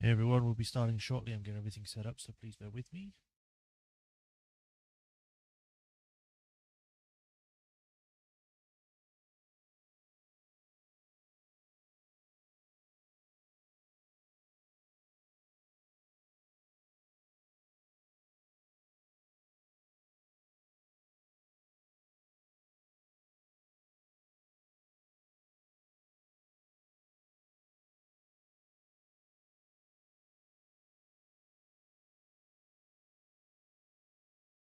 Hey everyone, we'll be starting shortly. I'm getting everything set up, so please bear with me.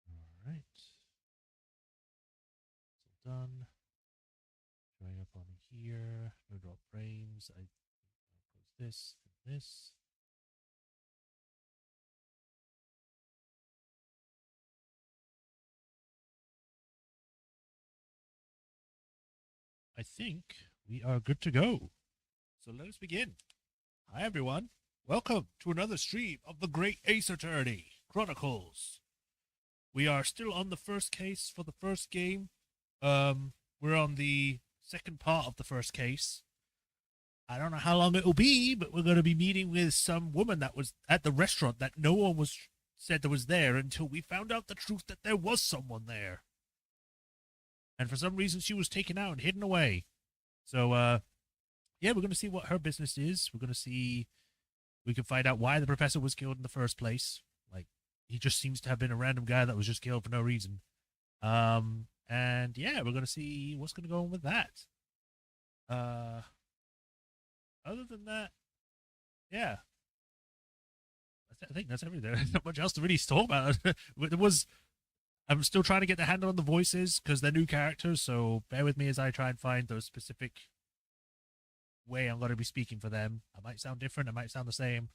All right. It's all done. Showing up on here. No drop frames. I'll close this and this. I think we are good to go. So let us begin. Hi everyone. Welcome to another stream of the Great Ace Attorney, Chronicles. We are still on the first case for the first game. We're on the second part of the first case. I don't know how long it'll be, but we're going to be meeting with some woman that was at the restaurant that no one was said that was there until we found out the truth that there was someone there. And for some reason, she was taken out and hidden away. So, yeah, we're going to see what her business is. We're going to see, we can find out why the professor was killed in the first place. Like, he just seems to have been a random guy that was just killed for no reason. And yeah, we're going to see what's going to go on with that. Other than that, yeah, I think that's everything. There's not much else to really talk about. I'm still trying to get the handle on the voices because they're new characters, so bear with me as I try and find those specific way I'm going to be speaking for them. I might sound different. I might sound the same.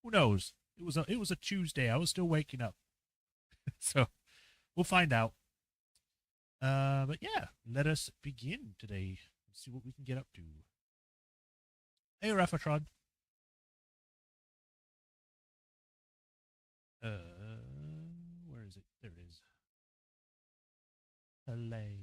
Who knows? It was a Tuesday. I was still waking up, so we'll find out. But yeah, let us begin today. Let's see what we can get up to. Hey, Rafatron. Where is it? There it is. Play.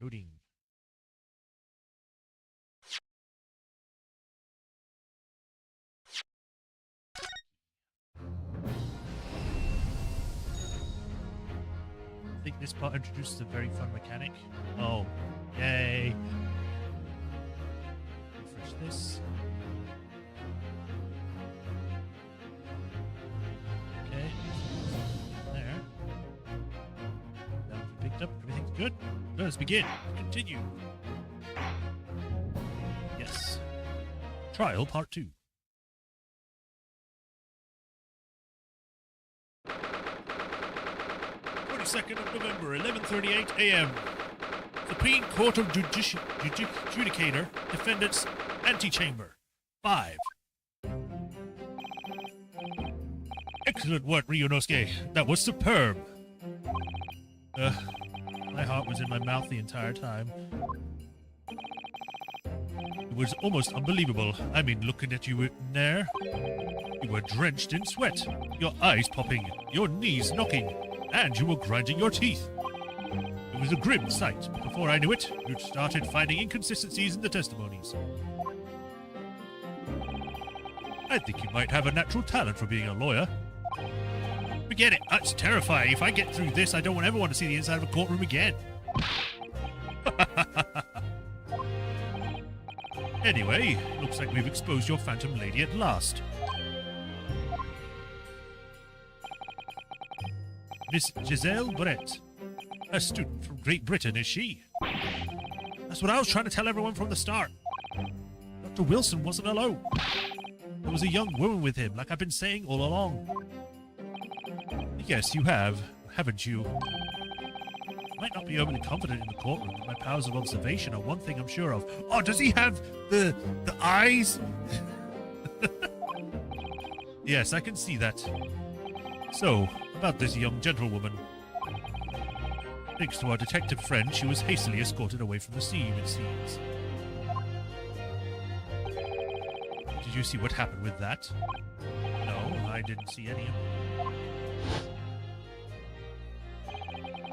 Loading. I think this part introduces a very fun mechanic. Oh, yay. Refresh this. Okay. There. That was picked up. Everything's good. Let us begin. Continue. Yes. Trial Part 2. 22nd of November, 11:38 a.m. Supreme Court of Judicator, Defendants, Antechamber. 5. Excellent work, Ryunosuke. That was superb. My heart was in my mouth the entire time. It was almost unbelievable. I mean, looking at you in there. You were drenched in sweat, your eyes popping, your knees knocking, and you were grinding your teeth. It was a grim sight, but before I knew it, you'd started finding inconsistencies in the testimonies. I think you might have a natural talent for being a lawyer. Forget it, that's terrifying. If I get through this, I don't ever want to see the inside of a courtroom again. Anyway, looks like we've exposed your phantom lady at last. Miss Giselle Brett. A student from Great Britain, is she? That's what I was trying to tell everyone from the start. Dr. Wilson wasn't alone. There was a young woman with him, like I've been saying all along. Yes, you have, haven't you? I might not be overly confident in the courtroom, but my powers of observation are one thing I'm sure of. Oh, does he have the eyes? Yes, I can see that. So, about this young gentlewoman. Thanks to our detective friend, she was hastily escorted away from the scene, it seems. Did you see what happened with that? No, I didn't see any of it.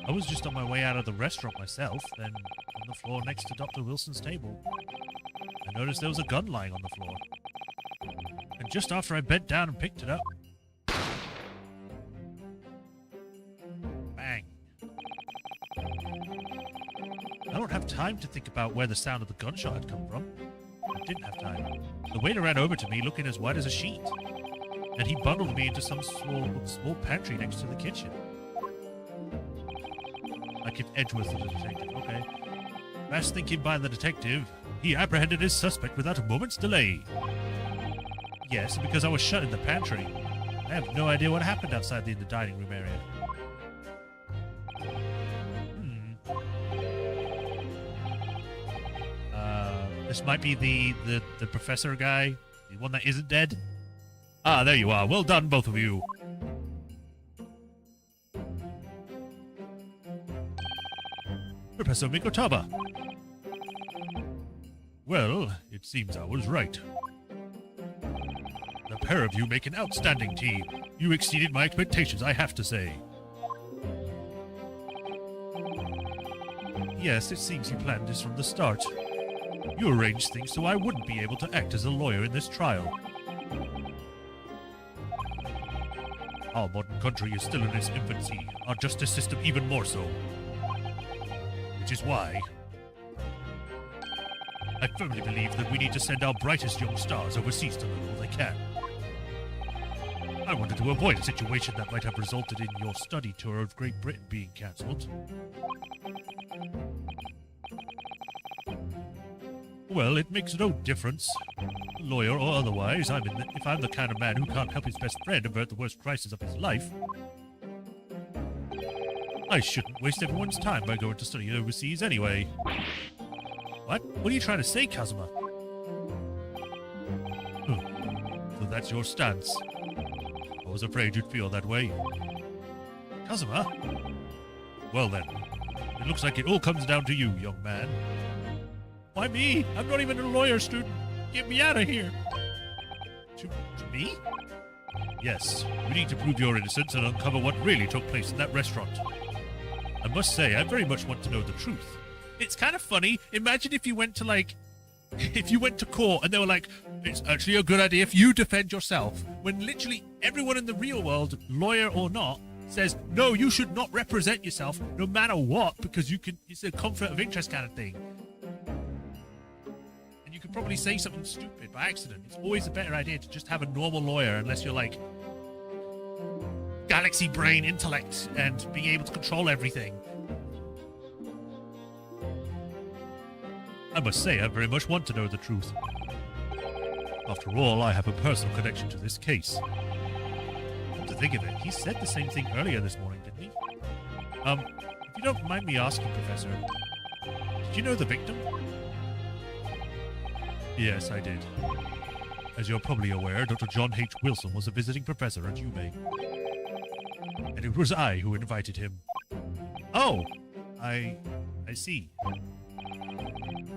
I was just on my way out of the restaurant myself, then on the floor next to Dr. Wilson's table, I noticed there was a gun lying on the floor. And just after I bent down and picked it up, bang. I don't have time to think about where the sound of the gunshot had come from. I didn't have time. The waiter ran over to me looking as white as a sheet, and he bundled me into some small pantry next to the kitchen. Like if Edgeworth was a detective, okay. Fast thinking by the detective, he apprehended his suspect without a moment's delay. Yes, because I was shut in the pantry. I have no idea what happened outside in the dining room area. This might be the professor guy, the one that isn't dead. Ah, there you are. Well done, both of you. Professor Mikotaba. Well, it seems I was right. The pair of you make an outstanding team. You exceeded my expectations, I have to say. Yes, it seems you planned this from the start. You arranged things so I wouldn't be able to act as a lawyer in this trial. Our modern country is still in its infancy, our justice system even more so. Which is why I firmly believe that we need to send our brightest young stars overseas to learn all they can. I wanted to avoid a situation that might have resulted in your study tour of Great Britain being cancelled. Well, it makes no difference. Lawyer or otherwise, if I'm the kind of man who can't help his best friend avert the worst crisis of his life, I shouldn't waste everyone's time by going to study overseas anyway. What? What are you trying to say, Kazuma? So that's your stance. I was afraid you'd feel that way. Kazuma? Well then, it looks like it all comes down to you, young man. Why me? I'm not even a lawyer student. Get me out of here. To me? Yes, you need to prove your innocence and uncover what really took place in that restaurant. I must say, I very much want to know the truth. It's kind of funny. Imagine if you went to, if you went to court and they were like, it's actually a good idea if you defend yourself, when literally everyone in the real world, lawyer or not, says, no, you should not represent yourself no matter what, because it's a conflict of interest kind of thing. And you could probably say something stupid by accident. It's always a better idea to just have a normal lawyer, unless you're like galaxy brain intellect and being able to control everything. I must say, I very much want to know the truth. After all, I have a personal connection to this case. Come to think of it, he said the same thing earlier this morning, didn't he? If you don't mind me asking, Professor, did you know the victim? Yes, I did. As you're probably aware, Dr. John H. Wilson was a visiting professor at UMA. And it was I who invited him. Oh, I see.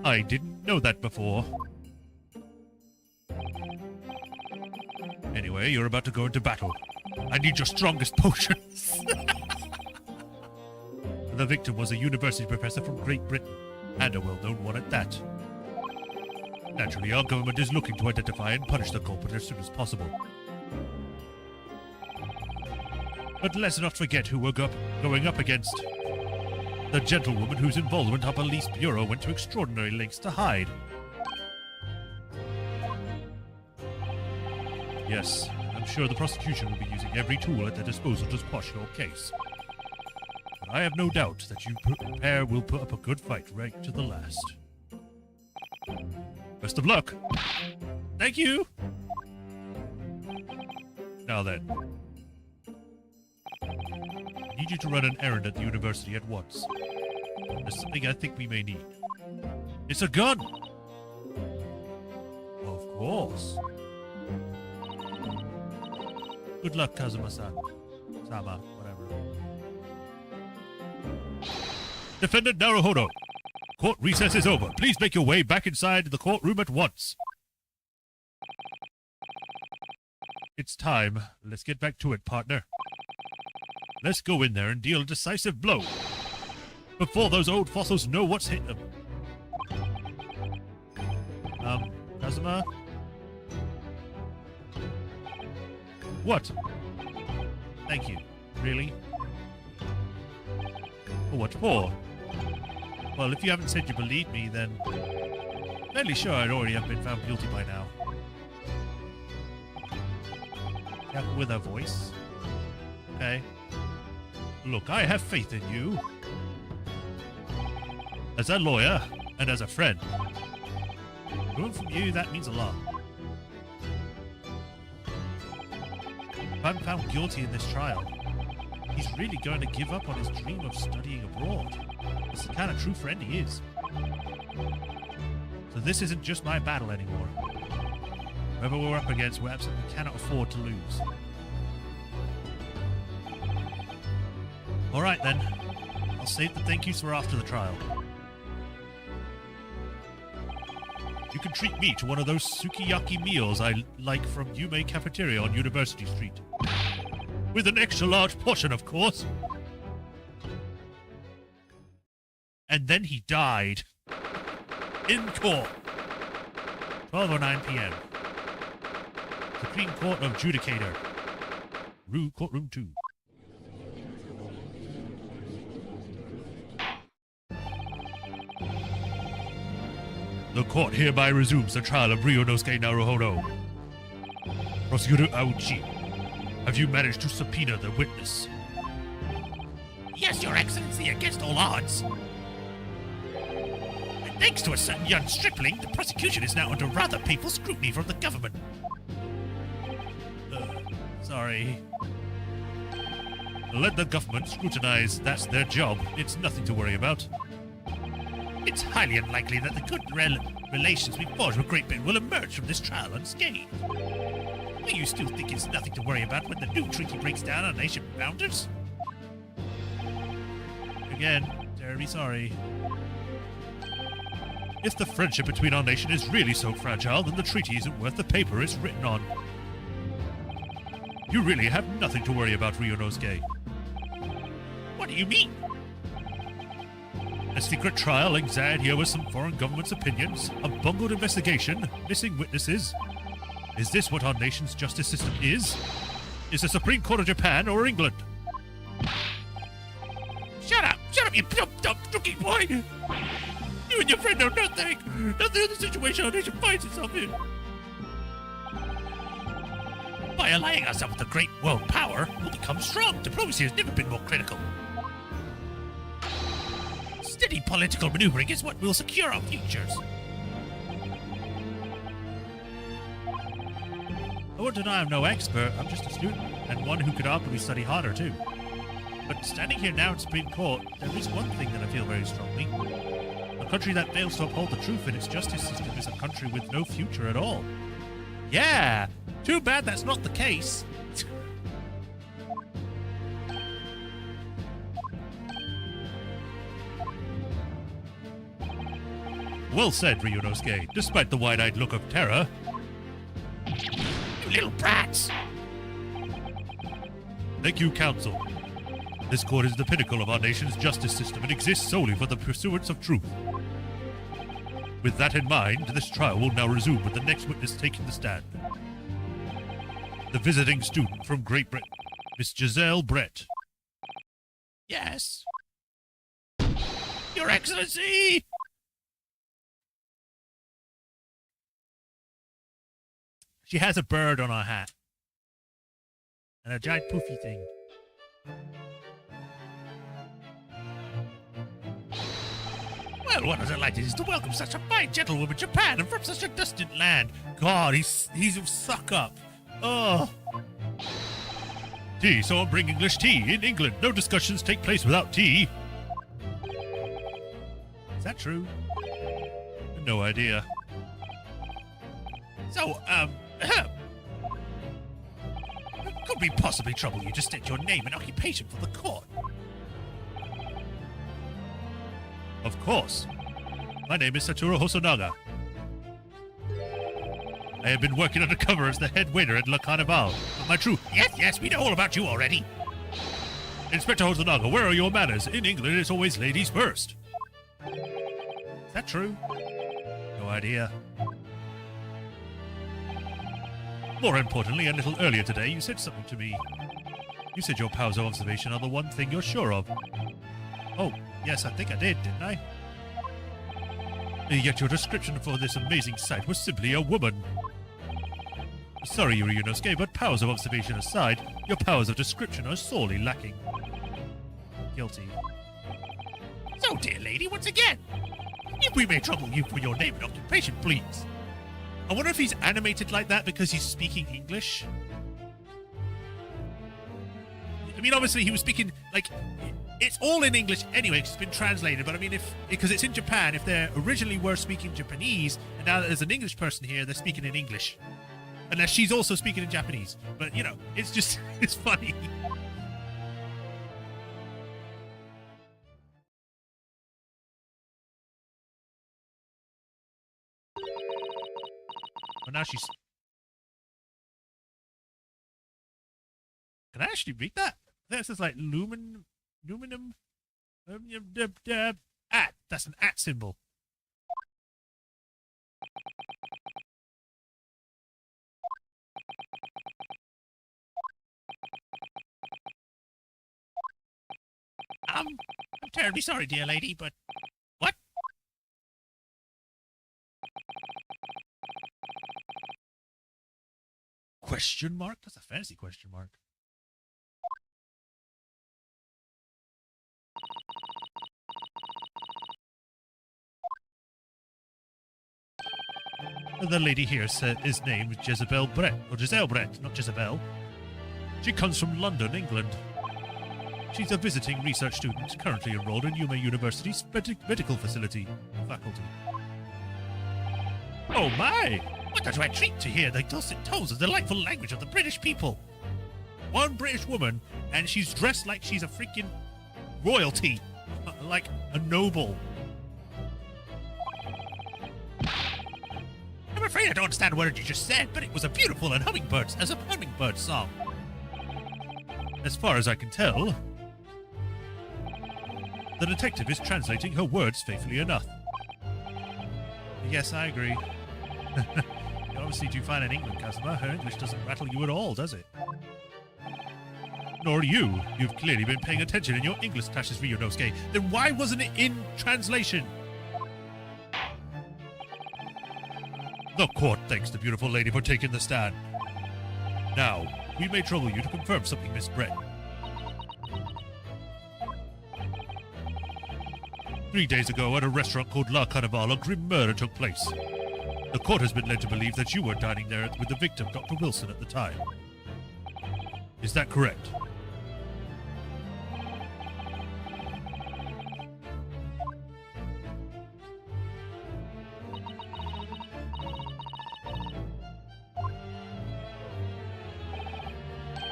I didn't know that before. Anyway, you're about to go into battle. I need your strongest potions. The victim was a university professor from Great Britain, and a well-known one at that. Naturally, our government is looking to identify and punish the culprit as soon as possible. But let's not forget who we're going up against. The gentlewoman whose involvement our police bureau went to extraordinary lengths to hide. Yes, I'm sure the prosecution will be using every tool at their disposal to squash your case. But I have no doubt that you pair will put up a good fight right to the last. Best of luck! Thank you! Now then, I need you to run an errand at the university at once. There's something I think we may need. It's a gun! Of course. Good luck, Kazuma-san. Sama, whatever. Defendant Naruhodo, court recess is over. Please make your way back inside the courtroom at once. It's time. Let's get back to it, partner. Let's go in there and deal a decisive blow. before those old fossils know what's hit them. Kazuma? What? Thank you. Really? Oh, what for? Well, if you haven't said you believe me, then I'm fairly sure I'd already have been found guilty by now. Careful with her voice. Okay. Look, I have faith in you. As a lawyer, and as a friend. Coming from you, that means a lot. If I'm found guilty in this trial, he's really going to give up on his dream of studying abroad. It's the kind of true friend he is. So this isn't just my battle anymore. Whoever we're up against, we absolutely cannot afford to lose. Alright then. I'll save the thank yous for after the trial. You can treat me to one of those sukiyaki meals I like from Yume Cafeteria on University Street. With an extra large portion, of course. And then he died. In court. 12:09 p.m. Supreme Court of Judicator. Courtroom 2. The court hereby resumes the trial of Ryunosuke Naruhodo. Prosecutor Aochi, have you managed to subpoena the witness? Yes, Your Excellency, against all odds. And thanks to a certain young stripling, the prosecution is now under rather painful scrutiny from the government. Sorry. Let the government scrutinize. That's their job. It's nothing to worry about. It's highly unlikely that the good relations we forged with Great Britain will emerge from this trial unscathed. Do you still think it's nothing to worry about when the new treaty breaks down on nation boundaries? Again, terribly sorry. If the friendship between our nation is really so fragile, then the treaty isn't worth the paper it's written on. You really have nothing to worry about, Ryunosuke. What do you mean? A secret trial, anxiety over some foreign government's opinions, a bungled investigation, missing witnesses. Is this what our nation's justice system is? Is the Supreme Court of Japan or England? Shut up, you dumb rookie boy! You and your friend know nothing of the situation our nation finds itself in. By allying ourselves with a great world power, we'll become strong. Diplomacy has never been more critical. Steady political maneuvering is what will secure our futures. I won't deny I'm no expert, I'm just a student, and one who could arguably study harder too. But standing here now in Supreme Court, there is one thing that I feel very strongly. A country that fails to uphold the truth in its justice system is a country with no future at all. Yeah! Too bad that's not the case. Well said, Ryunosuke, despite the wide-eyed look of terror. You little brats! Thank you, Counsel. This court is the pinnacle of our nation's justice system and exists solely for the pursuance of truth. With that in mind, this trial will now resume with the next witness taking the stand. The visiting student from Great Britain, Miss Giselle Brett. Yes? Your Excellency! She has a bird on her hat. And a giant poofy thing. Well, what is it like to welcome such a fine gentlewoman, Japan, and from such a distant land? God, he's a suck up. Oh. Tea, someone bring English tea. In England, no discussions take place without tea. Is that true? No idea. So, could we possibly trouble you to state your name and occupation for the court? Of course. My name is Satoru Hosonaga. I have been working undercover as the head waiter at Le Carnival. My true... Yes, we know all about you already. Inspector Hotonaga, where are your manners? In England, it's always ladies first. Is that true? No idea. More importantly, a little earlier today, you said something to me. You said your powers of observation are the one thing you're sure of. Oh, yes, I think I did, didn't I? Yet your description for this amazing sight was simply a woman. Sorry, Ryunosuke, but powers of observation aside, your powers of description are sorely lacking. Guilty. So, dear lady, once again, if we may trouble you for your name and occupation, please. I wonder if he's animated like that because he's speaking English. I mean, obviously he was speaking, like, it's all in English anyway because it's been translated, but I mean, because it's in Japan, if they originally were speaking Japanese, and now that there's an English person here, they're speaking in English. Unless she's also speaking in Japanese. But, you know, it's just, it's funny. Well, now she's... Can I actually read that? This is like aluminum... At. That's an at symbol. I'm terribly sorry, dear lady, but... What? Question mark? That's a fancy question mark. The lady here said his name is Jezebel Brett, or Giselle Brett, not Jezebel. She comes from London, England. She's a visiting research student currently enrolled in Yuma University's medical facility faculty. Oh my! What a treat to hear the dulcet tones of the delightful language of the British people. One British woman, and she's dressed like she's a freaking royalty. Like a noble. I'm afraid I don't understand a word you just said, but it was a beautiful and hummingbird song. As far as I can tell, the detective is translating her words faithfully enough. Yes, I agree. You obviously do find an England customer. Her English doesn't rattle you at all, does it? Nor you. You've clearly been paying attention in your English classes, Ryunosuke. Then why wasn't it in translation? The court thanks the beautiful lady for taking the stand. Now, we may trouble you to confirm something, Miss Brett. 3 days ago, at a restaurant called La Carnival, a grim murder took place. The court has been led to believe that you were dining there with the victim, Dr. Wilson, at the time. Is that correct?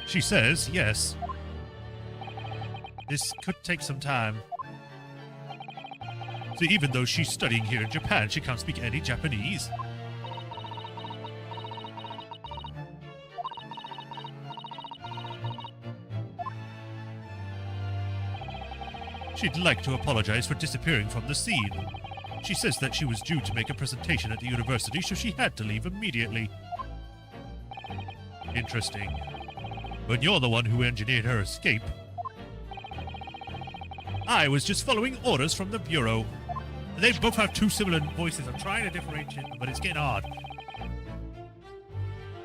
She says yes. This could take some time. So even though she's studying here in Japan, she can't speak any Japanese. She'd like to apologize for disappearing from the scene. She says that she was due to make a presentation at the university, so she had to leave immediately. Interesting. But you're the one who engineered her escape. I was just following orders from the Bureau. They both have two similar voices. I'm trying to differentiate them, but it's getting hard.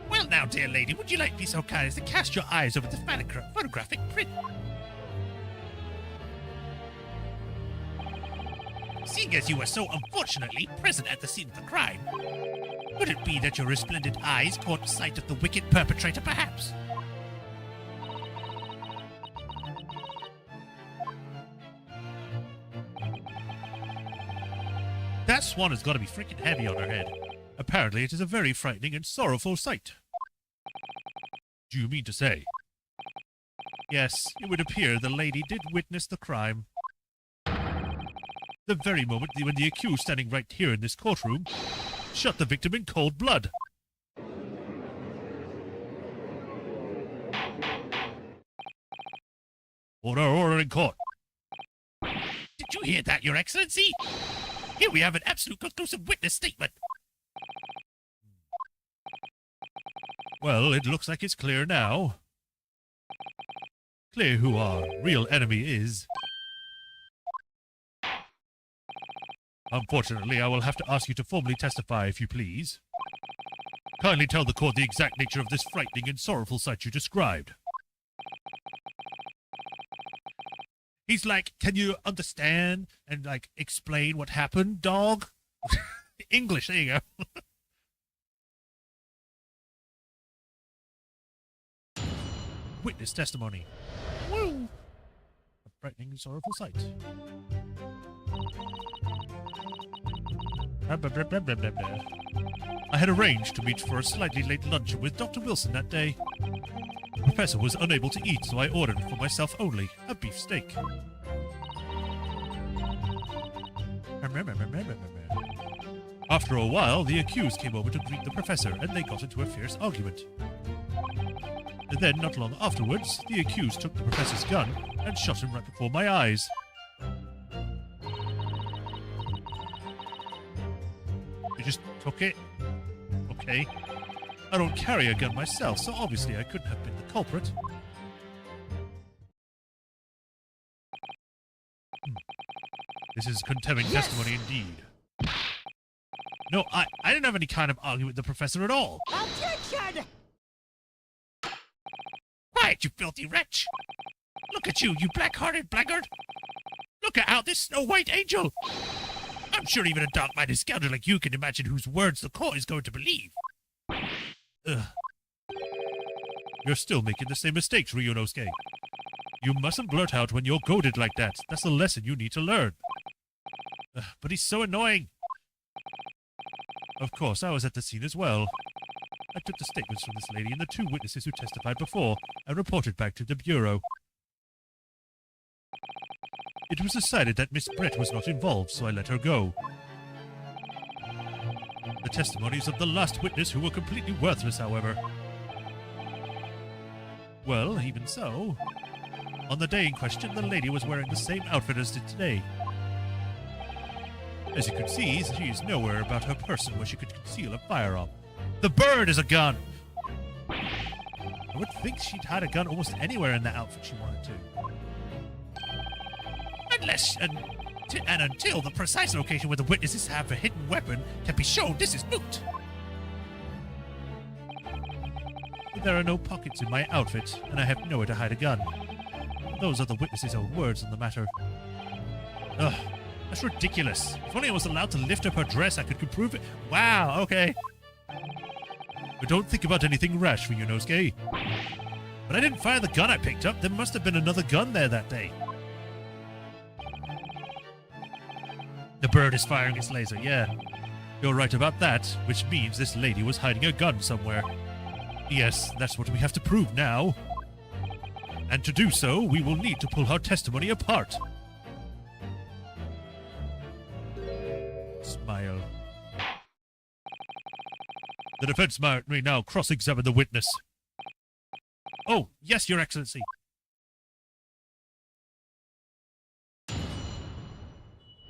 Well now, dear lady, would you like to be so kind as to cast your eyes over the photographic print? Seeing as you were so unfortunately present at the scene of the crime, could it be that your resplendent eyes caught sight of the wicked perpetrator, perhaps? That swan has got to be freaking heavy on her head. Apparently it is a very frightening and sorrowful sight. Do you mean to say? Yes, it would appear the lady did witness the crime. The very moment when the accused standing right here in this courtroom shot the victim in cold blood. Order in court. Did you hear that, Your Excellency? Here we have an absolute conclusive witness statement. Well, it looks like it's clear now. Clear who our real enemy is. Unfortunately, I will have to ask you to formally testify, if you please. Kindly tell the court the exact nature of this frightening and sorrowful sight you described. He's like, can you understand and, like, explain what happened, dog? English, there you go. Witness testimony. Woo! A frightening and sorrowful sight. I had arranged to meet for a slightly late luncheon with Dr. Wilson that day. The professor was unable to eat, so I ordered for myself only a beef steak. After a while, the accused came over to greet the professor, and they got into a fierce argument. And then, not long afterwards, the accused took the professor's gun and shot him right before my eyes. He just took it? Okay. I don't carry a gun myself, so obviously I couldn't have been the culprit. This is condemning testimony indeed. No, I didn't have any kind of argument with the professor at all. Objection! Quiet, you filthy wretch! Look at you, you black-hearted blackguard! Look at how this snow-white angel! I'm sure even a dark-minded scoundrel like you can imagine whose words the court is going to believe. Ugh. You're still making the same mistakes, Ryunosuke. You mustn't blurt out when you're goaded like that. That's a lesson you need to learn. But he's so annoying. Of course, I was at the scene as well. I took the statements from this lady and the two witnesses who testified before and reported back to the Bureau. It was decided that Miss Brett was not involved, so I let her go. The testimonies of the last witness who were completely worthless, however. Well, even so, on the day in question, the lady was wearing the same outfit as did today. As you can see, she is nowhere about her person where she could conceal a firearm. The bird is a gun! I would think she'd had a gun almost anywhere in that outfit she wanted to. Unless and until the precise location where the witnesses have a hidden weapon can be shown, this is moot. But there are no pockets in my outfit, and I have nowhere to hide a gun. Those are the witnesses' own words on the matter. Ugh, that's ridiculous. If only I was allowed to lift up her dress, I could prove it. Wow, okay. But don't think about anything rash, Ryunosuke. But I didn't fire the gun I picked up. There must have been another gun there that day. The bird is firing its laser, yeah. You're right about that, which means this lady was hiding a gun somewhere. Yes, that's what we have to prove now. And to do so, we will need to pull her testimony apart. Smile. The defense may now cross-examine the witness. Oh, yes, Your Excellency.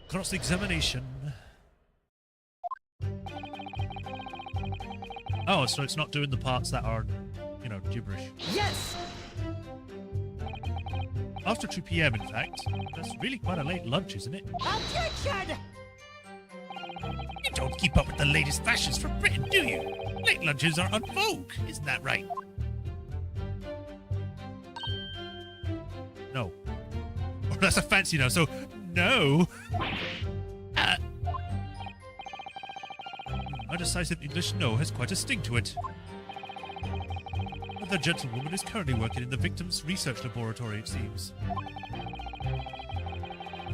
Cross-examination. Oh, so it's not doing the parts that are, you know, gibberish. Yes! After 2 p.m., in fact. That's really quite a late lunch, isn't it? Objection! You don't keep up with the latest fashions from Britain, do you? Late lunches are en vogue, isn't that right? No. Oh, that's a fancy no, so no. A decisive English no has quite a sting to it. The gentlewoman is currently working in the victim's research laboratory, it seems.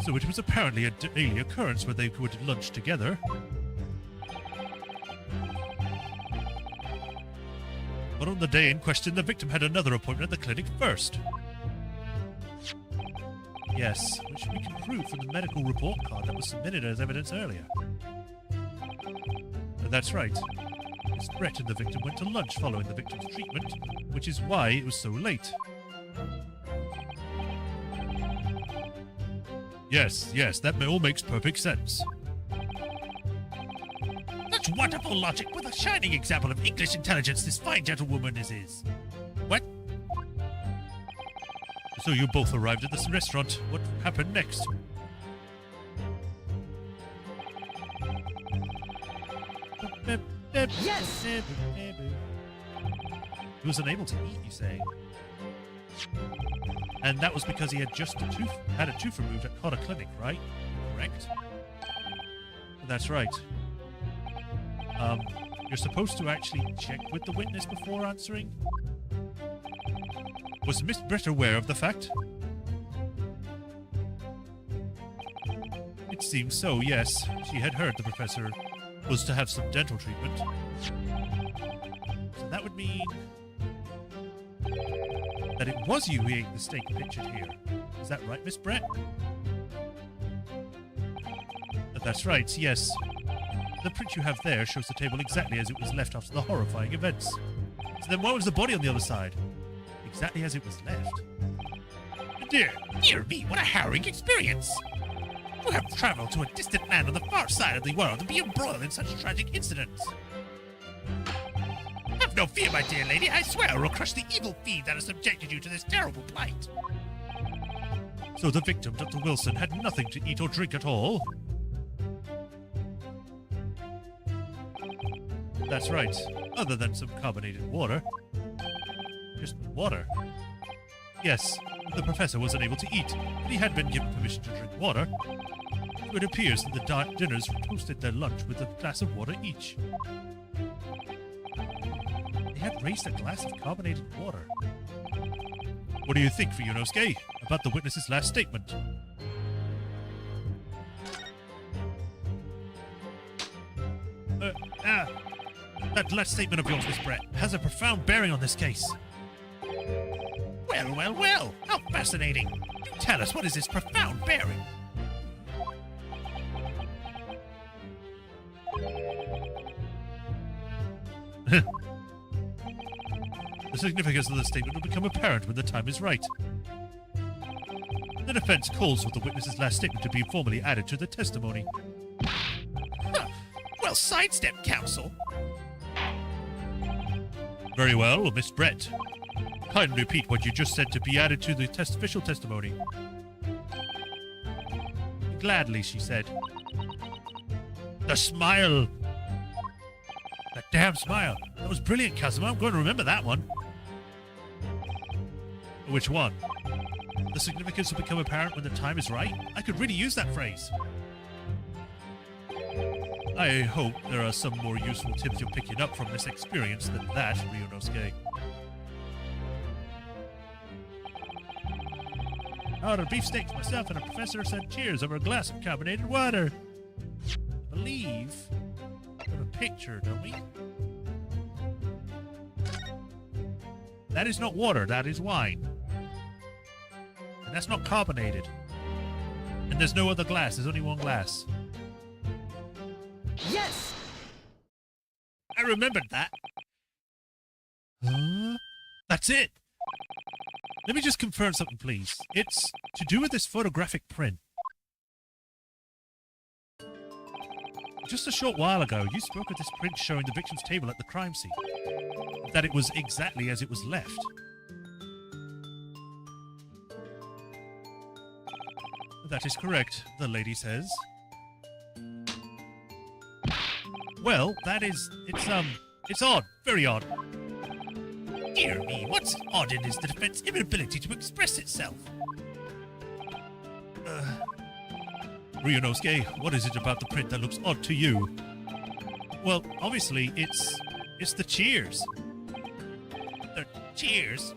So it was apparently a daily occurrence where they would lunch together. But on the day in question, the victim had another appointment at the clinic first. Yes, which we can prove from the medical report card that was submitted as evidence earlier. That's right. Miss Brett and the victim went to lunch following the victim's treatment, which is why it was so late. Yes, that all makes perfect sense. Such wonderful logic with a shining example of English intelligence this fine gentlewoman is. What? So you both arrived at this restaurant. What happened next? Yes! He was unable to eat, you say? And that was because he had just had a tooth removed at Cotter Clinic, right? Correct? That's right. You're supposed to actually check with the witness before answering? Was Miss Brett aware of the fact? It seems so, yes. She had heard the professor was to have some dental treatment. So that would mean that it was you who ate the steak pictured here. Is that right, Miss Brett? That's right, yes. The print you have there shows the table exactly as it was left after the horrifying events. So then why was the body on the other side? Exactly as it was left. Dear me, what a harrowing experience! You have traveled to a distant land on the far side of the world to be embroiled in such tragic incidents. Have no fear, my dear lady. I swear I will crush the evil fiend that has subjected you to this terrible plight. So the victim, Dr. Wilson, had nothing to eat or drink at all? That's right, other than some carbonated water. Just water. Yes, the professor was unable to eat, but he had been given permission to drink water. So it appears that the dinners toasted their lunch with a glass of water each. They had raised a glass of carbonated water. What do you think, Ryunosuke, about the witness's last statement? That last statement of yours, Miss Brett, has a profound bearing on this case. Well, how fascinating. Do tell us, what is this profound bearing? The significance of the statement will become apparent when the time is right. The defense calls for the witness's last statement to be formally added to the testimony. Huh. Well, sidestep, counsel. Very well, Miss Brett. Kindly repeat what you just said to be added to the official testimony. Gladly, she said. The smile. That damn smile. That was brilliant, Kazuma. I'm going to remember that one. Which one? The significance will become apparent when the time is right? I could really use that phrase. I hope there are some more useful tips you're picking up from this experience than that, Ryunosuke. I ordered beefsteaks myself, and a professor said cheers over a glass of carbonated water. I believe we have a picture, don't we? That is not water, that is wine. And that's not carbonated. And there's no other glass, there's only one glass. Yes! I remembered that. Huh? That's it. Let me just confirm something, please. It's to do with this photographic print. Just a short while ago, you spoke of this print showing the victim's table at the crime scene. That it was exactly as it was left. That is correct, the lady says. Well, it's odd. Very odd. Dear me, what's odd in is the defense's inability to express itself. Ryunosuke, what is it about the print that looks odd to you? Well, obviously, it's the cheers. The cheers?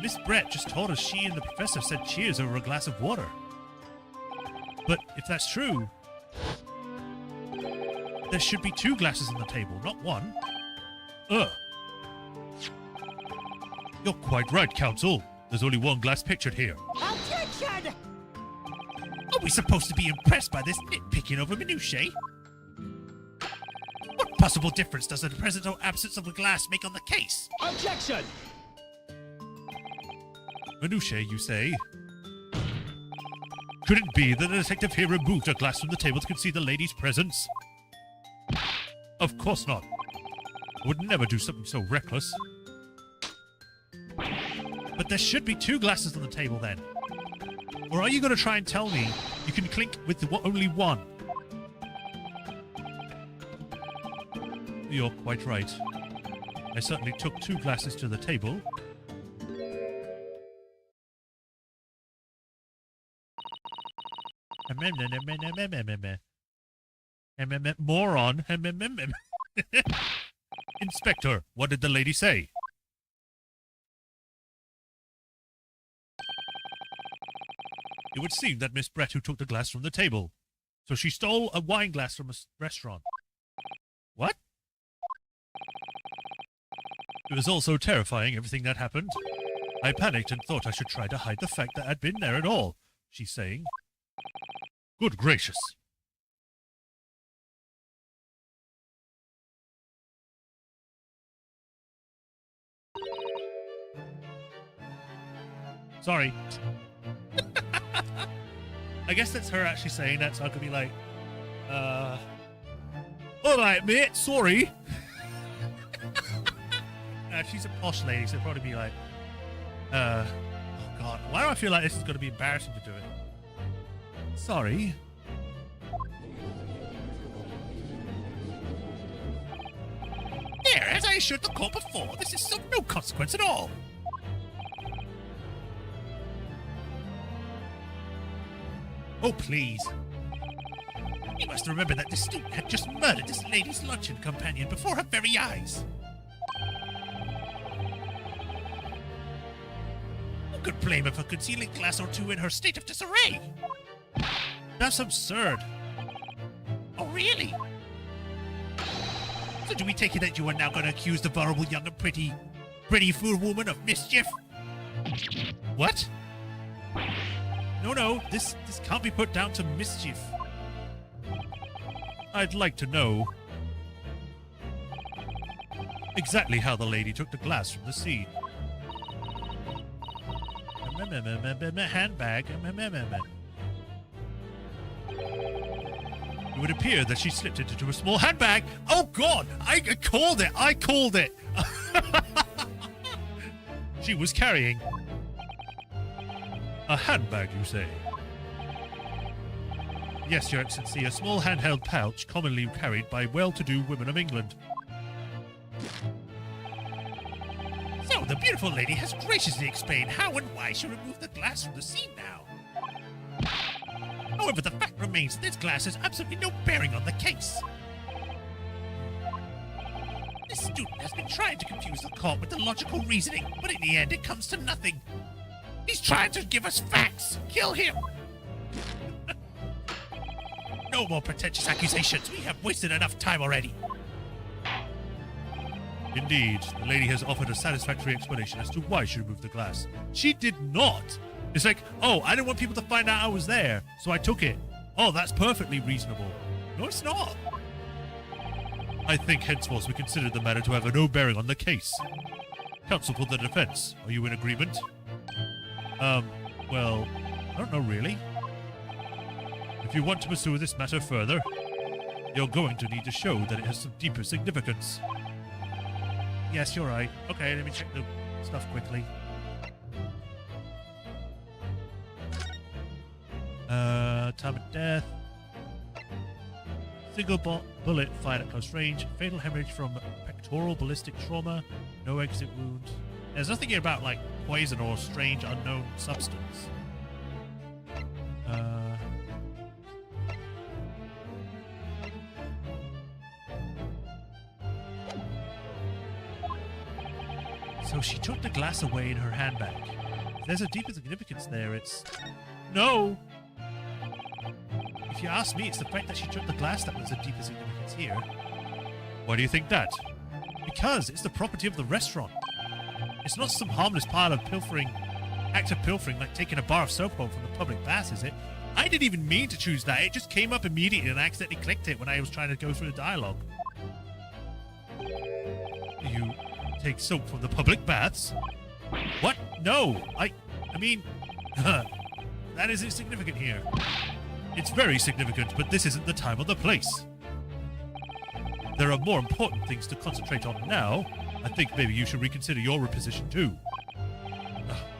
Miss Brett just told us she and the professor said cheers over a glass of water. But if that's true, there should be 2 glasses on the table, not 1. Ugh. You're quite right, Counsel. There's only 1 glass pictured here. Objection! Are we supposed to be impressed by this nitpicking over minutiae? What possible difference does the presence or absence of the glass make on the case? Objection! Minutiae, you say? Could it be that the detective here removed a glass from the table to conceal the lady's presence? Of course not. I would never do something so reckless. But there should be 2 glasses on the table then. Or are you going to try and tell me you can clink with only 1? You're quite right. I certainly took 2 glasses to the table. Moron. Inspector, what did the lady say? It would seem that Miss Brett who took the glass from the table. So she stole a wine glass from a restaurant. What? It was all so terrifying, everything that happened. I panicked and thought I should try to hide the fact that I'd been there at all, she's saying. Good gracious. Sorry. I guess that's her actually saying that, so I could be like, alright, mate, sorry. She's a posh lady, so it'd probably be like, oh god, why do I feel like this is going to be embarrassing to do it? Sorry. There, as I assured the court before, this is of no consequence at all. Oh, please. You must remember that this student had just murdered this lady's luncheon companion before her very eyes. Who could blame her for concealing a glass or 2 in her state of disarray? That's absurd. Oh, really? So do we take it that you are now going to accuse the vulnerable young and pretty fool woman of mischief? What? No, this can't be put down to mischief. I'd like to know exactly how the lady took the glass from the scene. Handbag. It would appear that she slipped it into a small handbag. Oh god! I called it! She was carrying a handbag, you say? Yes, Your Excellency, a small handheld pouch commonly carried by well-to-do women of England. So the beautiful lady has graciously explained how and why she removed the glass from the scene now. However, the fact remains that this glass has absolutely no bearing on the case. This student has been trying to confuse the court with the logical reasoning, but in the end it comes to nothing. He's trying to give us facts. Kill him. No more pretentious accusations. We have wasted enough time already. Indeed, the lady has offered a satisfactory explanation as to why she removed the glass. She did not! It's like, oh, I didn't want people to find out I was there, so I took it. Oh, that's perfectly reasonable. No, it's not. I think henceforth we consider the matter to have no bearing on the case. Counsel for the defense, are you in agreement? Well, I don't know really. If you want to pursue this matter further, you're going to need to show that it has some deeper significance. Yes, you're right. Okay, let me check the stuff quickly. Time of death. Single bullet fired at close range. Fatal hemorrhage from pectoral ballistic trauma. No exit wound. There's nothing here about, like, poison or strange unknown substance. So she took the glass away in her handbag. If there's a deeper significance there, it's... No! If you ask me, it's the fact that she took the glass that was the deeper significance here. Why do you think that? Because it's the property of the restaurant. It's not some harmless pile of act of pilfering like taking a bar of soap home from the public baths, is it? I didn't even mean to choose that. It just came up immediately and I accidentally clicked it when I was trying to go through the dialogue. You take soap from the public baths? What? No! I mean... that isn't significant here. It's very significant, but this isn't the time or the place. There are more important things to concentrate on now. I think maybe you should reconsider your position too.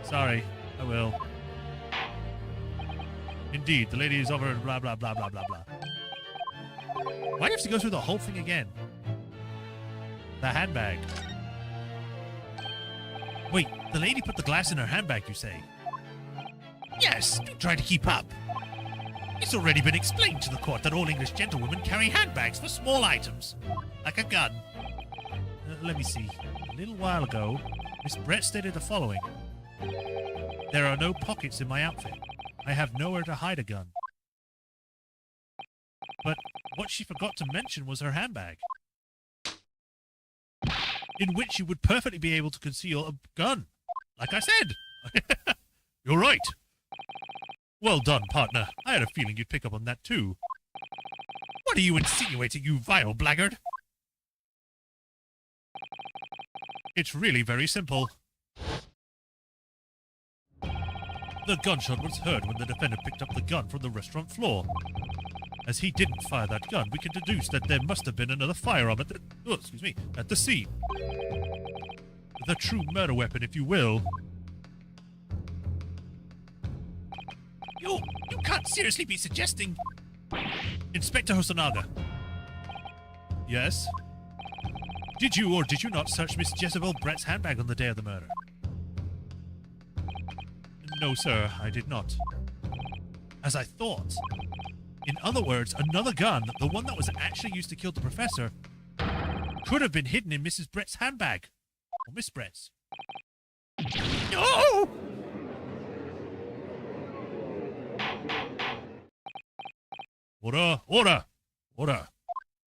Sorry, I will. Indeed, the lady is over and blah blah blah blah blah blah. Why do you have to go through the whole thing again? The handbag. Wait, the lady put the glass in her handbag, you say? Yes, do try to keep up. It's already been explained to the court that all English gentlewomen carry handbags for small items, like a gun. Let me see. A little while ago, Miss Brett stated the following. There are no pockets in my outfit. I have nowhere to hide a gun. But what she forgot to mention was her handbag, in which you would perfectly be able to conceal a gun. Like I said. You're right. Well done, partner. I had a feeling you'd pick up on that too. What are you insinuating, you vile blackguard? It's really very simple. The gunshot was heard when the defendant picked up the gun from the restaurant floor. As he didn't fire that gun, we can deduce that there must have been another firearm at the scene. The true murder weapon, if you will. You can't seriously be suggesting... Inspector Hosonaga. Yes? Did you or did you not search Miss Jezebel Brett's handbag on the day of the murder? No, sir, I did not. As I thought. In other words, another gun, the one that was actually used to kill the professor, could have been hidden in Mrs. Brett's handbag. Or Miss Brett's. No! Order! Order! Order!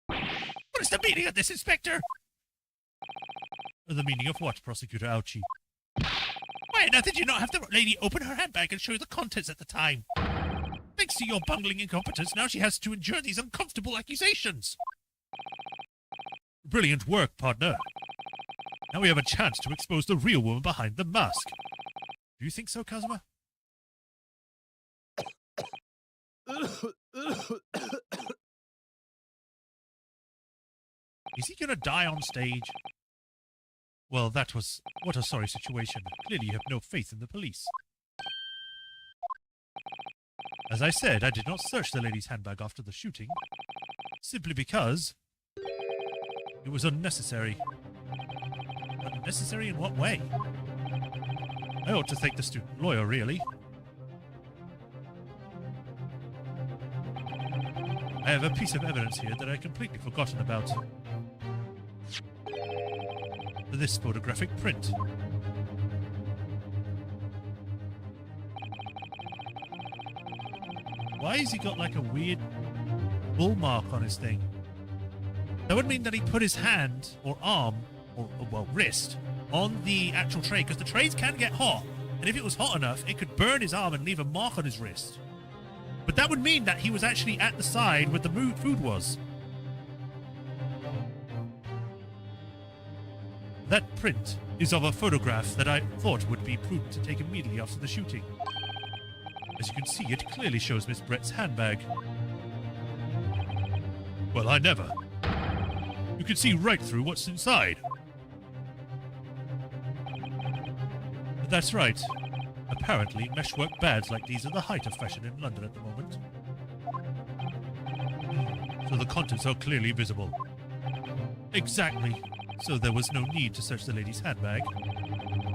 What is the meaning of this, Inspector? The meaning of what, Prosecutor Ouchie? Why on earth did you not have the lady open her handbag and show you the contents at the time? Thanks to your bungling incompetence, now she has to endure these uncomfortable accusations. Brilliant work, partner. Now we have a chance to expose the real woman behind the mask. Do you think so, Kazuma? Is he gonna die on stage? Well, what a sorry situation. Clearly you have no faith in the police. As I said, I did not search the lady's handbag after the shooting, simply because it was unnecessary. Unnecessary in what way? I ought to thank the student lawyer, really. I have a piece of evidence here that I completely forgotten about. This photographic print. Why has he got like a weird bull mark on his thing? That would mean that he put his hand or arm or well, wrist on the actual tray, because the trays can get hot, and if it was hot enough, it could burn his arm and leave a mark on his wrist. But that would mean that he was actually at the side where the food was. That print is of a photograph that I thought would be prudent to take immediately after the shooting. As you can see, it clearly shows Miss Brett's handbag. Well, I never. You can see right through what's inside. That's right. Apparently, meshwork bags like these are the height of fashion in London at the moment. So the contents are clearly visible. Exactly. So there was no need to search the lady's handbag.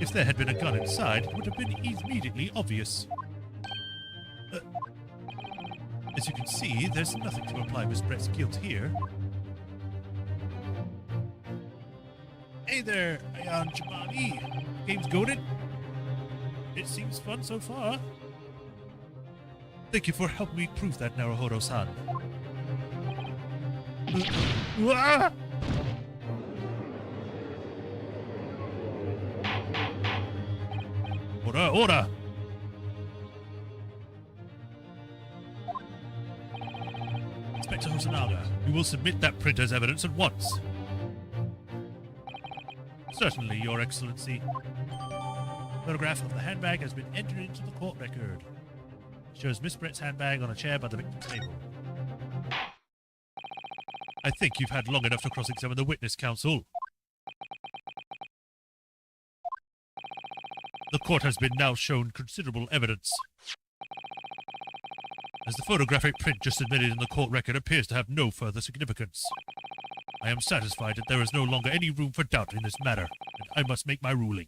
If there had been a gun inside, it would have been immediately obvious. As you can see, there's nothing to imply Miss Brett's guilt here. Hey there, Ayan Jabani. Game's goated? It seems fun so far. Thank you for helping me prove that, Naruhodo-san. Order, order! Inspector Hosonaga, we will submit that print as evidence at once. Certainly, Your Excellency. Photograph of the handbag has been entered into the court record. Shows Miss Brett's handbag on a chair by the victim's table. I think you've had long enough to cross-examine the witness, counsel. The court has been now shown considerable evidence. As the photographic print just submitted in the court record appears to have no further significance. I am satisfied that there is no longer any room for doubt in this matter, and I must make my ruling.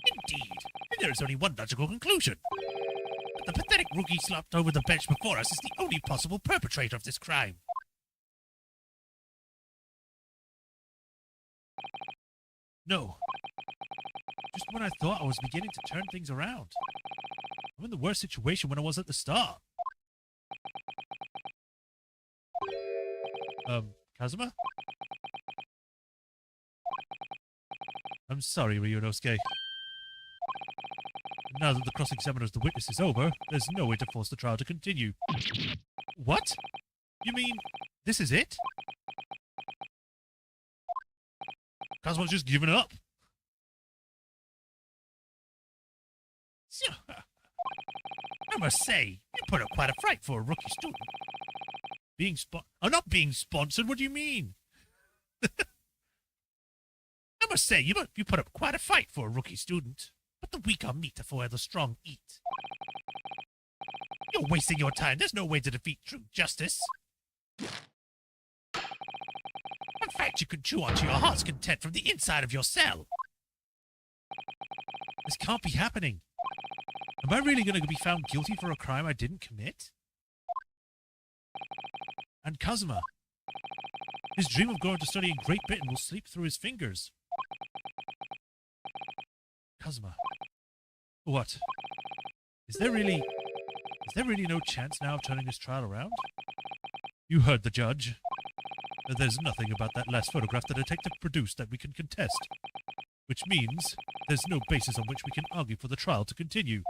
Indeed, and there is only one logical conclusion. That the pathetic rookie slumped over the bench before us is the only possible perpetrator of this crime. No. Just when I thought I was beginning to turn things around. I'm in the worst situation when I was at the start. Kazuma? I'm sorry, Ryunosuke. Now that the cross-examiner of the witness is over, there's no way to force the trial to continue. What? You mean, this is it? Kazuma's just given up. I must say, you put up quite a fight for a rookie student. Not being sponsored, what do you mean? I must say, you put up quite a fight for a rookie student. But the weak are meat for where the strong eat. You're wasting your time. There's no way to defeat true justice. In fact, you can chew onto your heart's content from the inside of your cell. This can't be happening. Am I really going to be found guilty for a crime I didn't commit? And Kazuma. His dream of going to study in Great Britain will slip through his fingers. Kazuma. What? Is there really no chance now of turning this trial around? You heard the judge. There's nothing about that last photograph the detective produced that we can contest. Which means there's no basis on which we can argue for the trial to continue.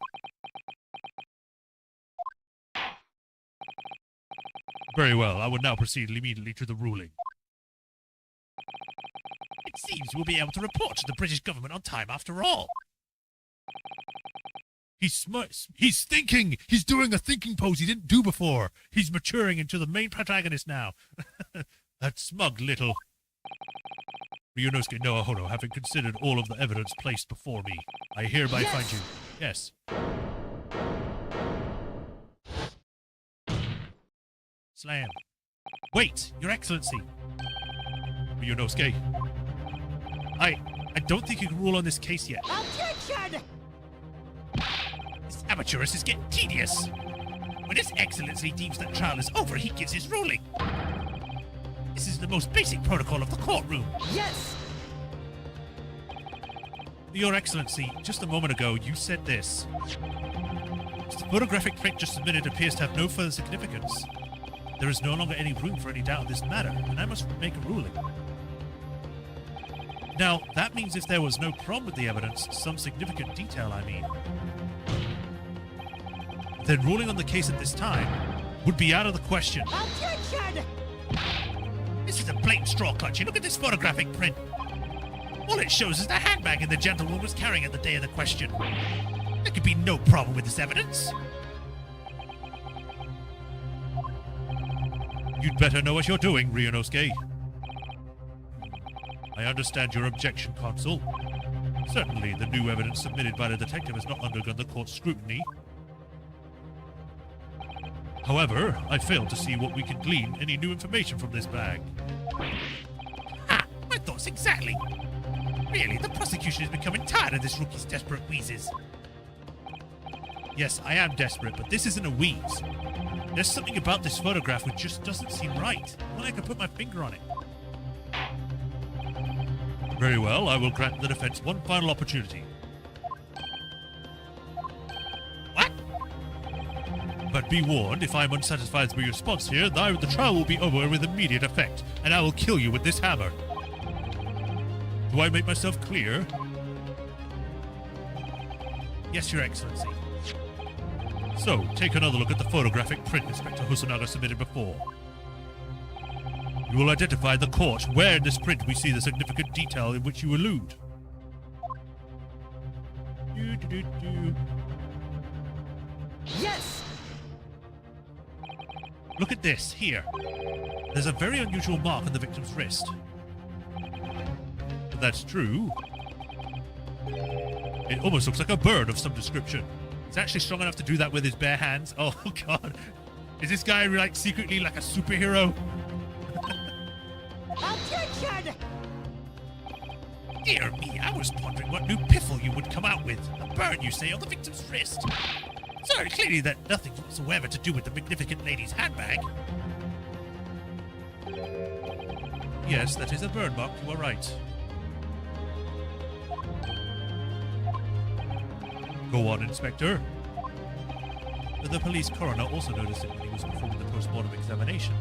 Very well, I will now proceed immediately to the ruling. It seems we'll be able to report to the British government on time after all. He's thinking! He's doing a thinking pose he didn't do before! He's maturing into the main protagonist now! That smug little... Ryunosuke Noahono, having considered all of the evidence placed before me, I hereby find you... Yes. Slam. Wait, Your Excellency! Ryunosuke. I don't think you can rule on this case yet. Objection! This amateurist is getting tedious. When His Excellency deems that trial is over, he gives his ruling. This is the most basic protocol of the courtroom. Yes! Your Excellency, just a moment ago, you said this. The photographic print just submitted appears to have no further significance. There is no longer any room for any doubt in this matter, and I must make a ruling. Now, that means if there was no problem with the evidence, some significant detail, I mean, then ruling on the case at this time would be out of the question. Objection! This is a blatant straw clutching. Look at this photographic print. All it shows is the handbag the gentleman was carrying at the day of the question. There could be no problem with this evidence. You'd better know what you're doing, Ryunosuke. I understand your objection, Consul. Certainly, the new evidence submitted by the detective has not undergone the court's scrutiny. However, I fail to see what we can glean any new information from this bag. Ha! My thoughts exactly. Really, the prosecution is becoming tired of this rookie's desperate wheezes. Yes, I am desperate, but this isn't a wheeze. There's something about this photograph which just doesn't seem right. When I can put my finger on it. Very well, I will grant the defense one final opportunity. What? But be warned, if I am unsatisfied with your response here, the trial will be over with immediate effect, and I will kill you with this hammer. Do I make myself clear? Yes, Your Excellency. So, take another look at the photographic print Inspector Hosonaga submitted before. You will identify the court where in this print we see the significant detail in which you allude. Yes! Look at this, here. There's a very unusual mark on the victim's wrist. If that's true, it almost looks like a bird of some description. He's actually strong enough to do that with his bare hands. Oh, God. Is this guy, like, secretly like a superhero? Attention! Dear me, I was wondering what new piffle you would come out with. A burn, you say, on the victim's wrist. Sir, clearly that nothing whatsoever to do with the magnificent lady's handbag. Yes, that is a burn mark. You are right. Go on, Inspector. The police coroner also noticed it when he was performing the post-mortem examination.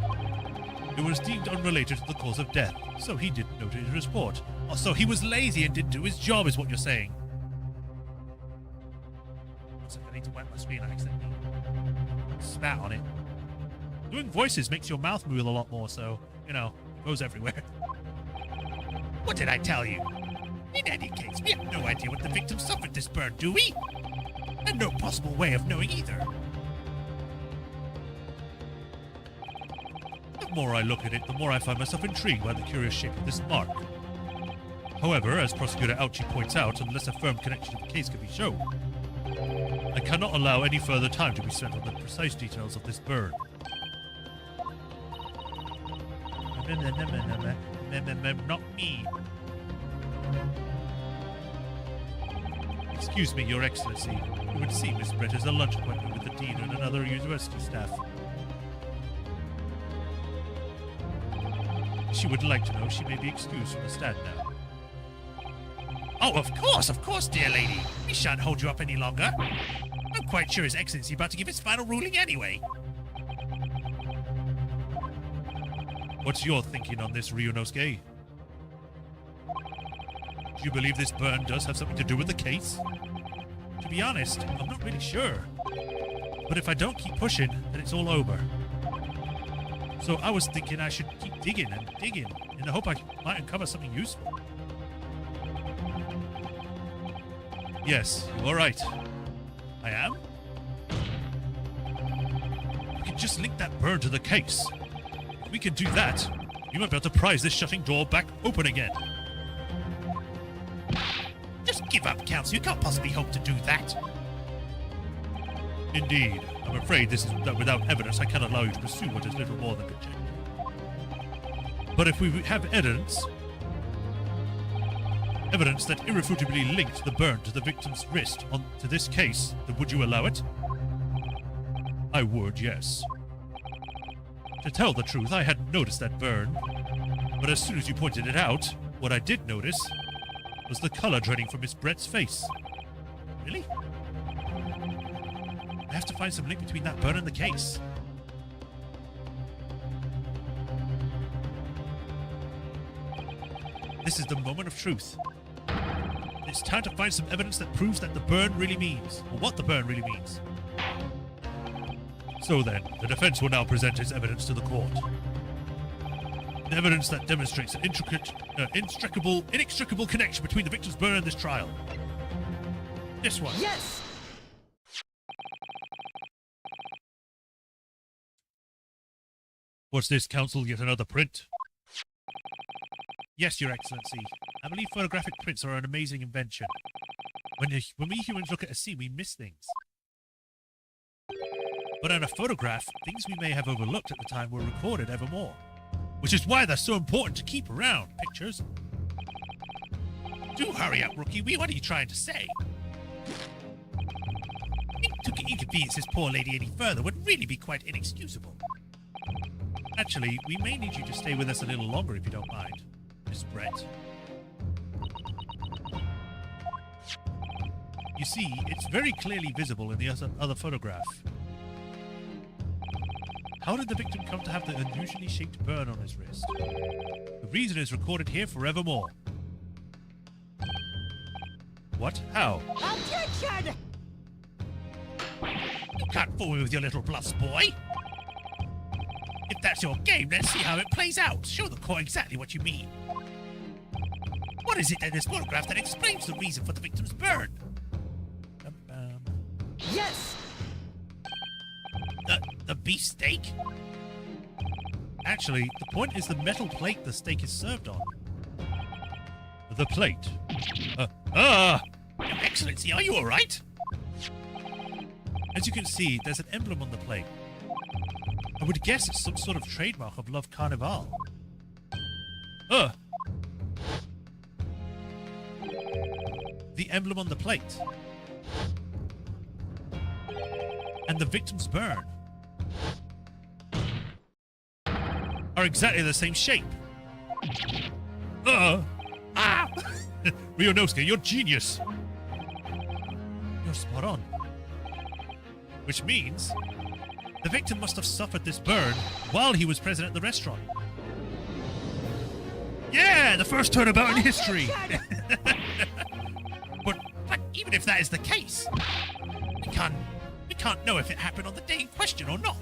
It was deemed unrelated to the cause of death, so he didn't note it in his report. Oh, so he was lazy and didn't do his job, is what you're saying. Looks like I need to wipe my screen. I accidentally spat on it. Doing voices makes your mouth move a lot more, so, you know, it goes everywhere. What did I tell you? In any case, we have no idea what the victim suffered this burn, do we? And no possible way of knowing either. The more I look at it, the more I find myself intrigued by the curious shape of this mark. However, as Prosecutor Ouchie points out, unless a firm connection to the case can be shown, I cannot allow any further time to be spent on the precise details of this burn. Not me. Excuse me, Your Excellency. It would seem Miss Brett has a lunch appointment with the Dean and another university staff. She would like to know she may be excused from the stand now. Oh, of course, dear lady. We shan't hold you up any longer. I'm quite sure His Excellency about to give his final ruling anyway. What's your thinking on this, Ryunosuke? Do you believe this burn does have something to do with the case? To be honest, I'm not really sure. But if I don't keep pushing, then it's all over. So I was thinking I should keep digging and digging in the hope I might uncover something useful. Yes, you are right. I am? We can just link that burn to the case. If we can do that, you might be able to prise this shutting door back open again. Just give up, Counsel. You can't possibly hope to do that. Indeed. I'm afraid that without evidence I cannot allow you to pursue what is little more than conjecture. But if we have evidence that irrefutably linked the burn to the victim's wrist to this case, then would you allow it? I would, yes. To tell the truth, I hadn't noticed that burn, but as soon as you pointed it out, what I did notice was the color draining from Miss Brett's face. Really? I have to find some link between that burn and the case. This is the moment of truth. It's time to find some evidence that proves that the burn really means, or what the burn really means. So then, the defense will now present its evidence to the court. Evidence that demonstrates an inextricable connection between the victim's burn and this trial. This one. Yes! What's this, Counsel? Yet another print? Yes, Your Excellency. I believe photographic prints are an amazing invention. When we humans look at a scene, we miss things. But on a photograph, things we may have overlooked at the time were recorded evermore. Which is why they're so important to keep around, pictures. Do hurry up, Rookie. What are you trying to say? To inconvenience this poor lady any further would really be quite inexcusable. Actually, we may need you to stay with us a little longer if you don't mind, Miss Brett. You see, it's very clearly visible in the other photograph. How did the victim come to have the unusually shaped burn on his wrist? The reason is recorded here forevermore. What? How? Attention! You can't fool me with your little bluffs, boy. If that's your game, let's see how it plays out. Show the court exactly what you mean. What is it in this photograph that explains the reason for the victim's burn? Yes! beefsteak. Actually, the point is the metal plate the steak is served on. The plate. Your Excellency, are you alright? As you can see, there's an emblem on the plate. I would guess it's some sort of trademark of Love Carnival. The emblem on the plate. And the victim's burn are exactly the same shape. Ryunosuke, you're genius. You're spot on. Which means the victim must have suffered this burn while he was present at the restaurant. Yeah, the first turnabout in history. Objection! But even if that is the case, we can't know if it happened on the day in question or not.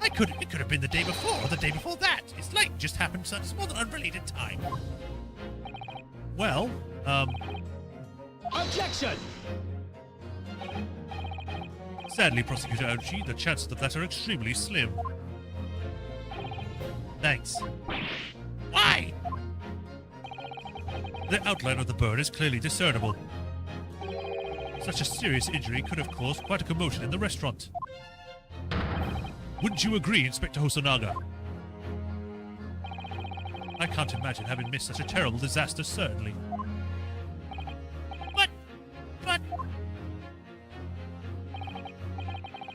It could have been the day before or the day before that. It's like it just happened at some small and unrelated time. Well, Objection! sadly, Prosecutor Ouchi, the chances of that are extremely slim. Thanks. Why? The outline of the burn is clearly discernible. Such a serious injury could have caused quite a commotion in the restaurant. Wouldn't you agree, Inspector Hosonaga? I can't imagine having missed such a terrible disaster, certainly. But...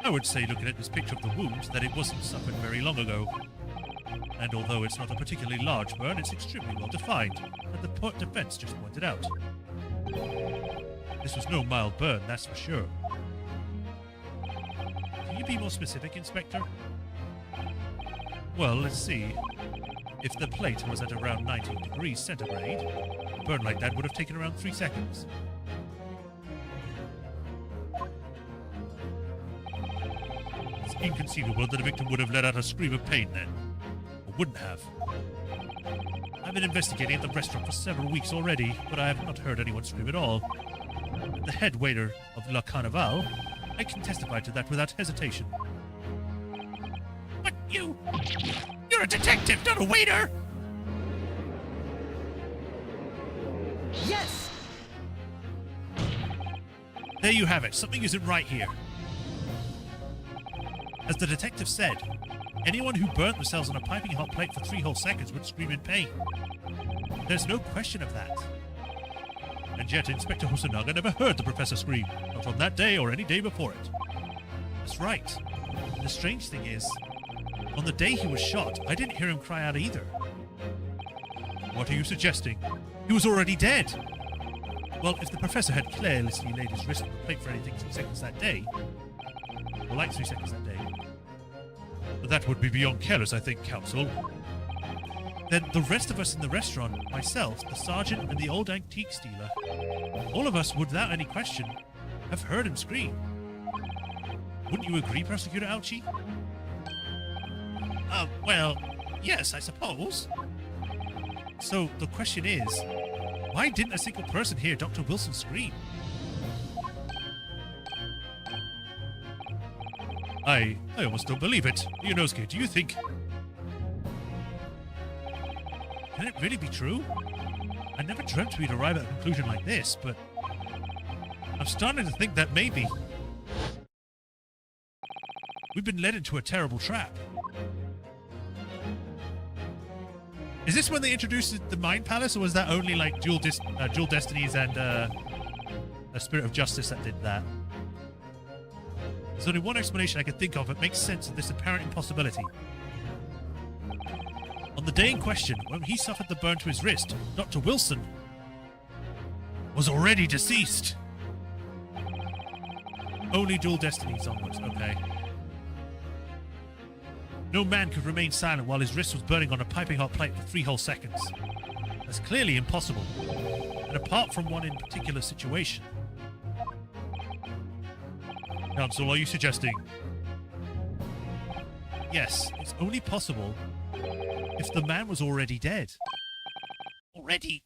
I would say, looking at this picture of the wound, that it wasn't suffered very long ago. And although it's not a particularly large burn, it's extremely well defined, and the defense just pointed out. This was no mild burn, that's for sure. Can you be more specific, Inspector? Well, let's see. If the plate was at around 19 degrees centigrade, a burn like that would have taken around 3 seconds. It's inconceivable that a victim would have let out a scream of pain then. Or wouldn't have. I've been investigating at the restaurant for several weeks already, but I have not heard anyone scream at all. The head waiter of La Carnival, I can testify to that without hesitation. But you're a detective, not a waiter! Yes! There you have it. Something isn't right here. As the detective said, anyone who burnt themselves on a piping hot plate for 3 whole seconds would scream in pain. There's no question of that. And yet Inspector Hosonaga never heard the professor scream, not on that day or any day before it. That's right. The strange thing is, on the day he was shot, I didn't hear him cry out either. What are you suggesting? He was already dead! Well, if the professor had carelessly laid his wrist on the plate for anything 3 seconds that day, or like 3 seconds that day, that would be beyond careless, I think, Counsel. Then the rest of us in the restaurant, myself, the sergeant, and the old antique stealer, all of us would, without any question, have heard him scream. Wouldn't you agree, Prosecutor Ouchi? Well, yes, I suppose. So the question is, why didn't a single person hear Dr. Wilson scream? I almost don't believe it. Ryunosuke, do you think... Can it really be true? I never dreamt we'd arrive at a conclusion like this, but... I'm starting to think that maybe... we've been led into a terrible trap. Is this when they introduced the Mind Palace, or was that only like Dual Destinies and a Spirit of Justice that did that? There's only one explanation I can think of that makes sense of this apparent impossibility. On the day in question, when he suffered the burn to his wrist, Dr. Wilson was already deceased. Only Dual Destinies onwards, okay. No man could remain silent while his wrist was burning on a piping hot plate for 3 whole seconds. That's clearly impossible. And apart from one in particular situation... Counsel, are you suggesting? Yes, it's only possible if the man was already dead. Already?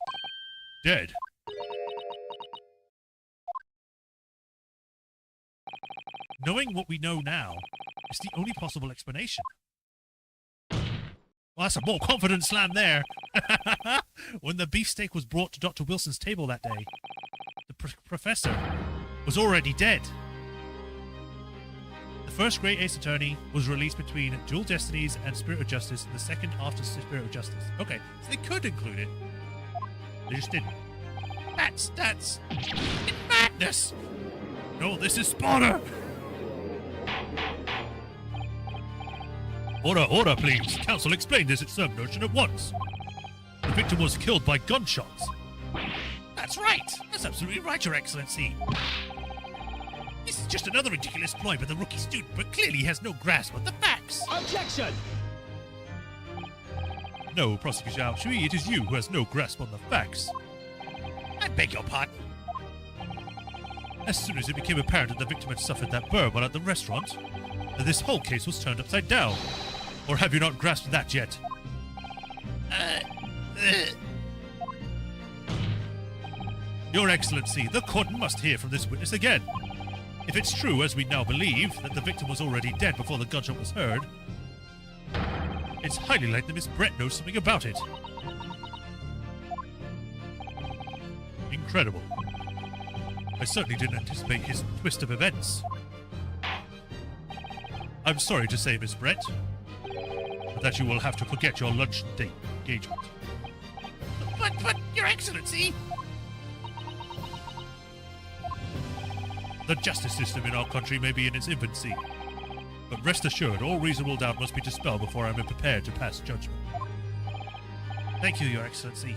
Dead? Knowing what we know now, It's the only possible explanation. Well, that's a more confident slam there. When the beefsteak was brought to Dr. Wilson's table that day, the professor was already dead. The first Great Ace Attorney was released between Dual Destinies and Spirit of Justice, and the second after Spirit of Justice. Okay, so they could include it. They just didn't. That's madness. No, this is Sparta! Order, please. Council, explain this extermination at once. The victim was killed by gunshots. That's right. That's absolutely right, Your Excellency. This is just another ridiculous ploy by the rookie student, but clearly has no grasp of the facts. Objection! No, Prosecutor Al Shui, it is you who has no grasp on the facts. I beg your pardon. As soon as it became apparent that the victim had suffered that burn while at the restaurant, this whole case was turned upside down. Or have you not grasped that yet? Your Excellency, the court must hear from this witness again. If it's true, as we now believe, that the victim was already dead before the gunshot was heard, it's highly likely that Miss Brett knows something about it. Incredible. I certainly didn't anticipate his twist of events. I'm sorry to say, Miss Brett, but that you will have to forget your lunch date engagement. But, Your Excellency! The justice system in our country may be in its infancy, but rest assured, all reasonable doubt must be dispelled before I am prepared to pass judgment. Thank you, Your Excellency.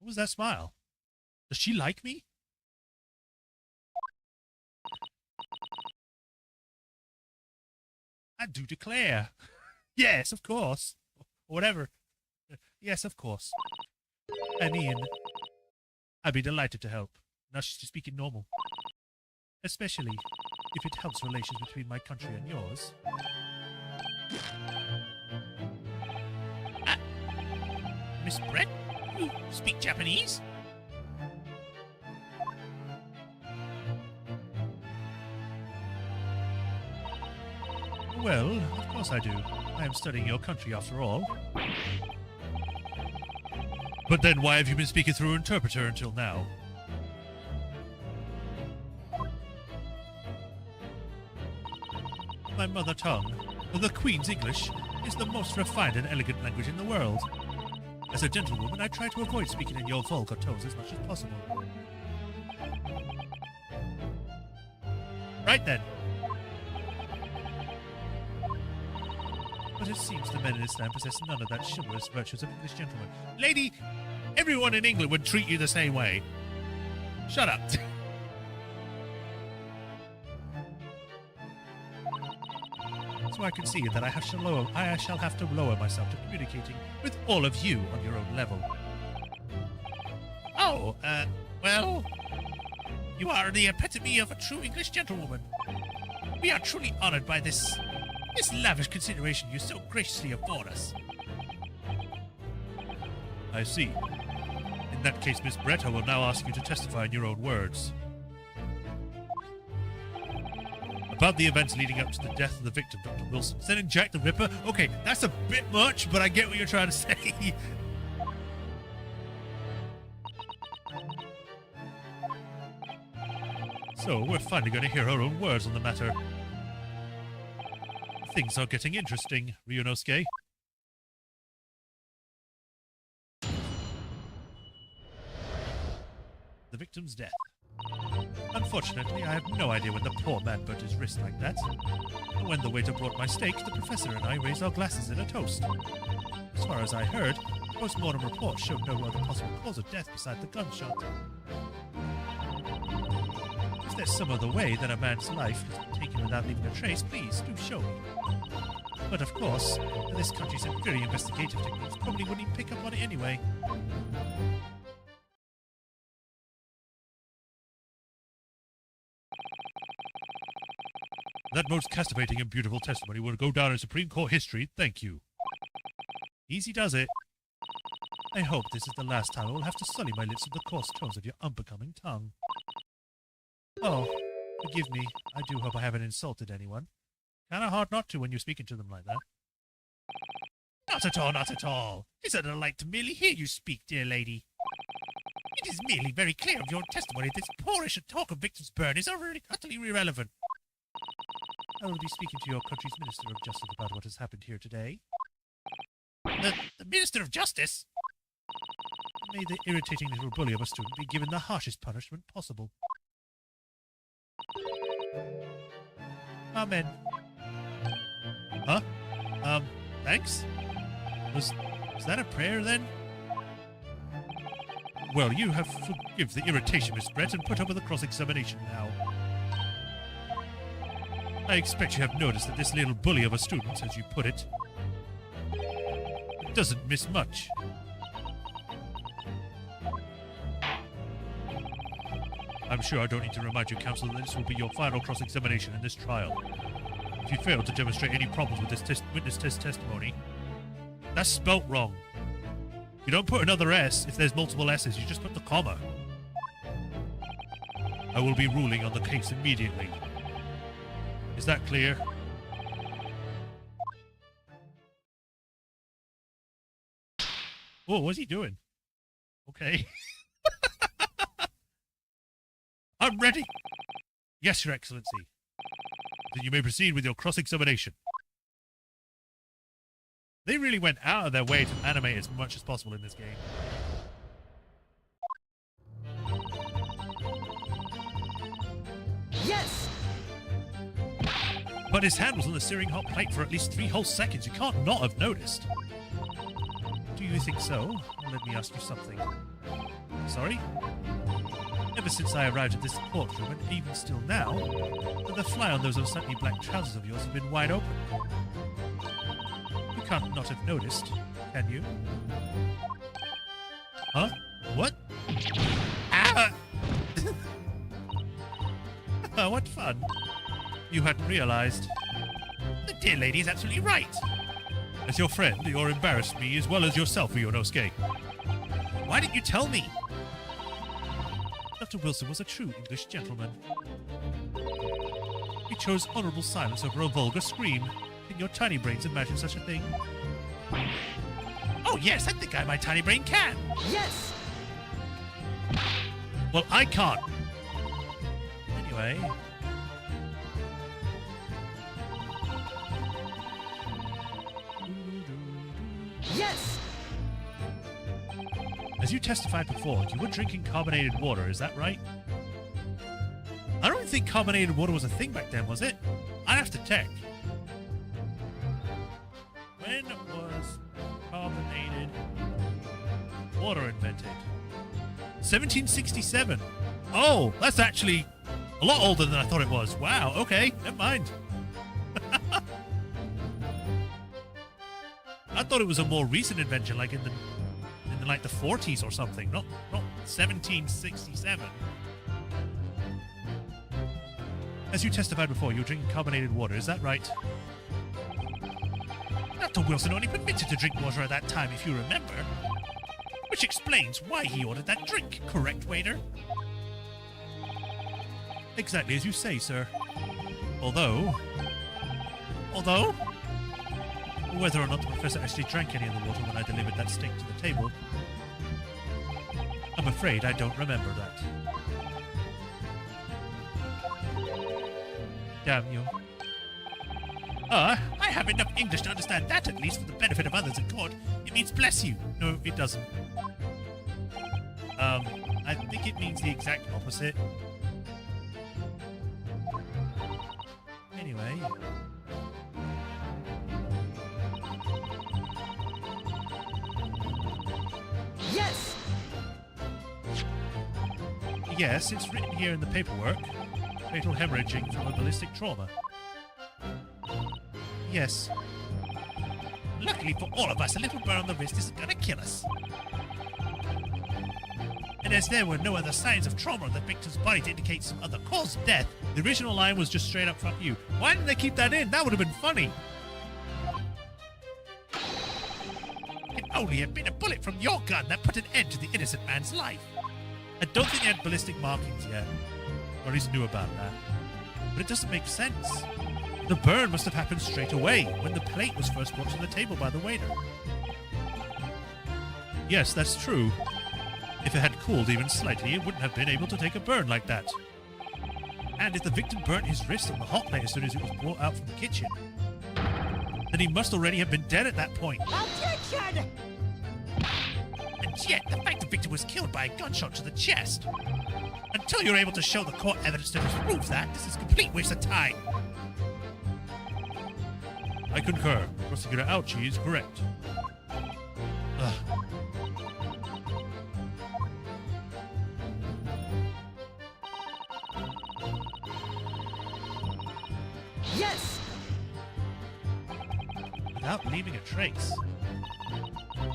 What was that smile? Does she like me? I do declare. Yes, of course. Or whatever. Yes, of course. I mean, I'd be delighted to help. Now she's just speaking normal. Especially if it helps relations between my country and yours. Miss Brett? You speak Japanese? Well, of course I do. I am studying your country after all. But then why have you been speaking through an interpreter until now? My mother tongue, the Queen's English, is the most refined and elegant language in the world. As a gentlewoman, I try to avoid speaking in your vulgar tones as much as possible. Right then. But it seems the men in Islam possess none of that chivalrous virtues of English gentlemen. Lady, everyone in England would treat you the same way. Shut up. So I can see that I shall have to lower myself to communicating with all of you on your own level. Oh, well, you are the epitome of a true English gentlewoman. We are truly honored by this lavish consideration you so graciously afford us. I see. In that case, Miss Brett, I will now ask you to testify in your own words. About the events leading up to the death of the victim, Dr. Wilson. Sending Jack the Ripper? Okay, that's a bit much, but I get what you're trying to say. So, we're finally going to hear our own words on the matter. Things are getting interesting, Ryunosuke. The victim's death. Unfortunately, I have no idea when the poor man burnt his wrist like that. But when the waiter brought my steak, the professor and I raised our glasses in a toast. As far as I heard, the post-mortem report showed no other possible cause of death beside the gunshot. If there's some other way that a man's life has been taken without leaving a trace, please do show me. But of course, this country's very investigative techniques probably wouldn't even pick up on it anyway. That most captivating and beautiful testimony will go down in Supreme Court history. Thank you. Easy does it. I hope this is the last time I will have to sully my lips with the coarse tones of your unbecoming tongue. Oh, forgive me. I do hope I haven't insulted anyone. Kinda hard not to when you're speaking to them like that. Not at all, not at all. It's a delight to merely hear you speak, dear lady. It is merely very clear of your testimony that this poorish talk of victims' burn is utterly irrelevant. I will be speaking to your country's Minister of Justice about what has happened here today. The Minister of Justice? May the irritating little bully of a student be given the harshest punishment possible. Amen. Huh? Thanks? Was that a prayer, then? Well, you have forgive the irritation, Miss Brett, and put up with the cross-examination now. I expect you have noticed that this little bully of a student, as you put it, doesn't miss much. I'm sure I don't need to remind you, Counsel, that this will be your final cross-examination in this trial. If you fail to demonstrate any problems with this witness testimony, that's spelt wrong. You don't put another S if there's multiple S's, you just put the comma. I will be ruling on the case immediately. Is that clear? Oh, what's he doing? Okay. I'm ready. Yes, Your Excellency. Then you may proceed with your cross-examination. They really went out of their way to animate as much as possible in this game. Yes! But his hand was on the searing hot plate for at least 3 whole seconds. You can't not have noticed. Do you think so? Well, let me ask you something. Sorry? Ever since I arrived at this courtroom, and even still now, the fly on those unsightly black trousers of yours have been wide open. You can't not have noticed, can you? Huh? What? Ah! Oh, what fun. You hadn't realized. The dear lady is absolutely right. As your friend, you're embarrassed me as well as yourself, Rionosuke. Why didn't you tell me? Dr. Wilson was a true English gentleman. He chose honorable silence over a vulgar scream. Can your tiny brains imagine such a thing? Oh yes, I think my tiny brain can. Yes! Well, I can't. Anyway. Yes! As you testified before, you were drinking carbonated water, is that right? I don't think carbonated water was a thing back then, was it? I'd have to check. When was carbonated water invented? 1767. Oh, that's actually a lot older than I thought it was. Wow, okay, never mind. I thought it was a more recent invention, like in the 40s or something, not 1767. As you testified before, you were drinking carbonated water, is that right? Dr. Wilson only permitted to drink water at that time, if you remember. Which explains why he ordered that drink, correct, waiter? Exactly as you say, sir. Although, whether or not the professor actually drank any of the water when I delivered that steak to the table, I'm afraid I don't remember that. Damn you. I have enough English to understand that, at least for the benefit of others in court. It means bless you. No, it doesn't. I think it means the exact opposite. Anyway. Yes! Yes, it's written here in the paperwork. Fatal hemorrhaging from a ballistic trauma. Yes. Luckily for all of us, a little burn on the wrist isn't gonna kill us. And as there were no other signs of trauma on the victim's body to indicate some other cause of death, the original line was just straight up fuck you. Why didn't they keep that in? That would have been funny. only have been a bullet from your gun that put an end to the innocent man's life. I don't think they had ballistic markings yet, or at least knew about that. But it doesn't make sense. The burn must have happened straight away, when the plate was first brought to the table by the waiter. Yes, that's true. If it had cooled even slightly, it wouldn't have been able to take a burn like that. And if the victim burnt his wrist on the hot plate as soon as it was brought out from the kitchen, then he must already have been dead at that point. Objection! And yet, the fact the victim was killed by a gunshot to the chest. Until you're able to show the court evidence to disprove that, this is a complete waste of time. I concur. Prosecutor Ouchie is correct. Ugh. Yes! Without leaving a trace.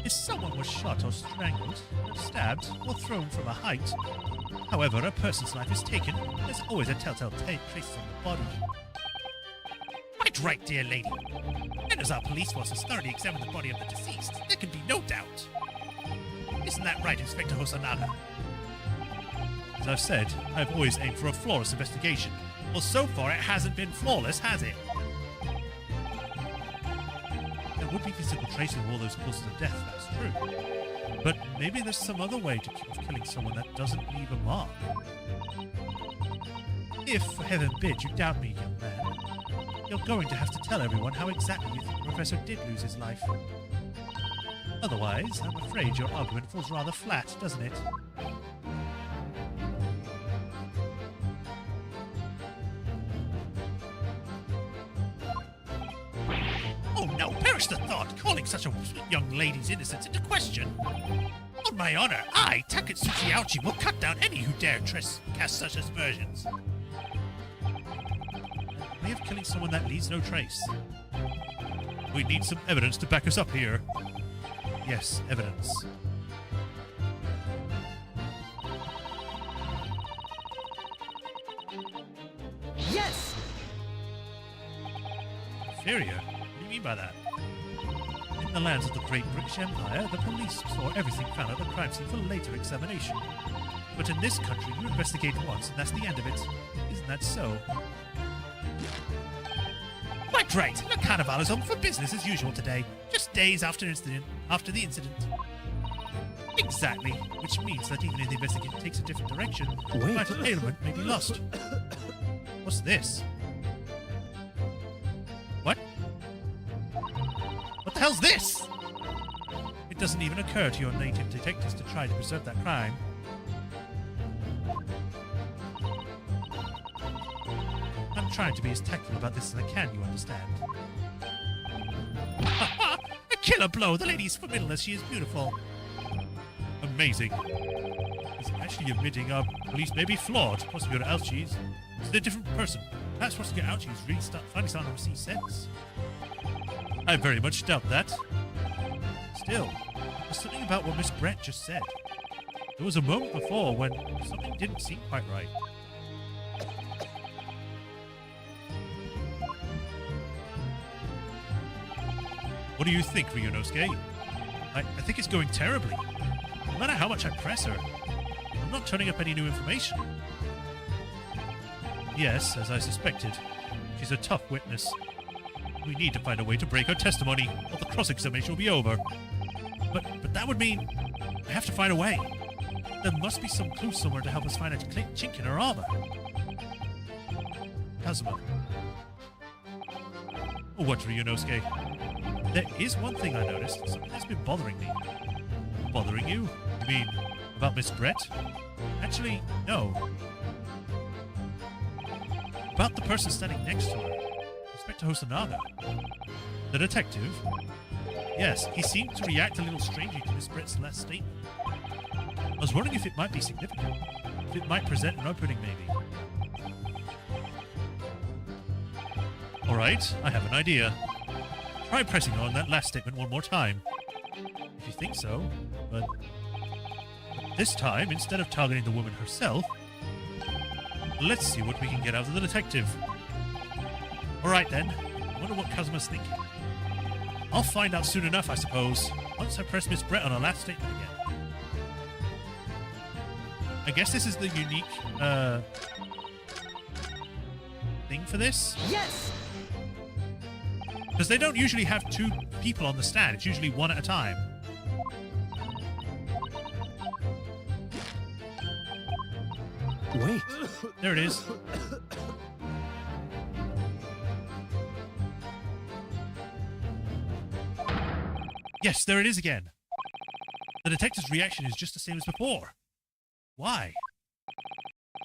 If someone was shot or strangled, stabbed, or thrown from a height, however a person's life is taken, there's always a telltale trace on the body. Quite right, dear lady. And as our police force has thoroughly examined the body of the deceased, there can be no doubt. Isn't that right, Inspector Hosanaga? As I've said, I've always aimed for a flawless investigation. Well, so far it hasn't been flawless, has it? There would be physical traces of all those causes of death, that's true. But maybe there's some other way of killing someone that doesn't leave a mark. If, for heaven bid, you doubt me, young man, you're going to have to tell everyone how exactly you think the Professor did lose his life. Otherwise, I'm afraid your argument falls rather flat, doesn't it? Oh no, perish the thought, calling such a sweet young lady's innocence into question. On my honor, I, Takatsuchi Ouchi, will cut down any who dare cast such aspersions. Way of killing someone that leaves no trace. We need some evidence to back us up here. Yes, evidence. Yes! Inferior? What do you mean by that? In the lands of the Great British Empire, the police store everything found at the crime scene for later examination. But in this country, you investigate once and that's the end of it. Isn't that so? Quite right. Le Carnival is on for business as usual today, just days after the incident. Exactly, which means that even if the investigation takes a different direction, the vital ailment may be lost. What's this? What? What the hell's this? It doesn't even occur to your native detectives to try to preserve that crime. I'm trying to be as tactful about this as I can, you understand. A killer blow! The lady's formidable as she is beautiful. Amazing. He's actually admitting our police may be flawed. Prosecutor Ouchie's is a different person. Perhaps Prosecutor Ouchie's really finally starting to receive sense. I very much doubt that. Still, there's something about what Miss Brett just said. There was a moment before when something didn't seem quite right. What do you think, Ryunosuke? I think it's going terribly. No matter how much I press her, I'm not turning up any new information. Yes, as I suspected, she's a tough witness. We need to find a way to break her testimony, or the cross-examination will be over. But that would mean I have to find a way. There must be some clue somewhere to help us find a chink in her armor. Kazuma. What, Ryunosuke? There is one thing I noticed, something that's been bothering me. Bothering you? You mean about Miss Brett? Actually, no. About the person standing next to her. Inspector Hosanaga. The detective? Yes, he seemed to react a little strangely to Miss Brett's last statement. I was wondering if it might be significant. If it might present an opening, maybe. Alright, I have an idea. Try pressing on that last statement one more time. If you think so, but this time, instead of targeting the woman herself, let's see what we can get out of the detective. Alright then, I wonder what Kazuma's thinking. I'll find out soon enough, I suppose. Once I press Miss Brett on her last statement again. I guess this is the unique thing for this. Yes! Because they don't usually have two people on the stand. It's usually one at a time. Wait. There it is. Yes, there it is again. The detective's reaction is just the same as before. Why?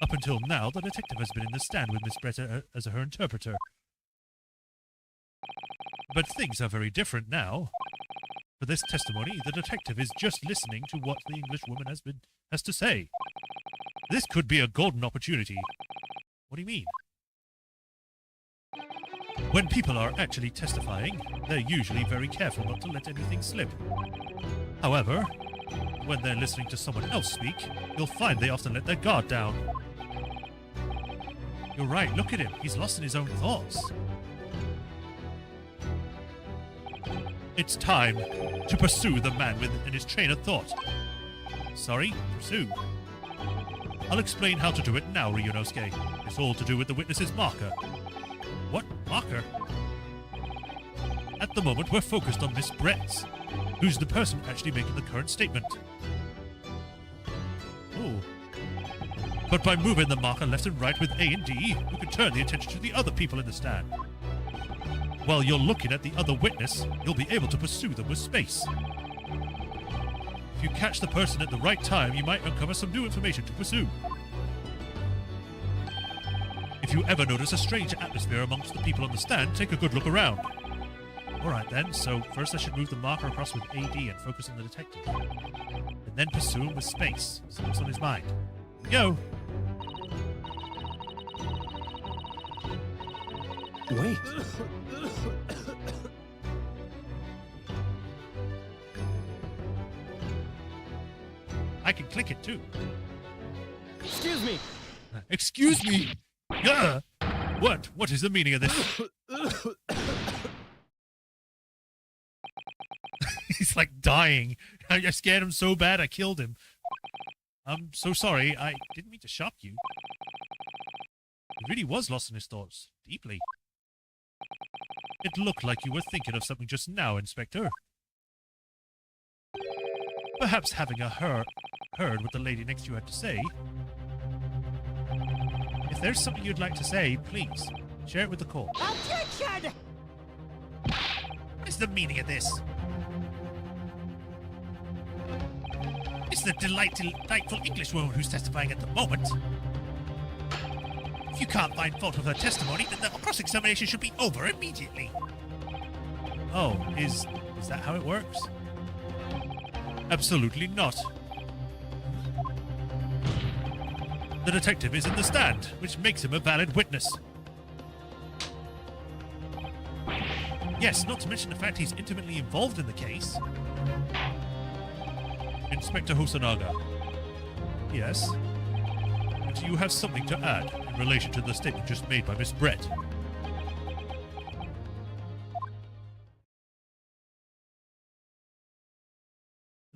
Up until now, the detective has been in the stand with Miss Brett as her interpreter. But things are very different now. For this testimony, the detective is just listening to what the English woman has to say. This could be a golden opportunity. What do you mean? When people are actually testifying, they're usually very careful not to let anything slip. However, when they're listening to someone else speak, you'll find they often let their guard down. You're right, look at him. He's lost in his own thoughts. It's time to pursue the man in his train of thought. Sorry, pursue. I'll explain how to do it now, Ryunosuke. It's all to do with the witness's marker. What marker? At the moment, we're focused on Miss Brett's, who's the person actually making the current statement. Oh. But by moving the marker left and right with A and D, you can turn the attention to the other people in the stand. While you're looking at the other witness, you'll be able to pursue them with space. If you catch the person at the right time, you might uncover some new information to pursue. If you ever notice a strange atmosphere amongst the people on the stand, take a good look around. Alright then, so first I should move the marker across with AD and focus on the detective. And then pursue him with space. See what's on his mind. Go! Wait. I can click it too. Excuse me. Excuse me! What? What is the meaning of this? He's like dying. I scared him so bad I killed him. I'm so sorry. I didn't mean to shock you. He really was lost in his thoughts. Deeply. It looked like you were thinking of something just now, Inspector. Perhaps having heard what the lady next to you had to say. If there's something you'd like to say, please, share it with the court. Objection! What is the meaning of this? It's the delightful English woman who's testifying at the moment. If you can't find fault with her testimony, then the cross-examination should be over immediately. Oh, is that how it works? Absolutely not. The detective is in the stand, which makes him a valid witness. Yes, not to mention the fact he's intimately involved in the case. Inspector Hosanaga. Yes? Do you have something to add in relation to the statement just made by Miss Brett?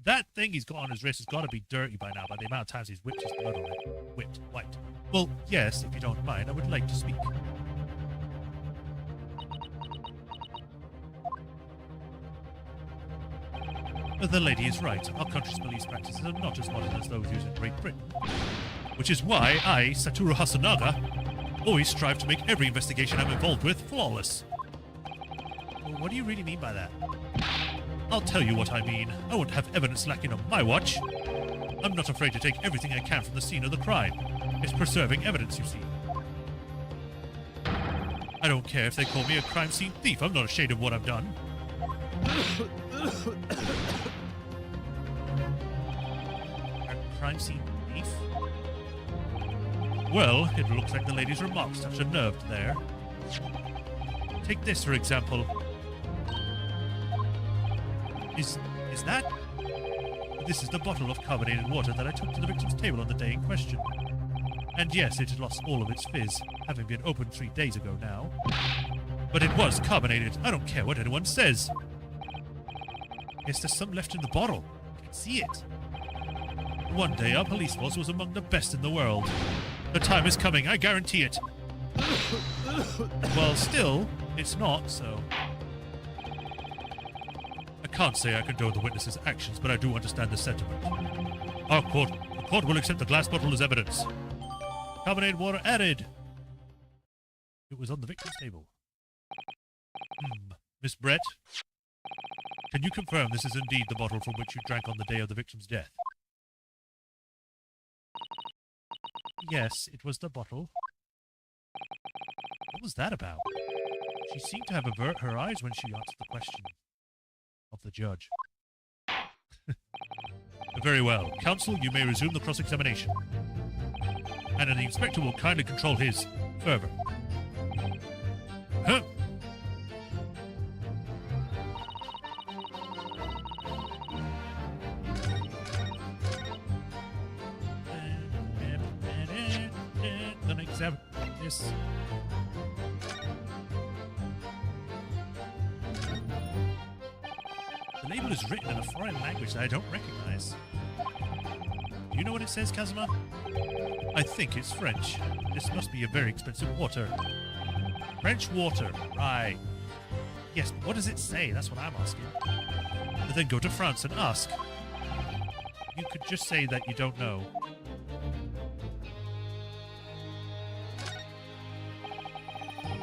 That thing he's got on his wrist has got to be dirty by now, by the amount of times he's whipped his blood on it. Whipped white. Well, yes, if you don't mind, I would like to speak. The lady is right. Our country's police practices are not as modern as those used in Great Britain. Which is why I, Satoru Hasanaga, always strive to make every investigation I'm involved with flawless. Well, what do you really mean by that? I'll tell you what I mean. I won't have evidence lacking on my watch. I'm not afraid to take everything I can from the scene of the crime. It's preserving evidence, you see. I don't care if they call me a crime scene thief. I'm not ashamed of what I've done. A crime scene thief? Well, it looks like the lady's remarks touched a nerve there. Take this, for example. Is that? This is the bottle of carbonated water that I took to the victim's table on the day in question. And yes, it had lost all of its fizz, having been opened 3 days ago now. But it was carbonated. I don't care what anyone says. Yes, there's some left in the bottle. I can see it. One day our police force was among the best in the world. The time is coming, I guarantee it. Well, still, it's not, so... I can't say I condone the witness's actions, but I do understand the sentiment. The court will accept the glass bottle as evidence. Carbonated water added. It was on the victim's table. Miss Brett, can you confirm this is indeed the bottle from which you drank on the day of the victim's death? Yes, it was the bottle. What was that about? She seemed to have avert her eyes when she answered the question of the judge. Very well. Counsel, you may resume the cross-examination. And the inspector will kindly control his fervor. Huh? Gonna examine this. The label is written in a foreign language that I don't recognize. Do you know what it says, Kazuma? I think it's French. This must be a very expensive water. French water, right. Yes, but what does it say? That's what I'm asking. But then go to France and ask. You could just say that you don't know.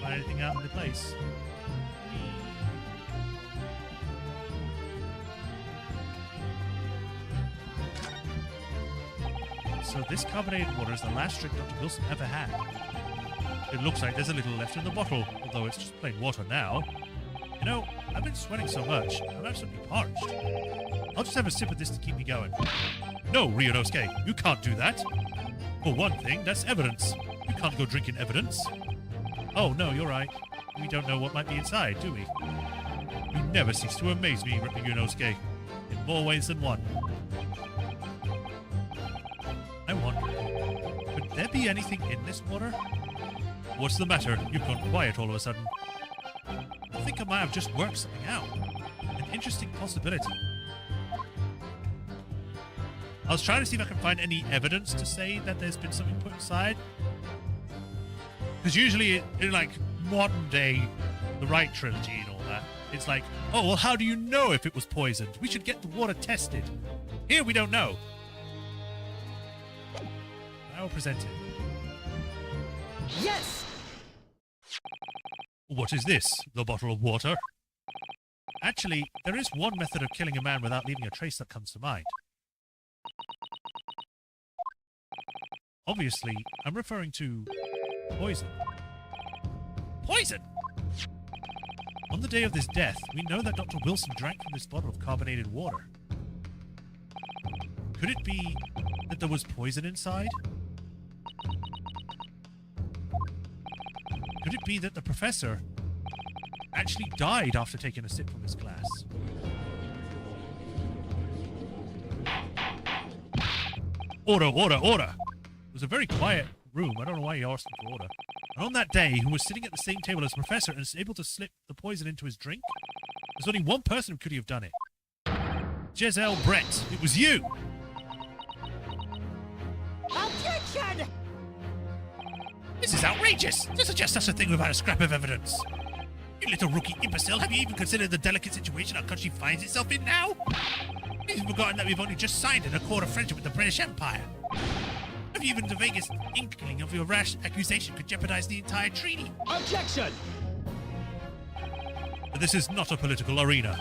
Find anything out in the place? So this carbonated water is the last drink Dr. Wilson ever had. It looks like there's a little left in the bottle, although it's just plain water now. You know, I've been sweating so much, I'm absolutely parched. I'll just have a sip of this to keep me going. No, Ryunosuke, you can't do that. For one thing, that's evidence. You can't go drinking evidence. Oh, no, you're right. We don't know what might be inside, do we? You never cease to amaze me, Ryunosuke, in more ways than one. I wonder, could there be anything in this water? What's the matter? You've gone quiet all of a sudden. I think I might have just worked something out. An interesting possibility. I was trying to see if I can find any evidence to say that there's been something put inside. Because usually in like modern day, the Right trilogy and all that, it's like, oh, well, how do you know if it was poisoned? We should get the water tested. Here we don't know. Now presented. Yes! What is this? The bottle of water? Actually, there is one method of killing a man without leaving a trace that comes to mind. Obviously, I'm referring to poison. Poison? On the day of this death, we know that Dr. Wilson drank from this bottle of carbonated water. Could it be that there was poison inside? Could it be that the professor actually died after taking a sip from his glass? Order, order, order! It was a very quiet room. I don't know why he asked for order. And on that day, who was sitting at the same table as the professor and is able to slip the poison into his drink? There's only one person who could have done it. Giselle Brett, it was you! Objection! This is outrageous! To suggest such a thing without a scrap of evidence! You little rookie imbecile, have you even considered the delicate situation our country finds itself in now? Have you forgotten that we've only just signed an accord of friendship with the British Empire? Have you even the vaguest inkling of your rash accusation could jeopardize the entire treaty? Objection! But this is not a political arena.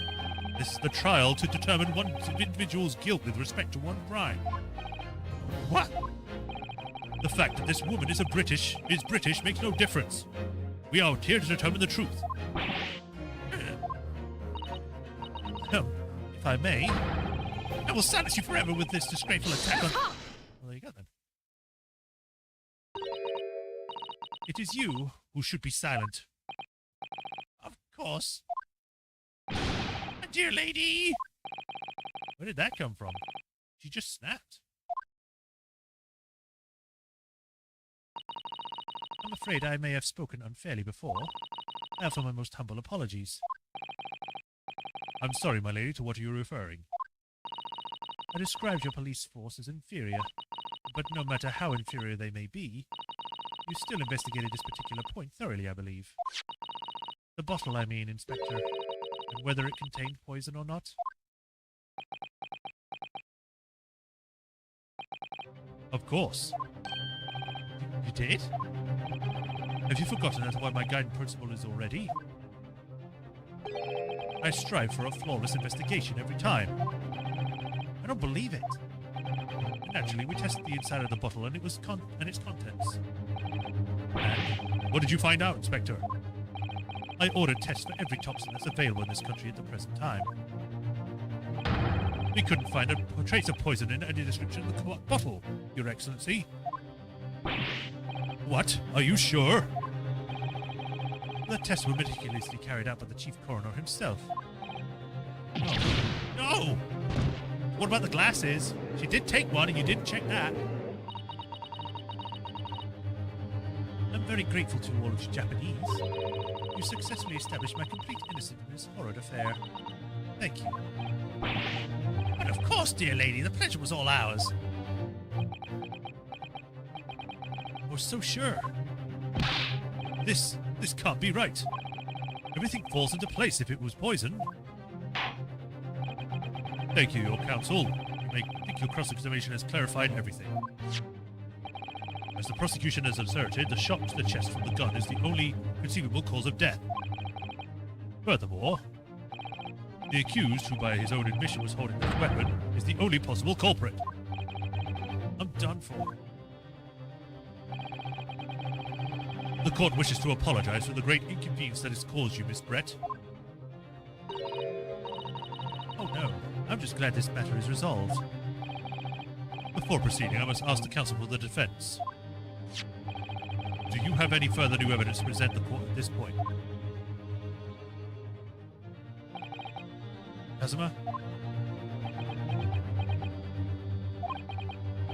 This is the trial to determine one individual's guilt with respect to one crime. What? The fact that this woman is British makes no difference. We are here to determine the truth. If I may, I will silence you forever with this disgraceful attack on... well, there you go then. It is you who should be silent. Of course. My dear lady! Where did that come from? She just snapped. I'm afraid I may have spoken unfairly before. I offer my most humble apologies. I'm sorry, my lady, to what are you referring? I described your police force as inferior, but no matter how inferior they may be, you still investigated this particular point thoroughly, I believe. The bottle, I mean, Inspector, and whether it contained poison or not. Of course. You did? Have you forgotten that what my guiding principle is already? I strive for a flawless investigation every time. I don't believe it. Naturally, we tested the inside of the bottle and its contents. And what did you find out, Inspector? I ordered tests for every toxin that's available in this country at the present time. We couldn't find a trace of poison in any description of the bottle, Your Excellency. What? Are you sure? The tests were meticulously carried out by the Chief Coroner himself. No. No! What about the glasses? She did take one and you didn't check that. I'm very grateful to all of you Japanese. You successfully established my complete innocence in this horrid affair. Thank you. But of course, dear lady, the pleasure was all ours. I was so sure. This can't be right. Everything falls into place if it was poison. Thank you, Your Counsel. I think your cross-examination has clarified everything. As the prosecution has asserted, the shot to the chest from the gun is the only conceivable cause of death. Furthermore, the accused, who by his own admission was holding this weapon, is the only possible culprit. I'm done for. The court wishes to apologize for the great inconvenience that has caused you, Miss Brett. Oh no, I'm just glad this matter is resolved. Before proceeding, I must ask the counsel for the defense. Do you have any further new evidence to present the court at this point? Kazuma?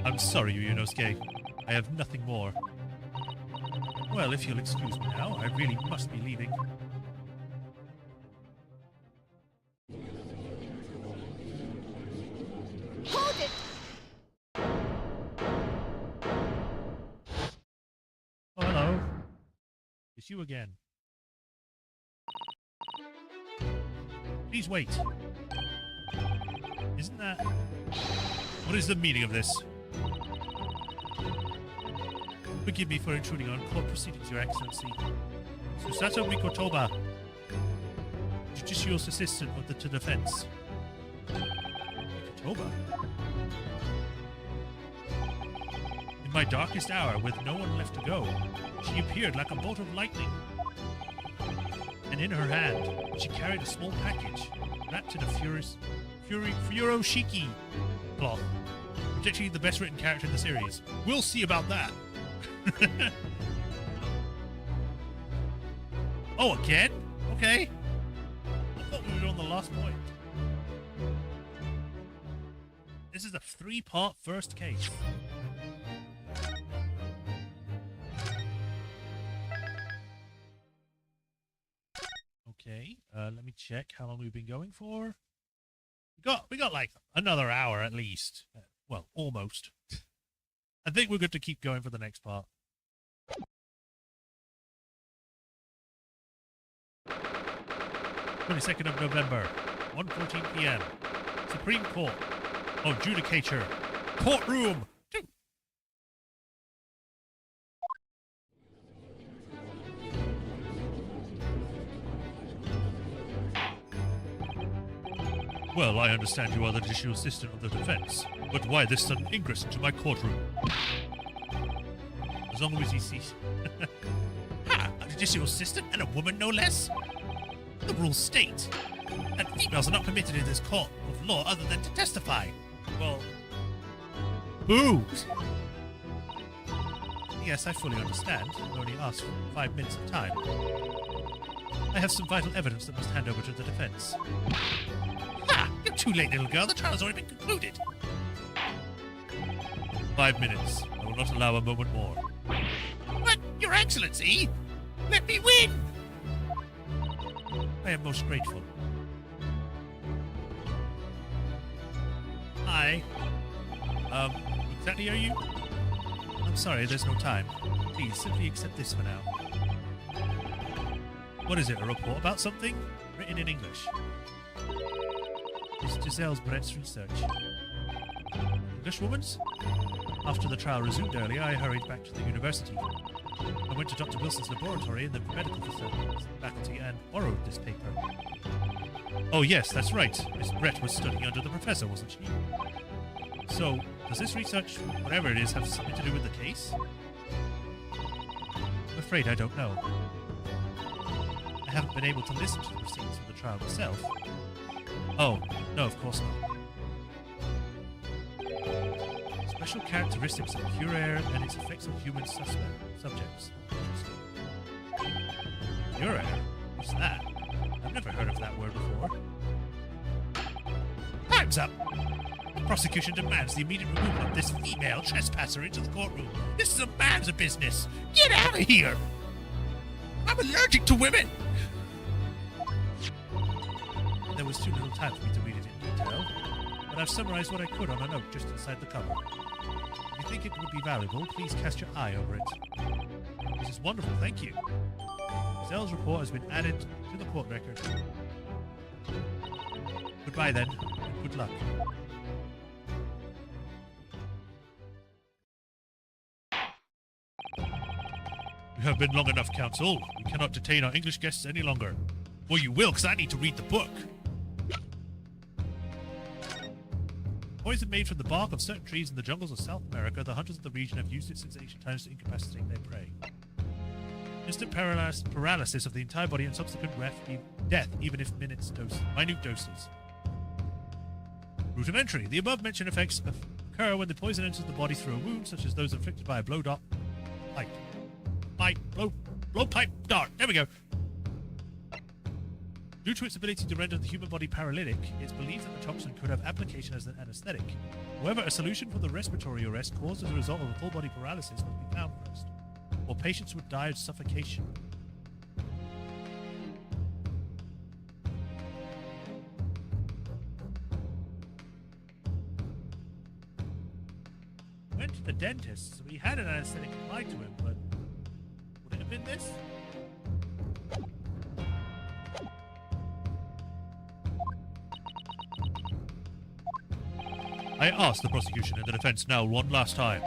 I'm sorry, Yunosuke. I have nothing more. Well, if you'll excuse me now, I really must be leaving. Hold it! Oh, hello. It's you again. Please wait. Isn't that... What is the meaning of this? Forgive me for intruding on court proceedings, Your Excellency. Susato Mikotoba, Judicial Assistant of the Defense. Mikotoba? In my darkest hour, with no one left to go, she appeared like a bolt of lightning. And in her hand, she carried a small package, wrapped in a furoshiki cloth. Potentially the best written character in the series. We'll see about that. Oh, again? Okay. I thought we were on the last point. This is a 3-part first case. Okay, let me check how long we've been going for. We got like another hour at least. Well, almost. I think we're good to keep going for the next part. 22nd of November, 1:14 p.m. Supreme Court. Adjudicature. Courtroom. Well, I understand you are the judicial assistant of the defense, but why this sudden ingress into my courtroom? As long as he sees... Ha! A judicial assistant and a woman, no less? The rules state that females are not permitted in this court of law other than to testify. Well... Boo! Yes, I fully understand. I only asked for 5 minutes of time. I have some vital evidence that must hand over to the defense. Ha! You're too late, little girl. The trial has already been concluded. 5 minutes. I will not allow a moment more. But, Your Excellency, let me win! I am most grateful. say? Exactly are you? I'm sorry, there's no time. Please, simply accept this for now. What is it, a report about something? Written in English. It's Giselle Brett's research. Englishwoman's? After the trial resumed earlier, I hurried back to the university. I went to Dr. Wilson's laboratory in the medical faculty and borrowed this paper. Oh yes, that's right. Miss Brett was studying under the professor, wasn't she? So, does this research, whatever it is, have something to do with the case? I'm afraid I don't know. I haven't been able to listen to the proceedings of the trial myself. Oh, no, of course not. Special characteristics of pure air and its effects on human subjects. Interesting. Pure air? What's that? I've never heard of that word before. Time's up! The prosecution demands the immediate removal of this female trespasser into the courtroom. This is a man's business. Get out of here! I'm allergic to women! There was too little time for me to read it in detail, but I've summarized what I could on a note just inside the cover. If you think it would be valuable, please cast your eye over it. This is wonderful, thank you. Giselle's report has been added to the court record. Goodbye then, and good luck. You have been long enough, counsel. We cannot detain our English guests any longer. Well, you will, because I need to read the book. Poison made from the bark of certain trees in the jungles of South America, the hunters of the region have used it since ancient times to incapacitate their prey. Instant paralysis of the entire body and subsequent death, even if minute doses. Route of entry. The above-mentioned effects occur when the poison enters the body through a wound, such as those inflicted by a blow pipe dart. There we go. Due to its ability to render the human body paralytic, it's believed that the toxin could have application as an anesthetic. However, a solution for the respiratory arrest caused as a result of a full body paralysis must be found first, or patients would die of suffocation. Went to the dentist, so he had an anesthetic applied to him, but would it have been this? I ask the prosecution and the defense now one last time.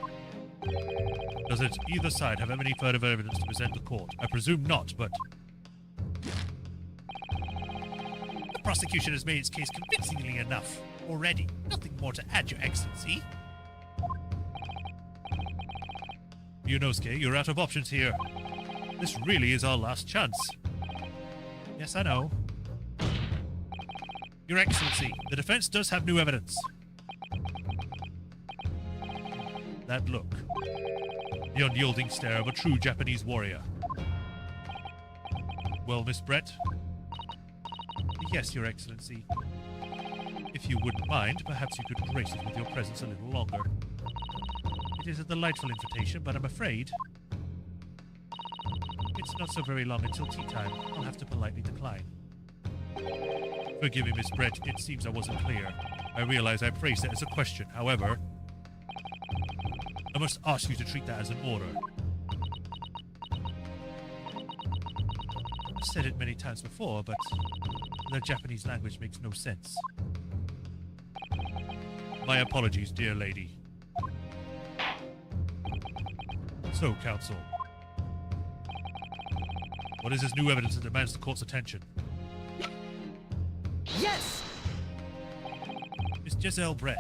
Does it either side have any further evidence to present to court? I presume not, but... The prosecution has made its case convincingly enough already. Nothing more to add, Your Excellency. Yonosuke, you're out of options here. This really is our last chance. Yes, I know. Your Excellency, the defense does have new evidence. That look. The unyielding stare of a true Japanese warrior. Well, Miss Brett? Yes, Your Excellency. If you wouldn't mind, perhaps you could grace us with your presence a little longer. It is a delightful invitation, but I'm afraid it's not so very long until tea time. I'll have to politely decline. Forgive me, Miss Brett. It seems I wasn't clear. I realize I phrased it as a question. However, I must ask you to treat that as an order. I've said it many times before, but the Japanese language makes no sense. My apologies, dear lady. So, counsel, what is this new evidence that demands the court's attention? Yes! Miss Giselle Brett,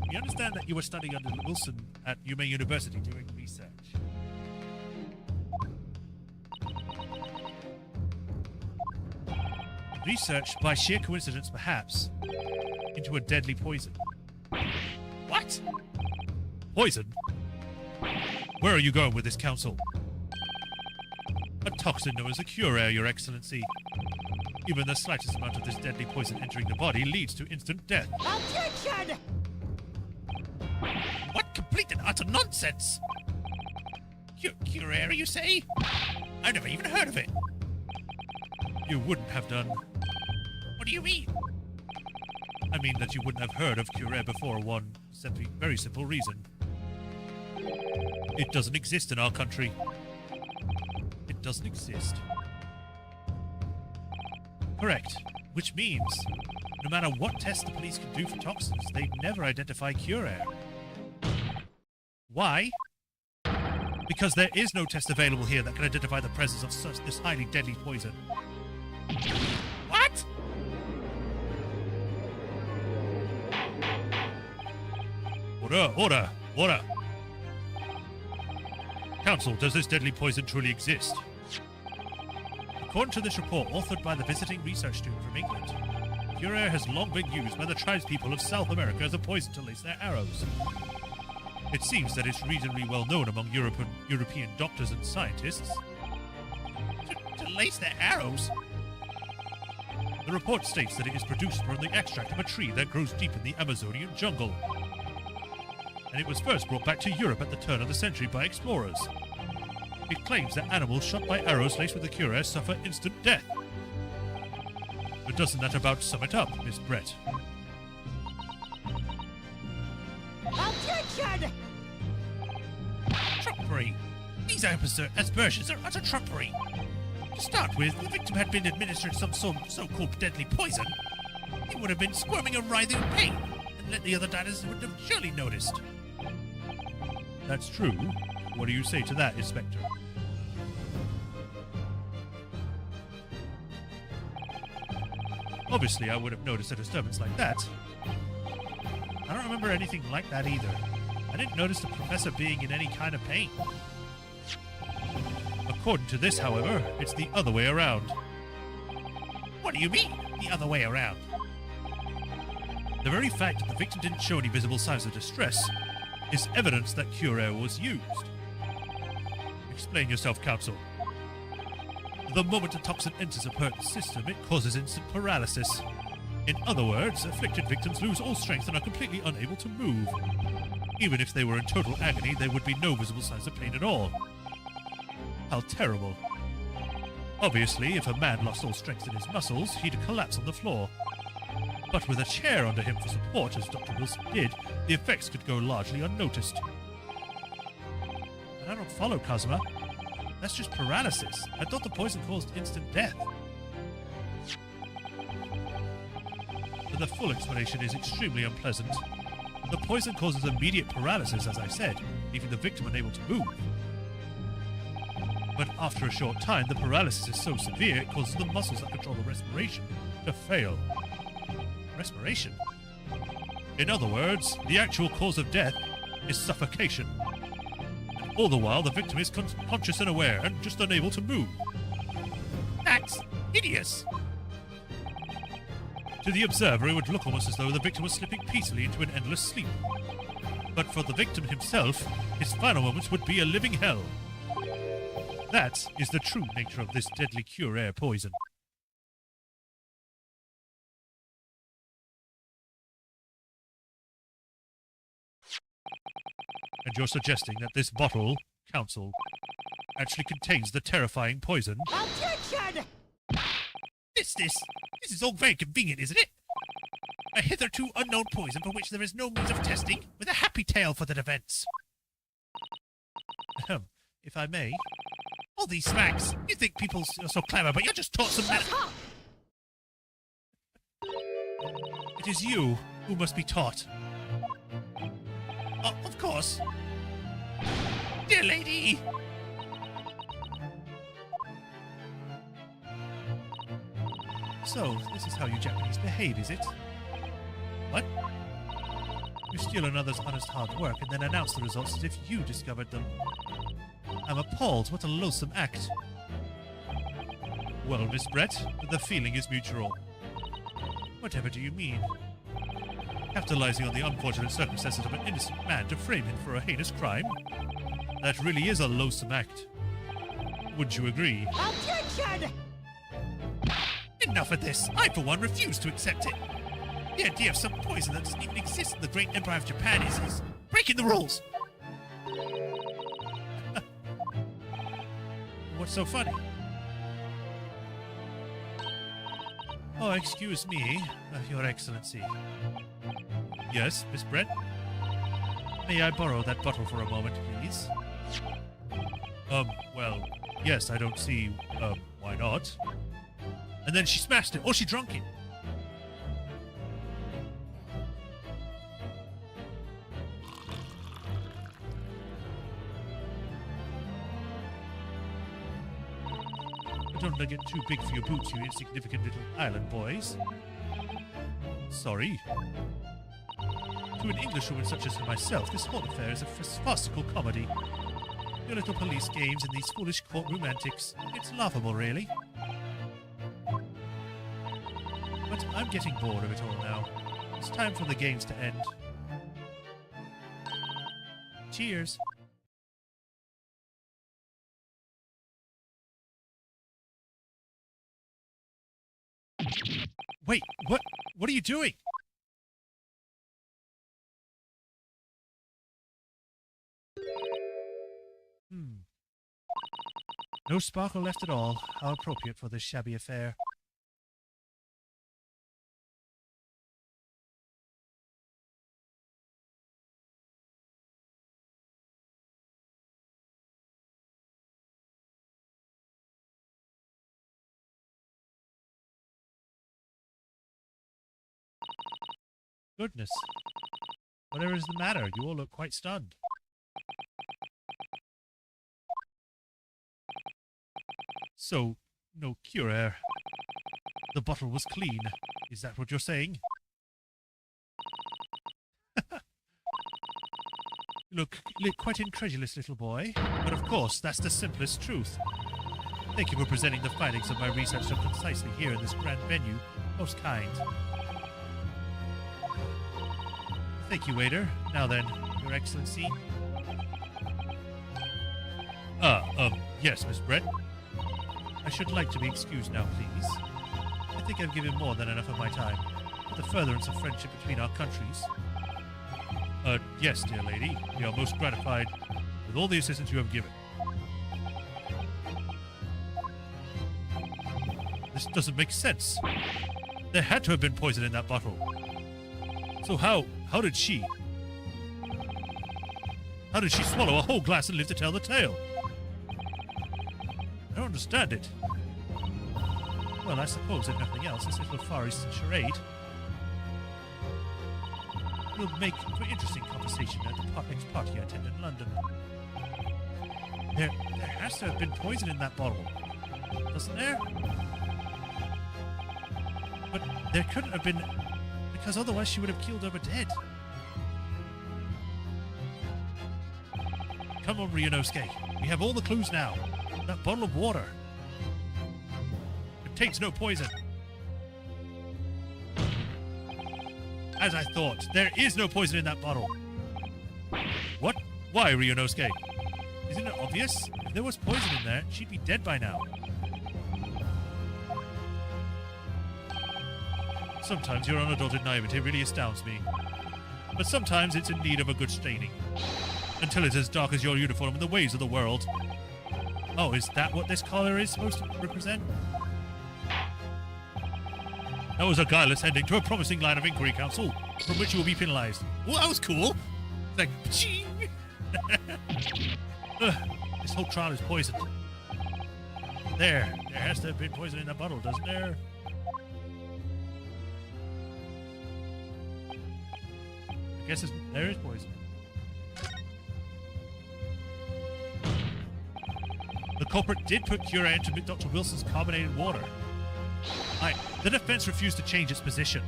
we understand that you were studying under Wilson at Yuma University doing research. Research, by sheer coincidence perhaps, into a deadly poison. What? Poison? Where are you going with this, counsel? A toxin known as a cure, Your Excellency. Even the slightest amount of this deadly poison entering the body leads to instant death. Objection! What complete and utter nonsense! Cure, you say? I've never even heard of it. You wouldn't have done. What do you mean? I mean that you wouldn't have heard of Cure before one very simple reason. It doesn't exist in our country. It doesn't exist. Correct. Which means, no matter what tests the police can do for toxins, they never identify Cure. Why? Because there is no test available here that can identify the presence of this highly deadly poison. What? Order! Council, does this deadly poison truly exist? According to this report, authored by the visiting research student from England, Cure has long been used by the tribespeople of South America as a poison to lace their arrows. It seems that it's reasonably well known among European doctors and scientists. To lace their arrows? The report states that it is produced from the extract of a tree that grows deep in the Amazonian jungle. And it was first brought back to Europe at the turn of the century by explorers. It claims that animals shot by arrows laced with the Cure suffer instant death. But doesn't that about sum it up, Miss Brett? Objection! Trumpery. These aspersions are utter trumpery. To start with, the victim had been administered some so-called deadly poison. He would have been squirming and writhing in pain, and the other diners would have surely noticed. That's true. What do you say to that, Inspector? Obviously, I would have noticed a disturbance like that. I don't remember anything like that either. I didn't notice the professor being in any kind of pain. According to this, however, it's the other way around. What do you mean, the other way around? The very fact that the victim didn't show any visible signs of distress is evidence that Cure was used. Explain yourself, Counsel. The moment a toxin enters a person's system, it causes instant paralysis. In other words, afflicted victims lose all strength and are completely unable to move. Even if they were in total agony, there would be no visible signs of pain at all. How terrible. Obviously, if a man lost all strength in his muscles, he'd collapse on the floor. But with a chair under him for support, as Dr. Wilson did, the effects could go largely unnoticed. But I don't follow, Kazuma. That's just paralysis. I thought the poison caused instant death. But the full explanation is extremely unpleasant. The poison causes immediate paralysis, as I said, leaving the victim unable to move. But after a short time, the paralysis is so severe it causes the muscles that control the respiration to fail. Respiration? In other words, the actual cause of death is suffocation. And all the while, the victim is conscious and aware and just unable to move. That's hideous. To the observer, it would look almost as though the victim was slipping peacefully into an endless sleep. But for the victim himself, his final moments would be a living hell. That is the true nature of this deadly Cure poison. And you're suggesting that this bottle, Counsel, actually contains the terrifying poison? Objection! This is all very convenient, isn't it? A hitherto unknown poison for which there is no means of testing, with a happy tale for the defense. If I may. All these smacks. You think people are so clever, but you're just taught some Shut up! It is you who must be taught. Oh, of course. Dear lady! So, this is how you Japanese behave, is it? What? You steal another's honest hard work and then announce the results as if you discovered them. I'm appalled. What a loathsome act. Well, Miss Brett, the feeling is mutual. Whatever do you mean? Capitalizing on the unfortunate circumstances of an innocent man to frame him for a heinous crime? That really is a loathsome act. Would you agree? Objection! Enough of this. I, for one, refuse to accept it. The idea of some poison that doesn't even exist in the great empire of Japan is breaking the rules. What's so funny? Oh, excuse me, Your Excellency. Yes, Miss Brett? May I borrow that bottle for a moment, please? Well, yes, I don't see, why not? And then she smashed it. Oh, she drunk it. Don't let it get too big for your boots, you insignificant little island boys. Sorry. To an Englishwoman such as myself, this whole affair is a farcical comedy. Your little police games and these foolish courtroom antics. It's laughable, really. But I'm getting bored of it all now. It's time for the games to end. Cheers. Wait, what are you doing? No sparkle left at all. How appropriate for this shabby affair. Goodness. Whatever is the matter? You all look quite stunned. So, no cure. The bottle was clean. Is that what you're saying? You look quite incredulous, little boy. But of course, that's the simplest truth. Thank you for presenting the findings of my research so concisely here in this grand venue. Most kind. Thank you, waiter. Now then, Your Excellency. Yes, Miss Brett. I should like to be excused now, please. I think I've given more than enough of my time for the furtherance of friendship between our countries. Yes, dear lady. We are most gratified with all the assistance you have given. This doesn't make sense. There had to have been poison in that bottle. So how did she swallow a whole glass and live to tell the tale? I don't understand it. Well, I suppose, if nothing else, this little Far Eastern charade will make for interesting conversation at the next party I attend in London. There has to have been poison in that bottle, doesn't there? But there couldn't have been, because otherwise she would have killed over dead. Come on, Ryunosuke. We have all the clues now. That bottle of water contains no poison. As I thought, there is no poison in that bottle. What? Why, Ryunosuke? Isn't it obvious? If there was poison in there, she'd be dead by now. Sometimes your unadulterated naivety really astounds me. But sometimes it's in need of a good staining. Until it's as dark as your uniform and the ways of the world. Oh, is that what this collar is supposed to represent? That was a guileless ending to a promising line of inquiry, Counsel, from which you will be penalized. Well, that was cool. It's like, ching! This whole trial is poisoned. There has to have been poison in that bottle, doesn't there? I guess there is poison. The culprit did put cure into Dr. Wilson's carbonated water. The defense refused to change its position.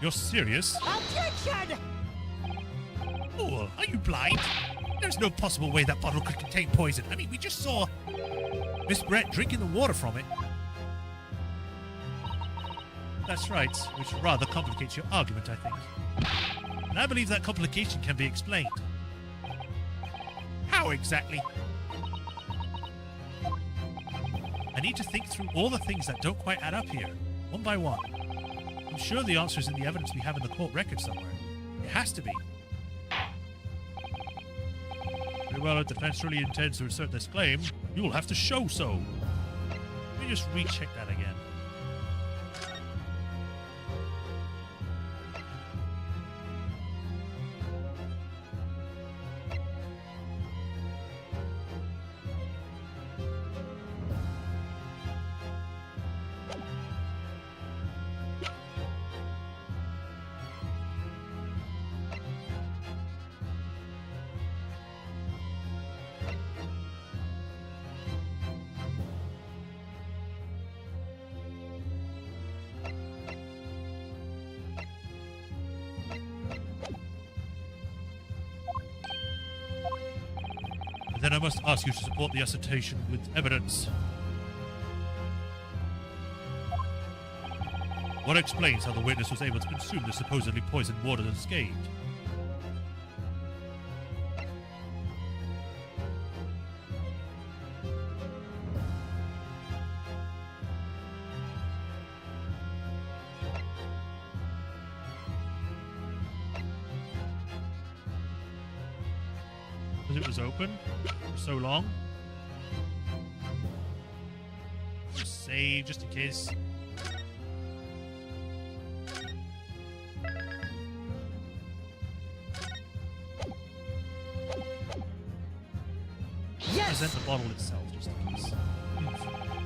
You're serious? Objection! Fool, are you blind? There's no possible way that bottle could contain poison. I mean, we just saw Miss Brett drinking the water from it. That's right, which rather complicates your argument, I think. And I believe that complication can be explained. How exactly? I need to think through all the things that don't quite add up here, one by one. I'm sure the answer is in the evidence we have in the court record somewhere. It has to be. Very well, if the defense really intends to assert this claim, you will have to show so. Let me just recheck that again. Then I must ask you to support the assertion with evidence. What explains how the witness was able to consume the supposedly poisoned water unscathed? Because it was open for so long. Just save, just in case. Present the bottle itself, just in case.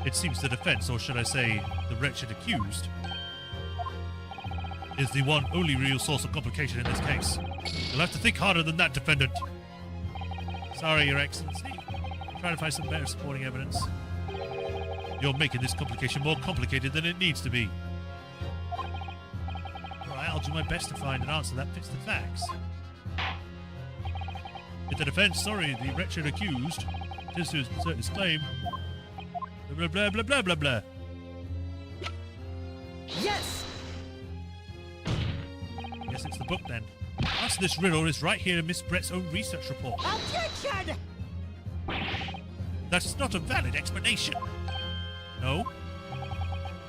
It seems the defense, or should I say, the wretched accused, is the one only real source of complication in this case. You'll have to think harder than that, defendant. Sorry, Your Excellency. Try to find some better supporting evidence. You're making this complication more complicated than it needs to be. Alright, I'll do my best to find an answer that fits the facts. If the defense, sorry, the wretched accused, is to assert his claim. Blah, blah, blah, blah, blah, blah. Yes! Guess it's the book then. Answer to this riddle is right here in Miss Brett's own research report. Objection! That's not a valid explanation. No?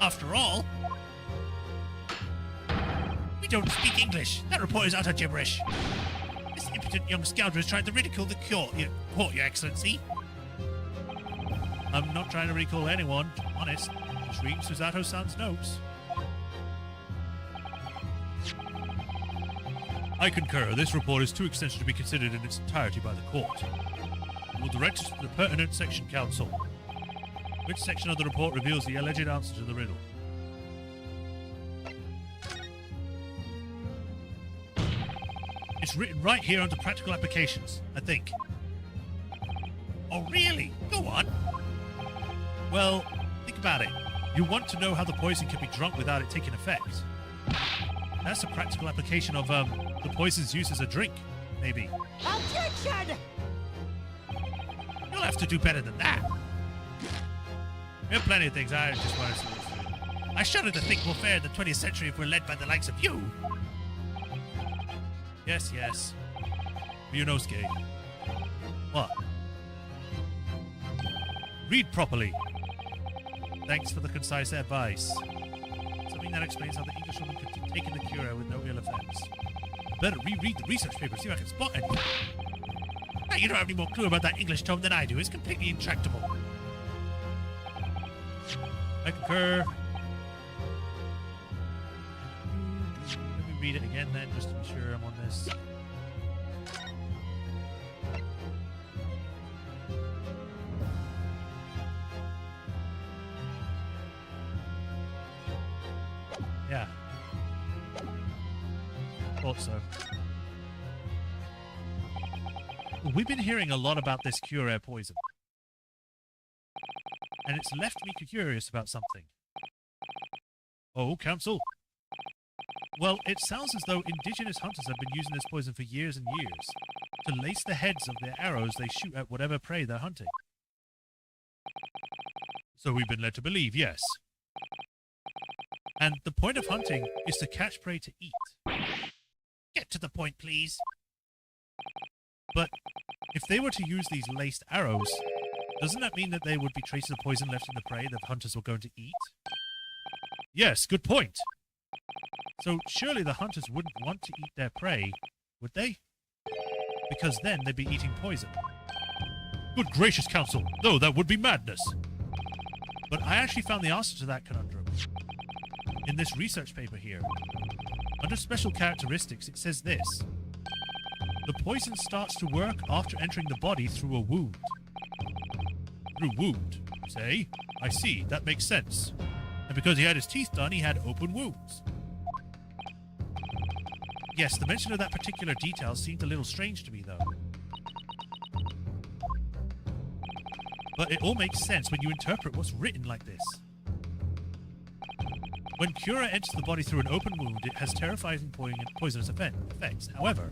After all, we don't speak English. That report is utter gibberish. This impotent young scoundrel is trying to ridicule the court, Your Excellency. I'm not trying to recall anyone, to be honest. Just reading Susato-san's notes. I concur. This report is too extensive to be considered in its entirety by the court. We will direct it to the pertinent section counsel. Which section of the report reveals the alleged answer to the riddle? It's written right here under practical applications, I think. Oh, really? Go on. Well, think about it. You want to know how the poison can be drunk without it taking effect. That's a practical application of, the poison's use as a drink, maybe. Objection! You'll have to do better than that. We have plenty of things I just want to see. I shudder to think we'll fare in the 20th century if we're led by the likes of you. Yes, yes. Ryunosuke. What? Read properly. Thanks for the concise advice. Something that explains how the Englishwoman could have taken the cure with no ill effects. Better reread the research paper, see if I can spot anything. Now, you don't have any more clue about that English tome than I do. It's completely intractable. I concur. Let me read it again then, just to be sure I'm on this. Yeah. Thought so. We've been hearing a lot about this cure air poison. And it's left me curious about something. Oh, Counsel? Well, it sounds as though indigenous hunters have been using this poison for years and years to lace the heads of their arrows they shoot at whatever prey they're hunting. So we've been led to believe, yes. And the point of hunting is to catch prey to eat. Get to the point, please. But if they were to use these laced arrows, doesn't that mean that there would be traces of poison left in the prey that hunters were going to eat? Yes, good point. So surely the hunters wouldn't want to eat their prey, would they? Because then they'd be eating poison. Good gracious, Counsel! No, that would be madness! But I actually found the answer to that conundrum in this research paper here. Under special characteristics, it says this. The poison starts to work after entering the body through a wound. Through wound, you say? I see, that makes sense. And because he had his teeth done, he had open wounds. Yes, the mention of that particular detail seemed a little strange to me, though. But it all makes sense when you interpret what's written like this. When Cura enters the body through an open wound, it has terrifying poisonous effects. However,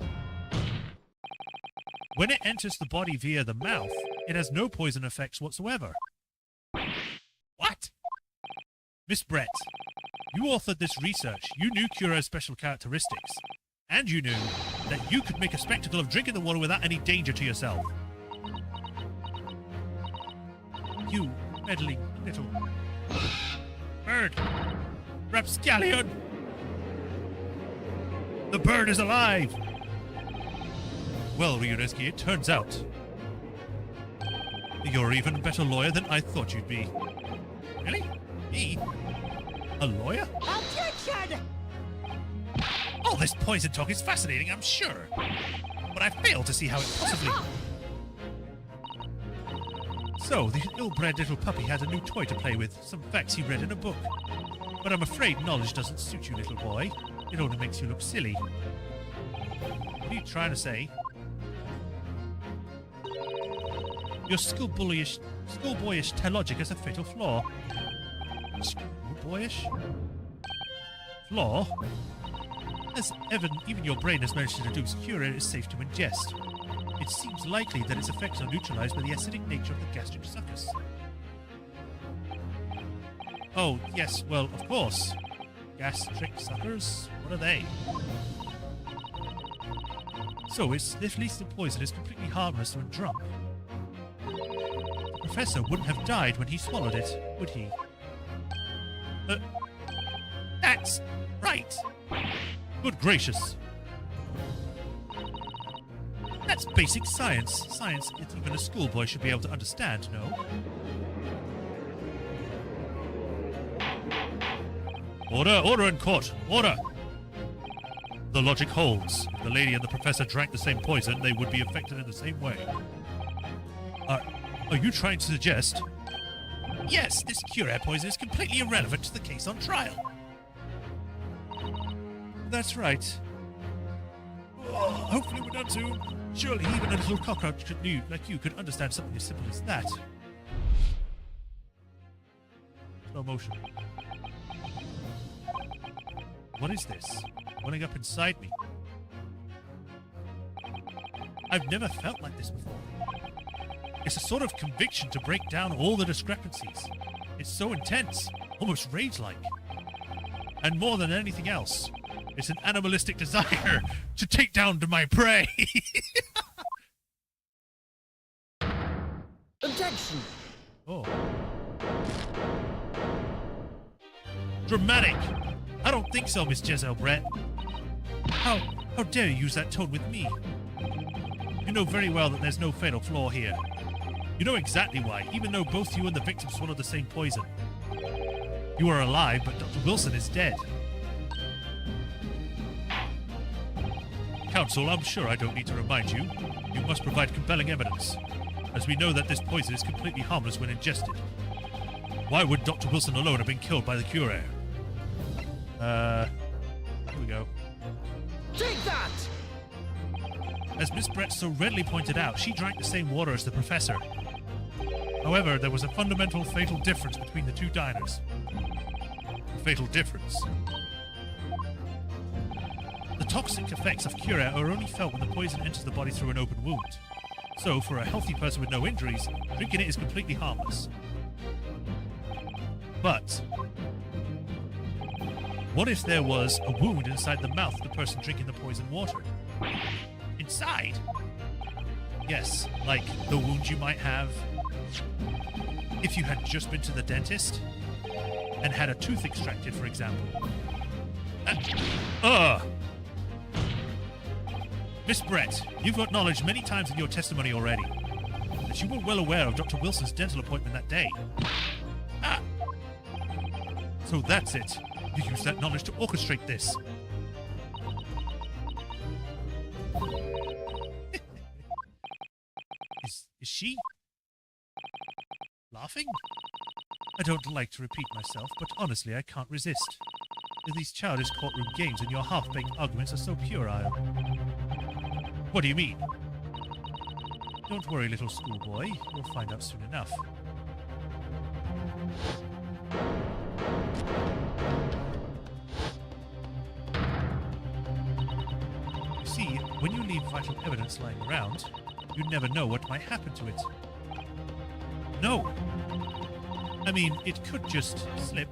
When it enters the body via the mouth, it has no poison effects whatsoever. What? Miss Brett, you authored this research. You knew Cure's special characteristics. And you knew that you could make a spectacle of drinking the water without any danger to yourself. You meddling little bird. Rapscallion! The bird is alive! Well, Ryureski, it turns out you're even a better lawyer than I thought you'd be. Really? Me? A lawyer? Objection! All this poison talk is fascinating, I'm sure. But I fail to see how it possibly... So, the ill-bred little puppy had a new toy to play with, some facts he read in a book. But I'm afraid knowledge doesn't suit you, little boy. It only makes you look silly. What are you trying to say? Your schoolboyish logic has a fatal flaw. Schoolboyish? Flaw? As even your brain has managed to deduce, Cure is safe to ingest. It seems likely that its effects are neutralized by the acidic nature of the gastric succus. Oh, yes, well, of course. Gastric suckers? What are they? So, at least the poison is completely harmless when drunk. The professor wouldn't have died when he swallowed it, would he? That's right. Good gracious. That's basic science. Science that even a schoolboy should be able to understand, no? Order in court! Order! The logic holds. If the lady and the professor drank the same poison, they would be affected in the same way. Are you trying to suggest? Yes, this Cure poison is completely irrelevant to the case on trial. That's right. Oh, hopefully we're done soon. Surely even a little cockroach like you could understand something as simple as that. Slow motion. What is this? Welling up inside me. I've never felt like this before. It's a sort of conviction to break down all the discrepancies. It's so intense, almost rage-like. And more than anything else, it's an animalistic desire to take down to my prey. Objection! Oh. Dramatic! I don't think so, Miss Jezebel Brett. How dare you use that tone with me? You know very well that there's no fatal flaw here. You know exactly why, even though both you and the victim swallowed the same poison. You are alive, but Dr. Wilson is dead. Counsel, I'm sure I don't need to remind you. You must provide compelling evidence, as we know that this poison is completely harmless when ingested. Why would Dr. Wilson alone have been killed by the Cure? Here we go. Take that! As Miss Brett so readily pointed out, she drank the same water as the professor. However, there was a fundamental fatal difference between the two diners. A fatal difference. The toxic effects of Cure are only felt when the poison enters the body through an open wound. So, for a healthy person with no injuries, drinking it is completely harmless. But what if there was a wound inside the mouth of the person drinking the poisoned water? Inside? Yes, like the wound you might have if you had just been to the dentist and had a tooth extracted, for example. Miss Brett, you've acknowledged many times in your testimony already that you were well aware of Dr. Wilson's dental appointment that day. So that's it. You used that knowledge to orchestrate this. Is she laughing? I don't like to repeat myself, but honestly I can't resist. These childish courtroom games and your half-baked arguments are so puerile. What do you mean? Don't worry, little schoolboy. You'll find out soon enough. You see, when you leave vital evidence lying around, You never know what might happen to it. No. I mean, it could just slip.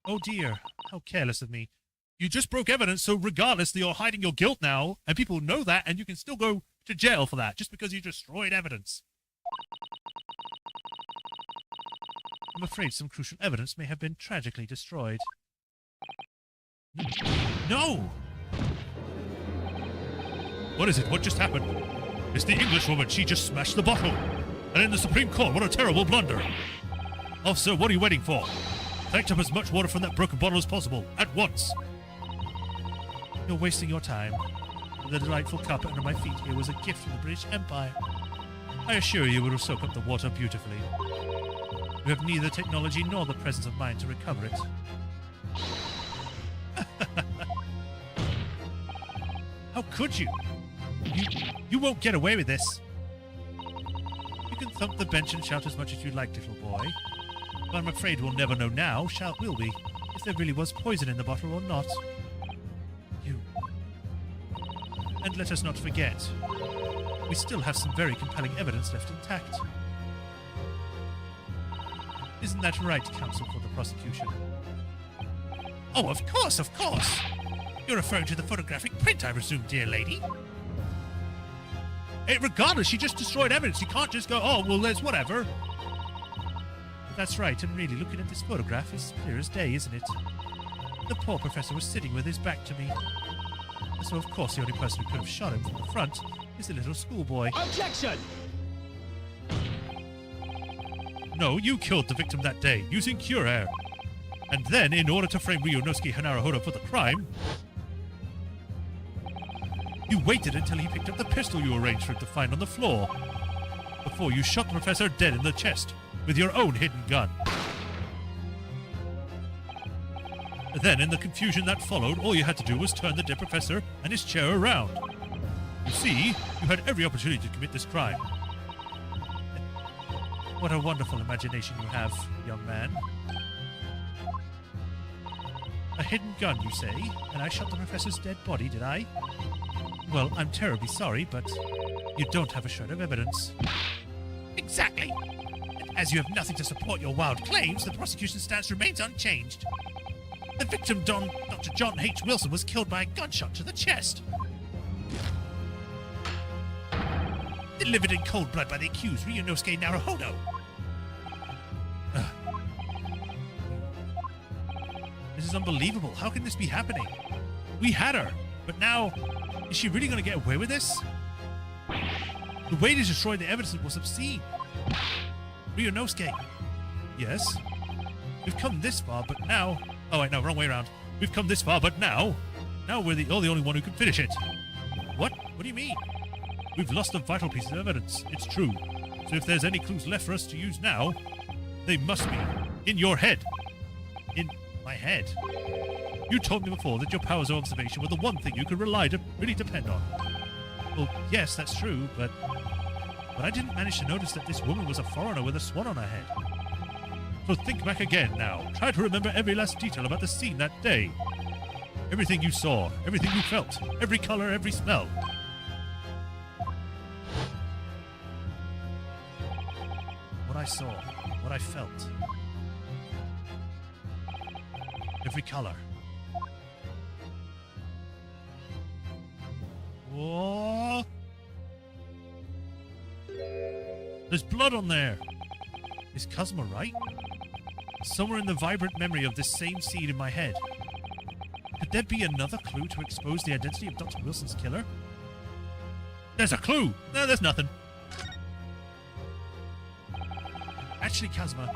Oh dear, how careless of me. You just broke evidence, so regardless that you're hiding your guilt now, and people know that, and you can still go to jail for that, just because you destroyed evidence. I'm afraid some crucial evidence may have been tragically destroyed. No! What is it? What just happened? It's the Englishwoman. She just smashed the bottle. And in the Supreme Court, what a terrible blunder. Officer, what are you waiting for? Collect up as much water from that broken bottle as possible, at once. You're wasting your time. The delightful cup under my feet here was a gift from the British Empire. I assure you it will soak up the water beautifully. You have neither technology nor the presence of mind to recover it. How could you? You won't get away with this. You can thump the bench and shout as much as you like, little boy. But I'm afraid we'll never know now, will we, if there really was poison in the bottle or not. You. And let us not forget, we still have some very compelling evidence left intact. Isn't that right, counsel for the prosecution? Oh, of course, of course. You're referring to the photographic print, I presume, dear lady. Hey, regardless, she just destroyed evidence. You can't just go, oh, well, there's whatever. That's right, and really, looking at this photograph is clear as day, isn't it? The poor professor was sitting with his back to me. So, of course, the only person who could have shot him from the front is the little schoolboy. Objection! No, you killed the victim that day, using cure air. And then, in order to frame Ryunosuke Hanaruhodo for the crime, you waited until he picked up the pistol you arranged for him to find on the floor, before you shot the professor dead in the chest with your own hidden gun. Then, in the confusion that followed, all you had to do was turn the dead professor and his chair around. You see, you had every opportunity to commit this crime. What a wonderful imagination you have, young man. A hidden gun, you say? And I shot the professor's dead body, did I? Well, I'm terribly sorry, but you don't have a shred of evidence. Exactly. And as you have nothing to support your wild claims, the prosecution's stance remains unchanged. The victim, Dr. John H. Wilson, was killed by a gunshot to the chest. Delivered in cold blood by the accused, Ryunosuke Naruhodo. This is unbelievable. How can this be happening? We had her, but now, is she really going to get away with this? The way to destroy the evidence was obscene. Ryunosuke. Yes? We've come this far, but now... Oh, wait, no, wrong way around. We've come this far, but now you're the only one who can finish it. What? What do you mean? We've lost a vital piece of evidence. It's true. So if there's any clues left for us to use now, they must be in your head. In my head. You told me before that your powers of observation were the one thing you could really depend on. Well, yes, that's true, but I didn't manage to notice that this woman was a foreigner with a swan on her head. So think back again now. Try to remember every last detail about the scene that day. Everything you saw, everything you felt, every color, every smell. What I saw, what I felt. Every color. Whoa! There's blood on there. Is Cosmo right? Somewhere in the vibrant memory of this same seed in my head. Could there be another clue to expose the identity of Dr. Wilson's killer? There's a clue! No, there's nothing. Actually, Kazuma,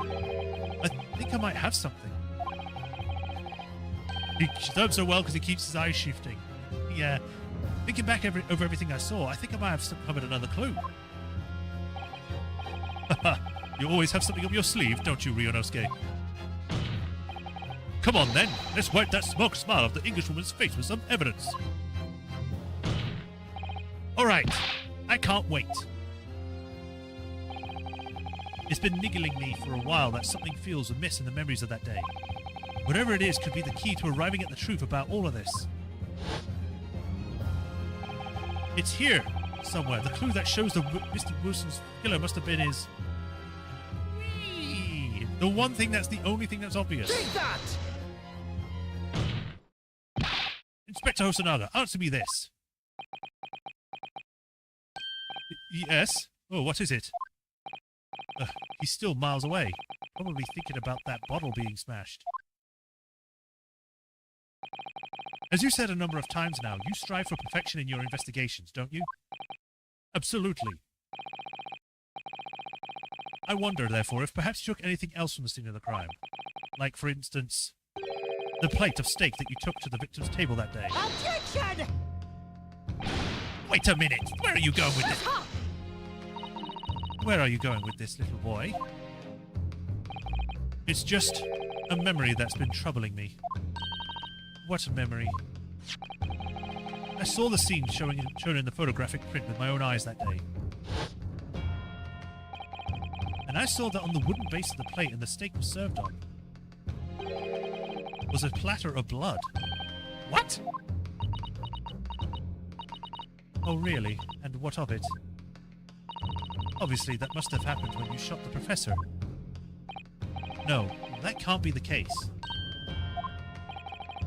I think I might have something. He does so well because he keeps his eyes shifting. Yeah. Thinking back over everything I saw, I think I might have uncovered another clue. You always have something up your sleeve, don't you, Ryunosuke? Come on, then. Let's wipe that smug smile off the Englishwoman's face with some evidence. All right. I can't wait. It's been niggling me for a while that something feels amiss in the memories of that day. Whatever it is could be the key to arriving at the truth about all of this. It's here, somewhere. The clue that shows the Mr. Wilson's killer must have been his... Whee! The one thing that's the only thing that's obvious. Take that! Inspector Hosonaga, answer me this. Yes? Oh, what is it? He's still miles away. Probably thinking about that bottle being smashed. As you said a number of times now, you strive for perfection in your investigations, don't you? Absolutely. I wonder, therefore, if perhaps you took anything else from the scene of the crime. Like, for instance, the plate of steak that you took to the victim's table that day. Objection! Wait a minute. Where are you going with this? Where are you going with this, little boy? It's just a memory that's been troubling me. What a memory. I saw the scene shown in the photographic print with my own eyes that day. And I saw that on the wooden base of the plate and the steak was served on was a platter of blood. What? Oh, really? And what of it? Obviously, that must have happened when you shot the professor. No, that can't be the case.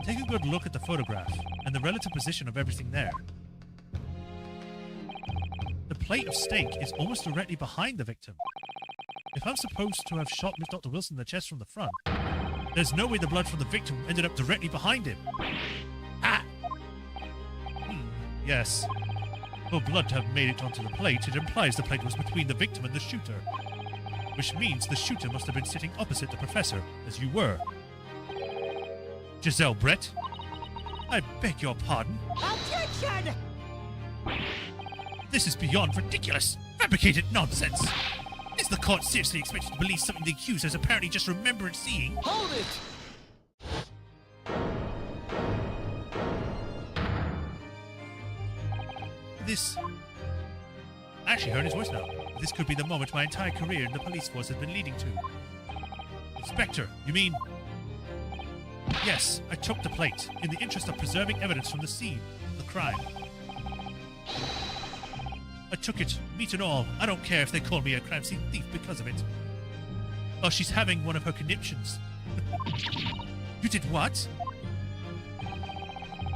Take a good look at the photograph and the relative position of everything there. The plate of steak is almost directly behind the victim. If I'm supposed to have shot Miss Dr. Wilson in the chest from the front, there's no way the blood from the victim ended up directly behind him. Ah! Yes. For blood to have made it onto the plate, it implies the plate was between the victim and the shooter. Which means the shooter must have been sitting opposite the professor, as you were. Giselle Brett, I beg your pardon. Objection! This is beyond ridiculous. Fabricated nonsense. Is the court seriously expected to believe something the accused has apparently just remembered seeing? Hold it! This... I actually heard his voice now. This could be the moment my entire career in the police force has been leading to. Inspector, you mean... Yes, I took the plate, in the interest of preserving evidence from the scene of the crime. I took it, meat and all. I don't care if they call me a crime scene thief because of it. Oh, she's having one of her conniptions. You did what?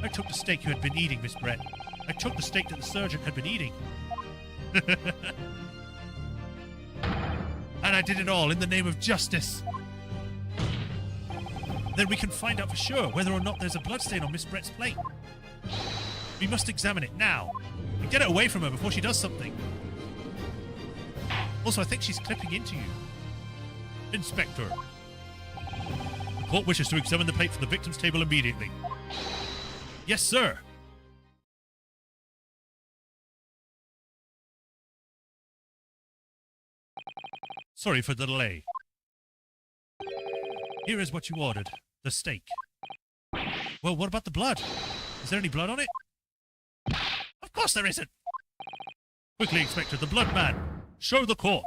I took the steak you had been eating, Miss Brett. I took the steak that the surgeon had been eating. And I did it all in the name of justice. Then we can find out for sure whether or not there's a bloodstain on Miss Brett's plate. We must examine it now. And get it away from her before she does something. Also, I think she's clipping into you. Inspector. The court wishes to examine the plate from the victim's table immediately. Yes, sir. Sorry for the delay. Here is what you ordered. The steak. Well, what about the blood? Is there any blood on it? Of course there isn't. Quickly, Inspector, the blood man. Show the court.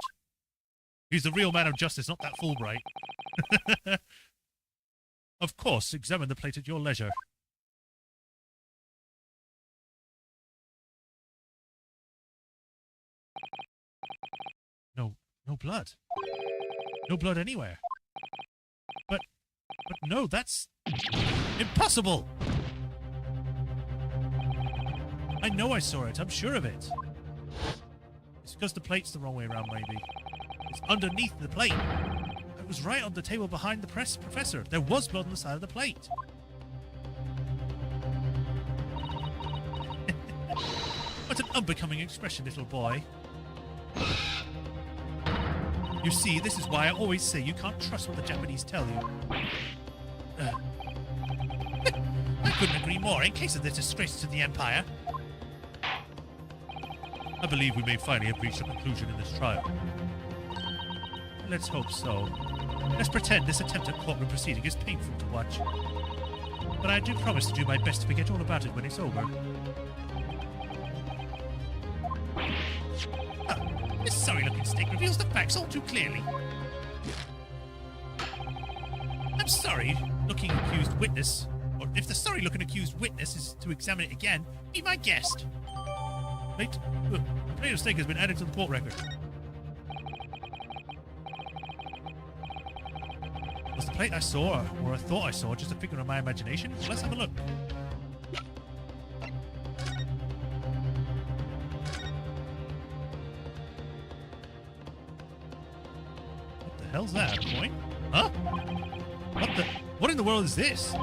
He's the real man of justice, not that Fulbright. Of course, examine the plate at your leisure. No blood. No blood anywhere. But no, that's impossible. I know I saw it. I'm sure of it. It's because the plate's the wrong way around, maybe. It's underneath the plate. It was right on the table behind the professor. There was blood on the side of the plate. What an unbecoming expression, little boy. You see, this is why I always say you can't trust what the Japanese tell you. I couldn't agree more in case of this disgrace to the Empire. I believe we may finally have reached a conclusion in this trial. Let's hope so. Let's pretend this attempt at courtroom proceeding is painful to watch. But I do promise to do my best to forget all about it when it's over. This sorry-looking steak reveals the facts all too clearly. I'm sorry, sorry-looking accused witness, or if the sorry-looking accused witness is to examine it again, be my guest. Plate of steak has been added to the court record. Was the plate I saw, or I thought I saw, just a figment of my imagination? Let's have a look. What the hell's that? A coin? Huh? What in the world is this?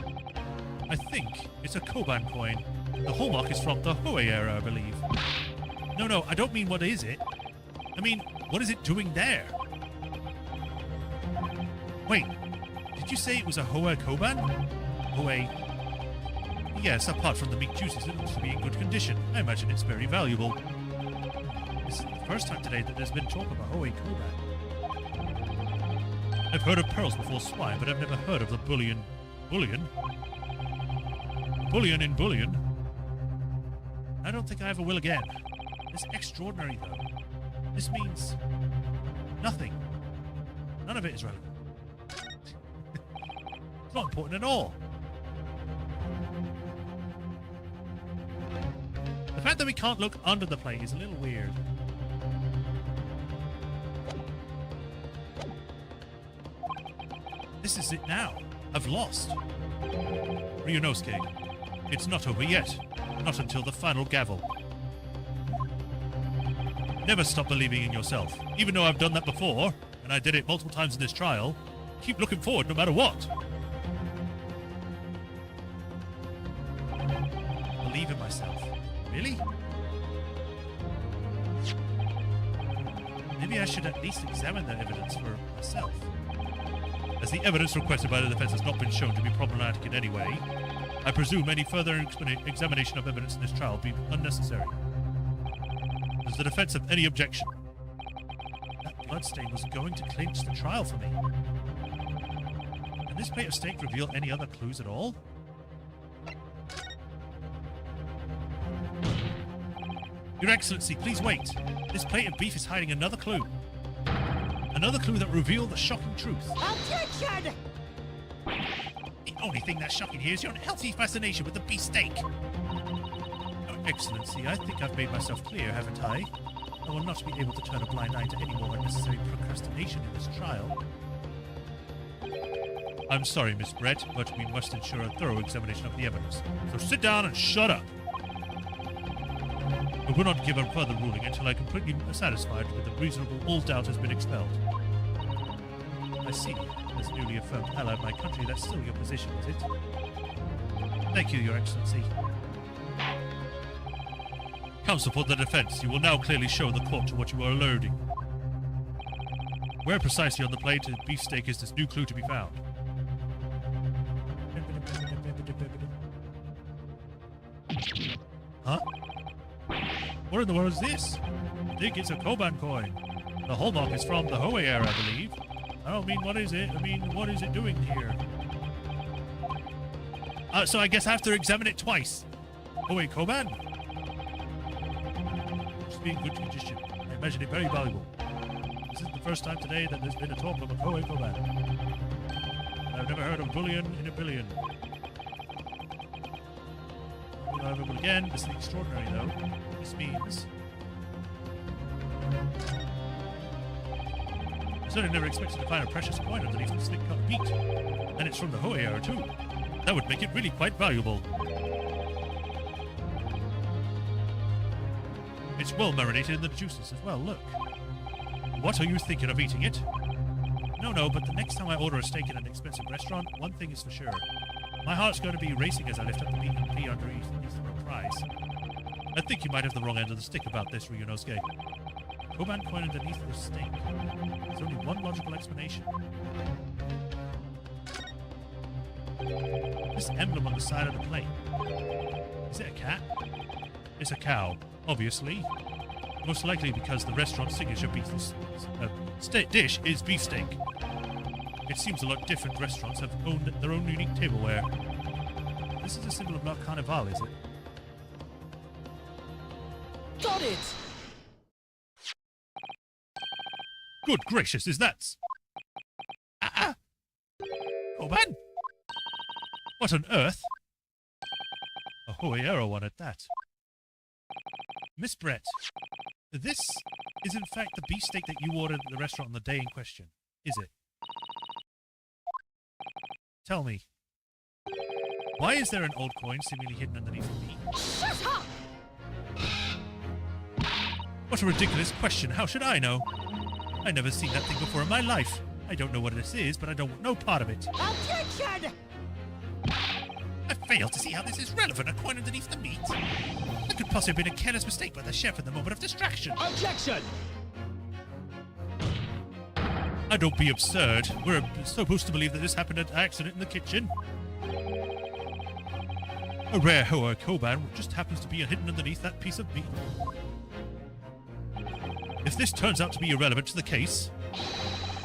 I think it's a Koban coin. The hallmark is from the Hoei era, I believe. No, I don't mean what is it. I mean, what is it doing there? Wait, did you say it was a Hoei Koban? Hoei. Yes, apart from the meat juices, it looks to be in good condition. I imagine it's very valuable. This isn't the first time today that there's been talk of a Hoei Koban. I've heard of pearls before swine, but I've never heard of the bullion. Bullion? Bullion in bullion? I don't think I ever will again. It's extraordinary, though. This means nothing. None of it is relevant. It's not important at all. The fact that we can't look under the plate is a little weird. This is it now. I've lost. Ryunosuke, it's not over yet. Not until the final gavel. Never stop believing in yourself. Even though I've done that before, and I did it multiple times in this trial, keep looking forward no matter what. Believe in myself. Really? Maybe I should at least examine the evidence for myself. As the evidence requested by the defense has not been shown to be problematic in any way, I presume any further examination of evidence in this trial will be unnecessary. Does the defense have any objection? That bloodstain was going to clinch the trial for me. Can this plate of steak reveal any other clues at all? Your Excellency, please wait. This plate of beef is hiding another clue. Another clue that revealed the shocking truth. Objection! The only thing that's shocking here is your unhealthy fascination with the beefsteak. Your Excellency, I think I've made myself clear, haven't I? I will not be able to turn a blind eye to any more unnecessary procrastination in this trial. I'm sorry, Miss Brett, but we must ensure a thorough examination of the evidence. So sit down and shut up. I will not give a further ruling until I am completely satisfied with the reasonable all doubt has been expelled. I see. As a newly affirmed ally of my country, that's still your position, is it? Thank you, Your Excellency. Counsel for the defense, you will now clearly show the court to what you are alluding. Where precisely on the plate of beefsteak is this new clue to be found? Huh? What in the world is this? I think it's a Koban coin. The hallmark is from the Hoei era, I believe. I don't mean what is it, I mean what is it doing here? So I guess I have to examine it twice. Hoei Koban? Must be in good condition. I imagine it very valuable. This isn't the first time today that there's been a talk of a Hoei Koban. I've never heard of bullion in a billion. However, again, this is extraordinary though. This means I certainly never expected to find a precious coin underneath this thick cut meat. And it's from the Hoei era too. That would make it really quite valuable. It's well marinated in the juices as well, look. What, are you thinking of eating it? No, but the next time I order a steak in an expensive restaurant, one thing is for sure. My heart's going to be racing as I lift up the meat and pee underneath the prize. I think you might have the wrong end of the stick about this, Ryunosuke. Koban coin underneath the steak. There's only one logical explanation. This emblem on the side of the plate. Is it a cat? It's a cow, obviously. Most likely because the restaurant's signature beef dish is beefsteak. It seems a lot different restaurants have owned their own unique tableware. This is a symbol of La Carnival, is it? Got it! Good gracious, is that... Koban? What on earth? A Hoyera one at that. Miss Brett, this is in fact the beefsteak that you ordered at the restaurant on the day in question, is it? Tell me, why is there an old coin seemingly hidden underneath the meat? Shut up! What a ridiculous question. How should I know? I never seen that thing before in my life. I don't know what this is, but I don't want no part of it. Objection! I fail to see how this is relevant. A coin underneath the meat. That could possibly have been a careless mistake by the chef in the moment of distraction. Objection! I don't be absurd. We're supposed to believe that this happened at accident in the kitchen. A rare Hoa Koban just happens to be hidden underneath that piece of meat. If this turns out to be irrelevant to the case,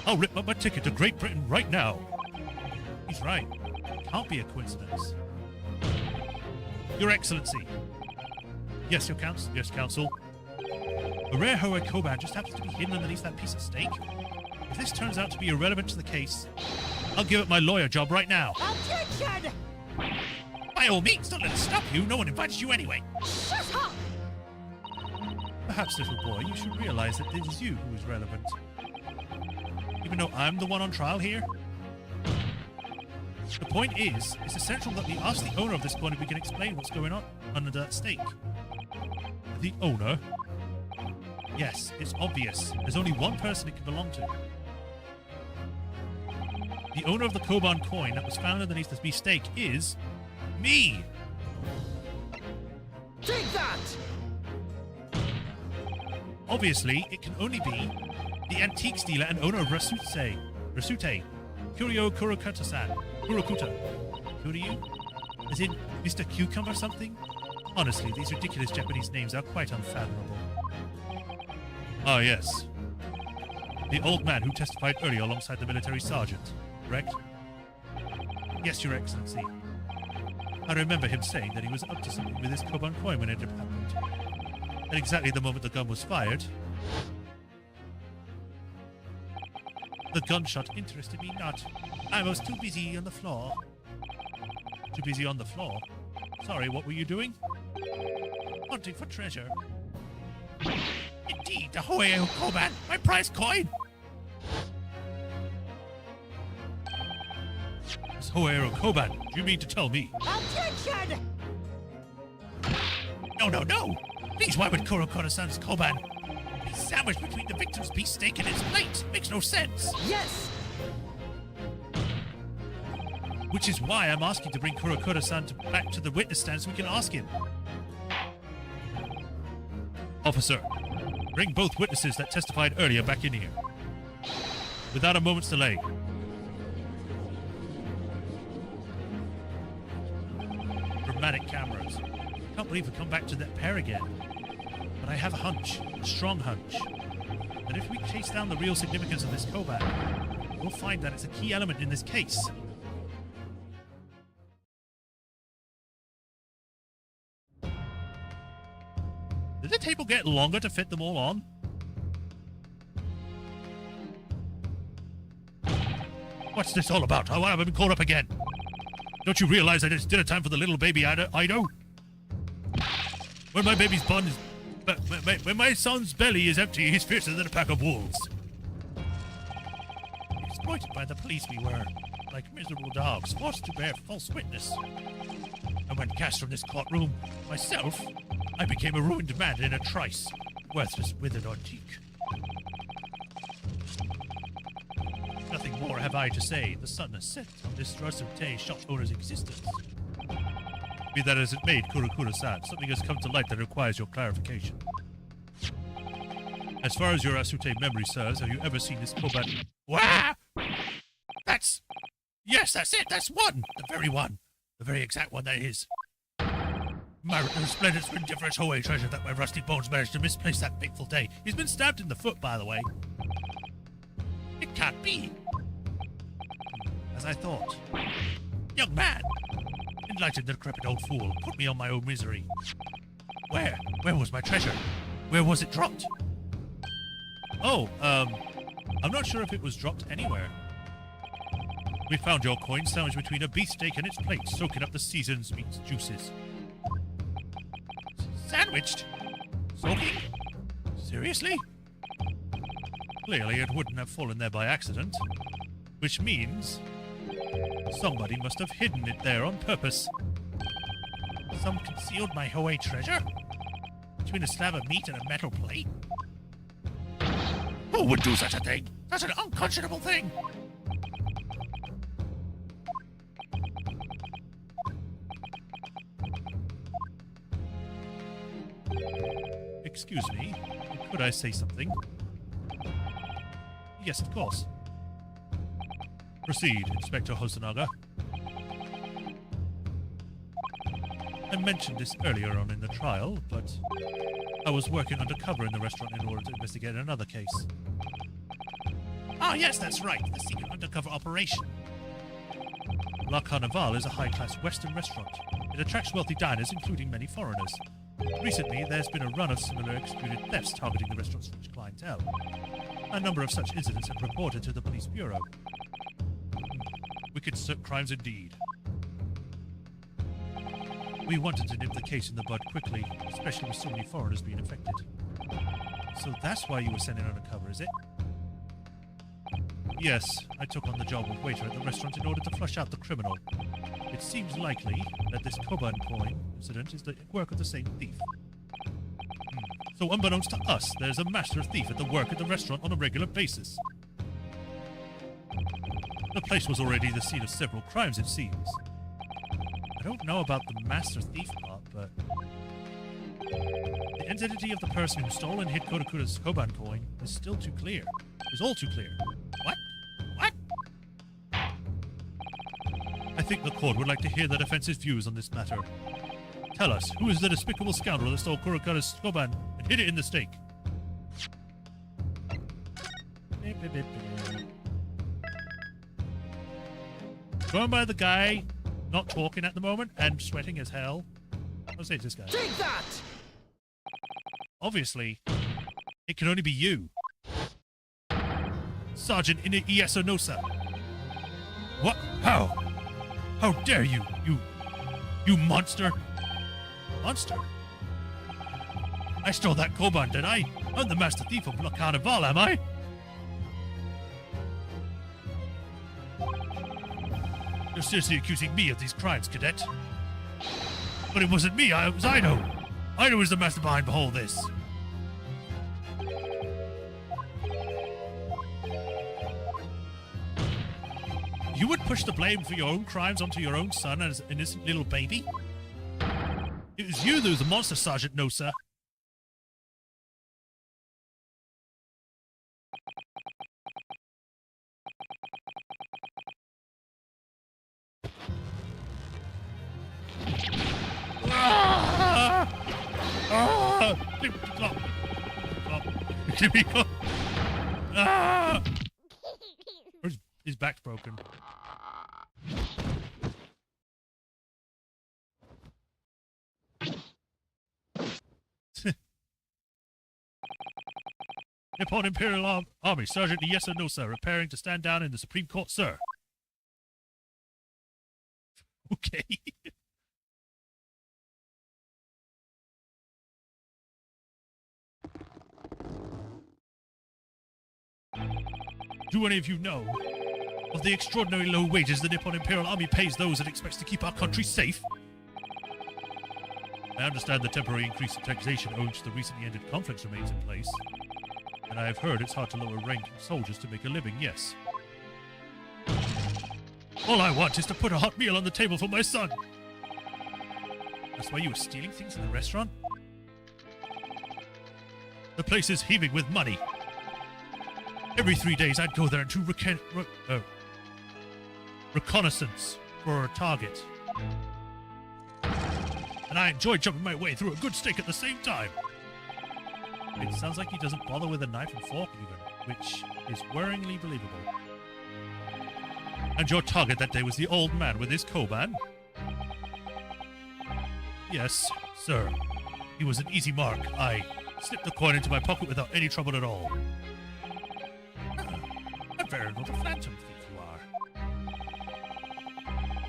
I'll rip up my ticket to Great Britain right now. He's right. It can't be a coincidence. Your Excellency. Yes, Your Counsel. Yes, Counsel. A rare Hoa Koban just happens to be hidden underneath that piece of steak. If this turns out to be irrelevant to the case, I'll give it my lawyer job right now. Objection! By all means, don't let it stop you. No one invited you anyway. Shut up! Perhaps, little boy, you should realize that it is you who is relevant. Even though I'm the one on trial here? The point is, it's essential that we ask the owner of this coin if we can explain what's going on under that steak. The owner? Yes, it's obvious. There's only one person it can belong to. The owner of the Koban coin that was found underneath this beef steak is... me! Take that! Obviously, it can only be the antique dealer and owner of Rasute, Kuryo Kurokuta-san. Kurokuta. Kuryu? As in Mr. Cucumber something? Honestly, these ridiculous Japanese names are quite unfathomable. Ah, yes. The old man who testified earlier alongside the military sergeant, correct? Yes, Your Excellency. I remember him saying that he was up to something with his Koban coin when it had happened. At exactly the moment the gun was fired, the gunshot interested me not. I was too busy on the floor. Too busy on the floor? Sorry, what were you doing? Hunting for treasure. Indeed, the Hoyo Koban, my prize coin. This Hoero Koban, do you mean to tell me? Objection! No. Please, why would Kurokuta-san's Koban be sandwiched between the victim's beefsteak and his plate? Makes no sense. Yes! Which is why I'm asking to bring Kurokuta-san back to the witness stand so we can ask him. Officer, bring both witnesses that testified earlier back in here. Without a moment's delay. Dramatic cameras. Can't believe we come back to that pair again. But I have a hunch, a strong hunch, that if we chase down the real significance of this Koban, we'll find that it's a key element in this case. Did the table get longer to fit them all on? What's this all about? Why have I been called up again? Don't you realize that it's dinner time for the little baby Ido? When my baby's bun is... When my son's belly is empty, he's fiercer than a pack of wolves. Exploited by the police we were, like miserable dogs, forced to bear false witness. And when cast from this courtroom, myself, I became a ruined man in a trice, worthless, withered antique. Nothing more have I to say. The sun has set on this Rasute shop owner's existence. Be that as it may, Kurokuta-san, something has come to light that requires your clarification. As far as your Rasute memory serves, have you ever seen this Koban? Wah! Yes, that's it. That's one. The very one. The very exact one that is. My resplendent splendiferous Hoey treasure that my rusty bones managed to misplace that fateful day. He's been stabbed in the foot, by the way. It can't be. As I thought. Young man! Enlightened the decrepit old fool. Put me on my own misery. Where? Where was my treasure? Where was it dropped? Oh, I'm not sure if it was dropped anywhere. We found your coin sandwiched between a beefsteak and its plate, soaking up the season's meat's juices. Sandwiched? Soaking? Seriously? Clearly, it wouldn't have fallen there by accident. Which means somebody must have hidden it there on purpose. Some concealed my Hoey treasure? Between a slab of meat and a metal plate? Who would do such a thing? Such an unconscionable thing! Excuse me, could I say something? Yes, of course. Proceed, Inspector Hosonaga. I mentioned this earlier on in the trial, but I was working undercover in the restaurant in order to investigate another case. Ah, yes, that's right. The secret undercover operation. La Carnival is a high-class Western restaurant. It attracts wealthy diners, including many foreigners. Recently, there's been a run of similar executed thefts targeting the restaurant's rich clientele. A number of such incidents have reported to the police bureau. Wicked crimes indeed. We wanted to nip the case in the bud quickly, especially with so many foreigners being affected. So that's why you were sending undercover, is it? Yes, I took on the job of waiter at the restaurant in order to flush out the criminal. It seems likely that this Koban coin incident is the work of the same thief. So unbeknownst to us, there's a master thief at the work at the restaurant on a regular basis. The place was already the scene of several crimes, it seems. I don't know about the master thief part, but the identity of the person who stole and hid Kodakura's Koban coin is still too clear. Is all too clear. What? What? I think the court would like to hear the defense's views on this matter. Tell us, who is the despicable scoundrel that stole Kodakura's Koban and hid it in the steak? Going by the guy not talking at the moment and sweating as hell. I'll say it's this guy. Take that! Obviously, it can only be you. Sergeant Iesonosa. What? How? How dare you? You monster! Monster? I stole that Koban, did I? I'm the master thief of La Carnival, am I? You're seriously accusing me of these crimes, cadet. But it wasn't me, it was Ino. Ino is the master behind all this. You would push the blame for your own crimes onto your own son as an innocent little baby? It was you that was the monster, Sergeant Nosa. His back's broken. Nippon Imperial Army, Sergeant Yes or No, sir, preparing to stand down in the Supreme Court, sir. Okay. Do any of you know of the extraordinary low wages the Nippon Imperial Army pays those it expects to keep our country safe? I understand the temporary increase in taxation owing to the recently ended conflicts remains in place. And I have heard it's hard to lower ranking soldiers to make a living, yes. All I want is to put a hot meal on the table for my son. That's why you were stealing things in the restaurant? The place is heaving with money. Every 3 days I'd go there and do reconnaissance for a target. And I enjoy jumping my way through a good steak at the same time. It sounds like he doesn't bother with a knife and fork even, which is worryingly believable. And your target that day was the old man with his Koban? Yes, sir. He was an easy mark. I slipped the coin into my pocket without any trouble at all. A veritable phantom thief you are.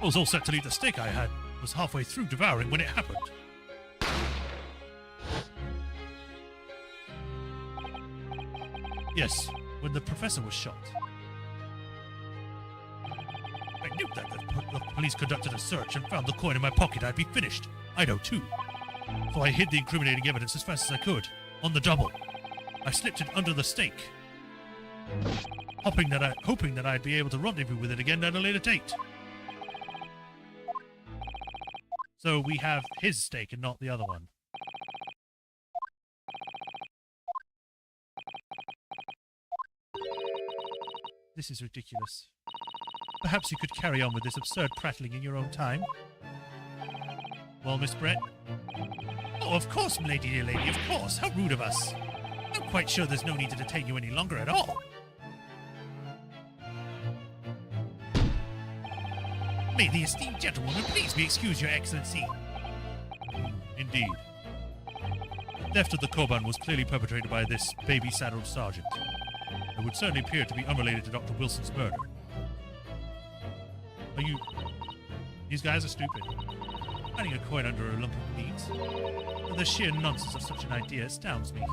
I was all set to leave the steak I had. Was halfway through devouring when it happened. Yes, when the professor was shot. I knew that if the police conducted a search and found the coin in my pocket, I'd be finished. I know too. So I hid the incriminating evidence as fast as I could, on the double. I slipped it under the steak, hoping that I'd be able to rendezvous with it again at a later date. So we have his steak and not the other one. This is ridiculous. Perhaps you could carry on with this absurd prattling in your own time. Well, Miss Brett? Oh, of course, milady, dear lady, of course. How rude of us. I'm quite sure there's no need to detain you any longer at all. May the esteemed gentlewoman please be excused, Your Excellency. Indeed. The theft of the Koban was clearly perpetrated by this baby-saddled sergeant. It would certainly appear to be unrelated to Dr. Wilson's murder. Are you... These guys are stupid. Hiding a coin under a lump of meat? The sheer nonsense of such an idea astounds me.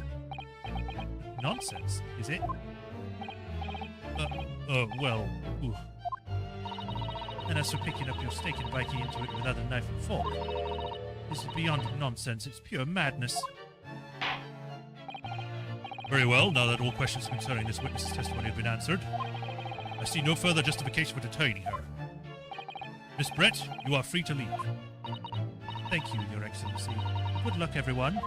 Nonsense, is it? Well... Ooh. And as for picking up your steak and biting into it without a knife and fork, this is beyond nonsense. It's pure madness. Very well, now that all questions concerning this witness's testimony have been answered, I see no further justification for detaining her. Miss Brett, you are free to leave. Thank you, Your Excellency. Good luck, everyone.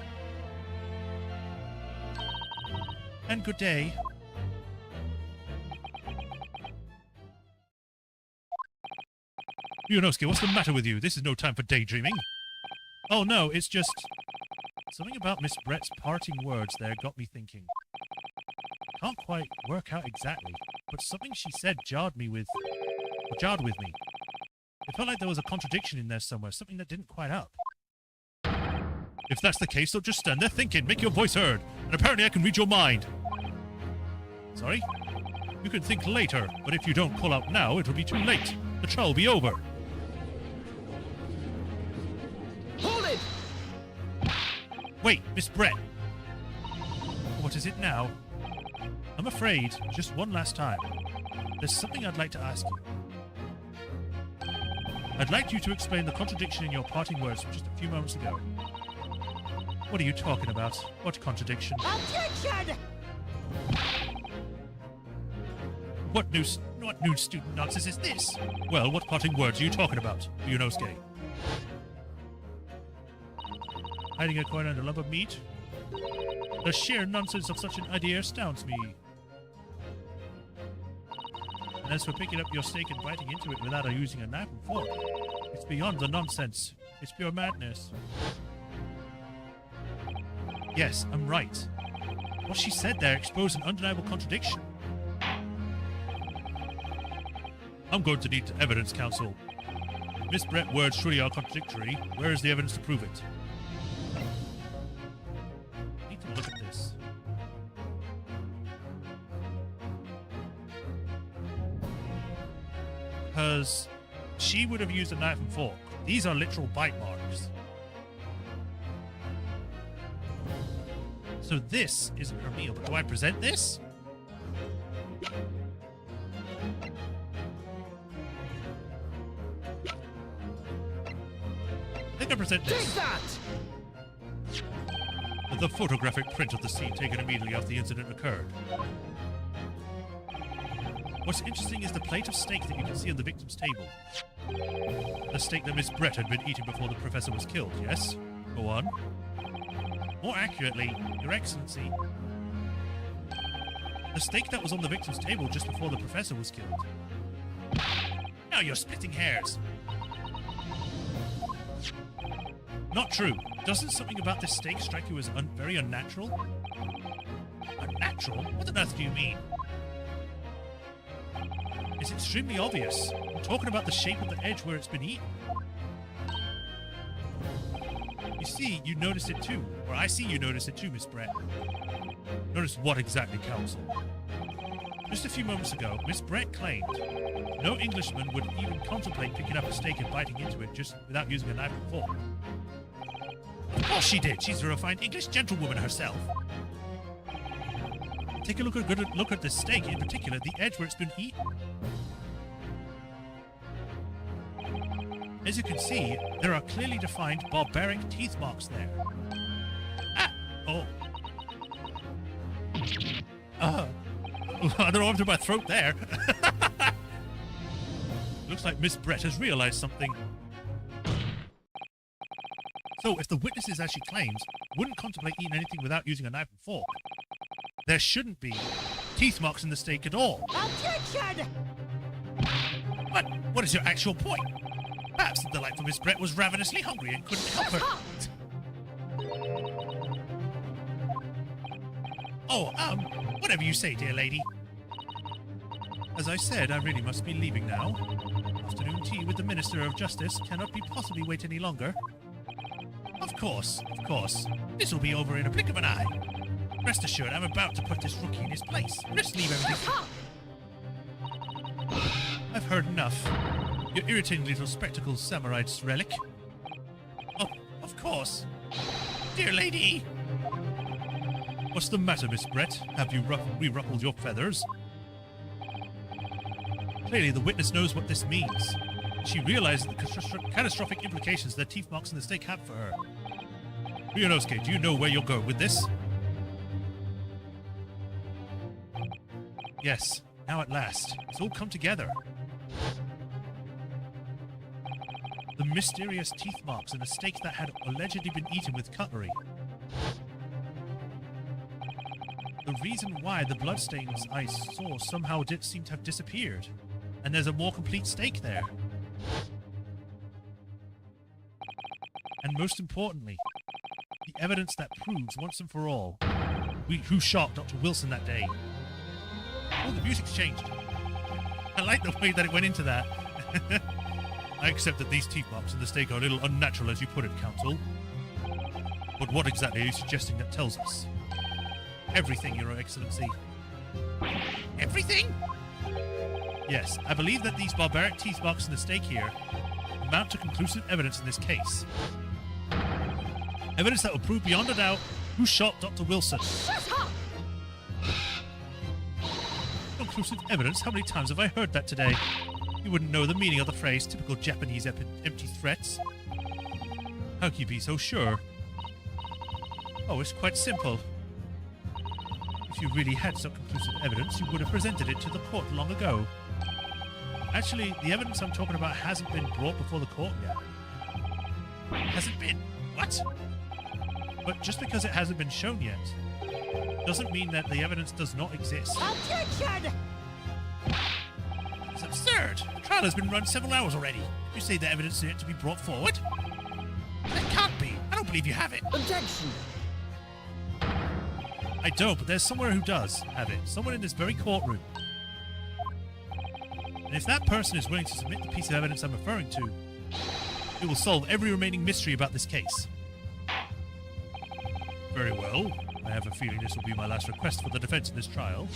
And good day. Ryunosuke, what's the matter with you? This is no time for daydreaming. Oh no, it's just... Something about Miss Brett's parting words there got me thinking. Can't quite work out exactly, but something she said jarred with me. It felt like there was a contradiction in there somewhere, something that didn't quite up. If that's the case, don't just stand there thinking, make your voice heard, and apparently I can read your mind. Sorry? You can think later, but if you don't call out now, it will be too late. The trial will be over. Hold it! Wait, Miss Brett. What is it now? I'm afraid, just one last time. There's something I'd like to ask you. I'd like you to explain the contradiction in your parting words from just a few moments ago. What are you talking about? What contradiction? Objection! What new student nonsense is this? Well, what parting words are you talking about, Ryunosuke? Hiding a coin under a lump of meat? The sheer nonsense of such an idea astounds me. And as for picking up your steak and biting into it without using a knife and fork, it's beyond the nonsense. It's pure madness. Yes, I'm right. What she said there exposed an undeniable contradiction. I'm going to need evidence, counsel. Miss Brett's words truly are contradictory. Where is the evidence to prove it? I need to look at this. Because she would have used a knife and fork. These are literal bite marks. So this isn't her meal, but do I present this? I think I present this. Take that! The photographic print of the scene taken immediately after the incident occurred. What's interesting is the plate of steak that you can see on the victim's table. The steak that Miss Brett had been eating before the professor was killed, yes? Go on. More accurately, Your Excellency, the steak that was on the victim's table just before the professor was killed. Now you're splitting hairs. Not true. Doesn't something about this steak strike you as very unnatural? Unnatural? What on earth do you mean? It's extremely obvious. I'm talking about the shape of the edge where it's been eaten. You see, you noticed it too. Or I see you noticed it too, Miss Brett. Notice what exactly, counsel? Just a few moments ago, Miss Brett claimed no Englishman would even contemplate picking up a steak and biting into it just without using a knife and fork. Of course she did. She's a refined English gentlewoman herself. Take a good look at the steak, in particular, the edge where it's been eaten. As you can see, there are clearly defined barbaric teeth marks there. Ah! Oh. I don't know what to do my throat there. Looks like Miss Brett has realized something. So, if the witnesses, as she claims, wouldn't contemplate eating anything without using a knife and fork, there shouldn't be teeth marks in the steak at all. Objection! What is your actual point? Perhaps the delightful Miss Brett was ravenously hungry and couldn't help her. Oh, whatever you say, dear lady. As I said, I really must be leaving now. Afternoon tea with the Minister of Justice cannot be possibly wait any longer. Of course. This will be over in a blink of an eye. Rest assured, I'm about to put this rookie in his place. Just leave everything. I've heard enough. You irritating little spectacles samurai's relic. Oh, of course. Dear lady! What's the matter, Miss Brett? Have you re-ruffled your feathers? Clearly, the witness knows what this means. She realizes the catastrophic implications that teeth marks in the steak have for her. Ryunosuke, do you know where you'll go with this? Yes, now at last. It's all come together. The mysterious teeth marks in a steak that had allegedly been eaten with cutlery. The reason why the bloodstains I saw somehow did seem to have disappeared. And there's a more complete steak there. And most importantly, the evidence that proves once and for all who shot Dr. Wilson that day. Oh, the music's changed. I like the way that it went into that. I accept that these teeth marks in the steak are a little unnatural, as you put it, Counsel. But what exactly are you suggesting that tells us? Everything, Your Excellency. Everything? Yes, I believe that these barbaric teeth marks in the steak here amount to conclusive evidence in this case. Evidence that will prove beyond a doubt who shot Dr. Wilson. Shut up! Conclusive evidence? How many times have I heard that today? You wouldn't know the meaning of the phrase, typical Japanese empty threats. How can you be so sure? Oh, it's quite simple. If you really had some conclusive evidence, you would have presented it to the court long ago. Actually, the evidence I'm talking about hasn't been brought before the court yet. Hasn't been? What? But just because it hasn't been shown yet, doesn't mean that the evidence does not exist. Objection! It's absurd. The trial has been run several hours already. You say the evidence is yet to be brought forward? That can't be. I don't believe you have it. Objection! I don't, but there's someone who does have it. Someone in this very courtroom. And if that person is willing to submit the piece of evidence I'm referring to, it will solve every remaining mystery about this case. Very well. I have a feeling this will be my last request for the defense in this trial.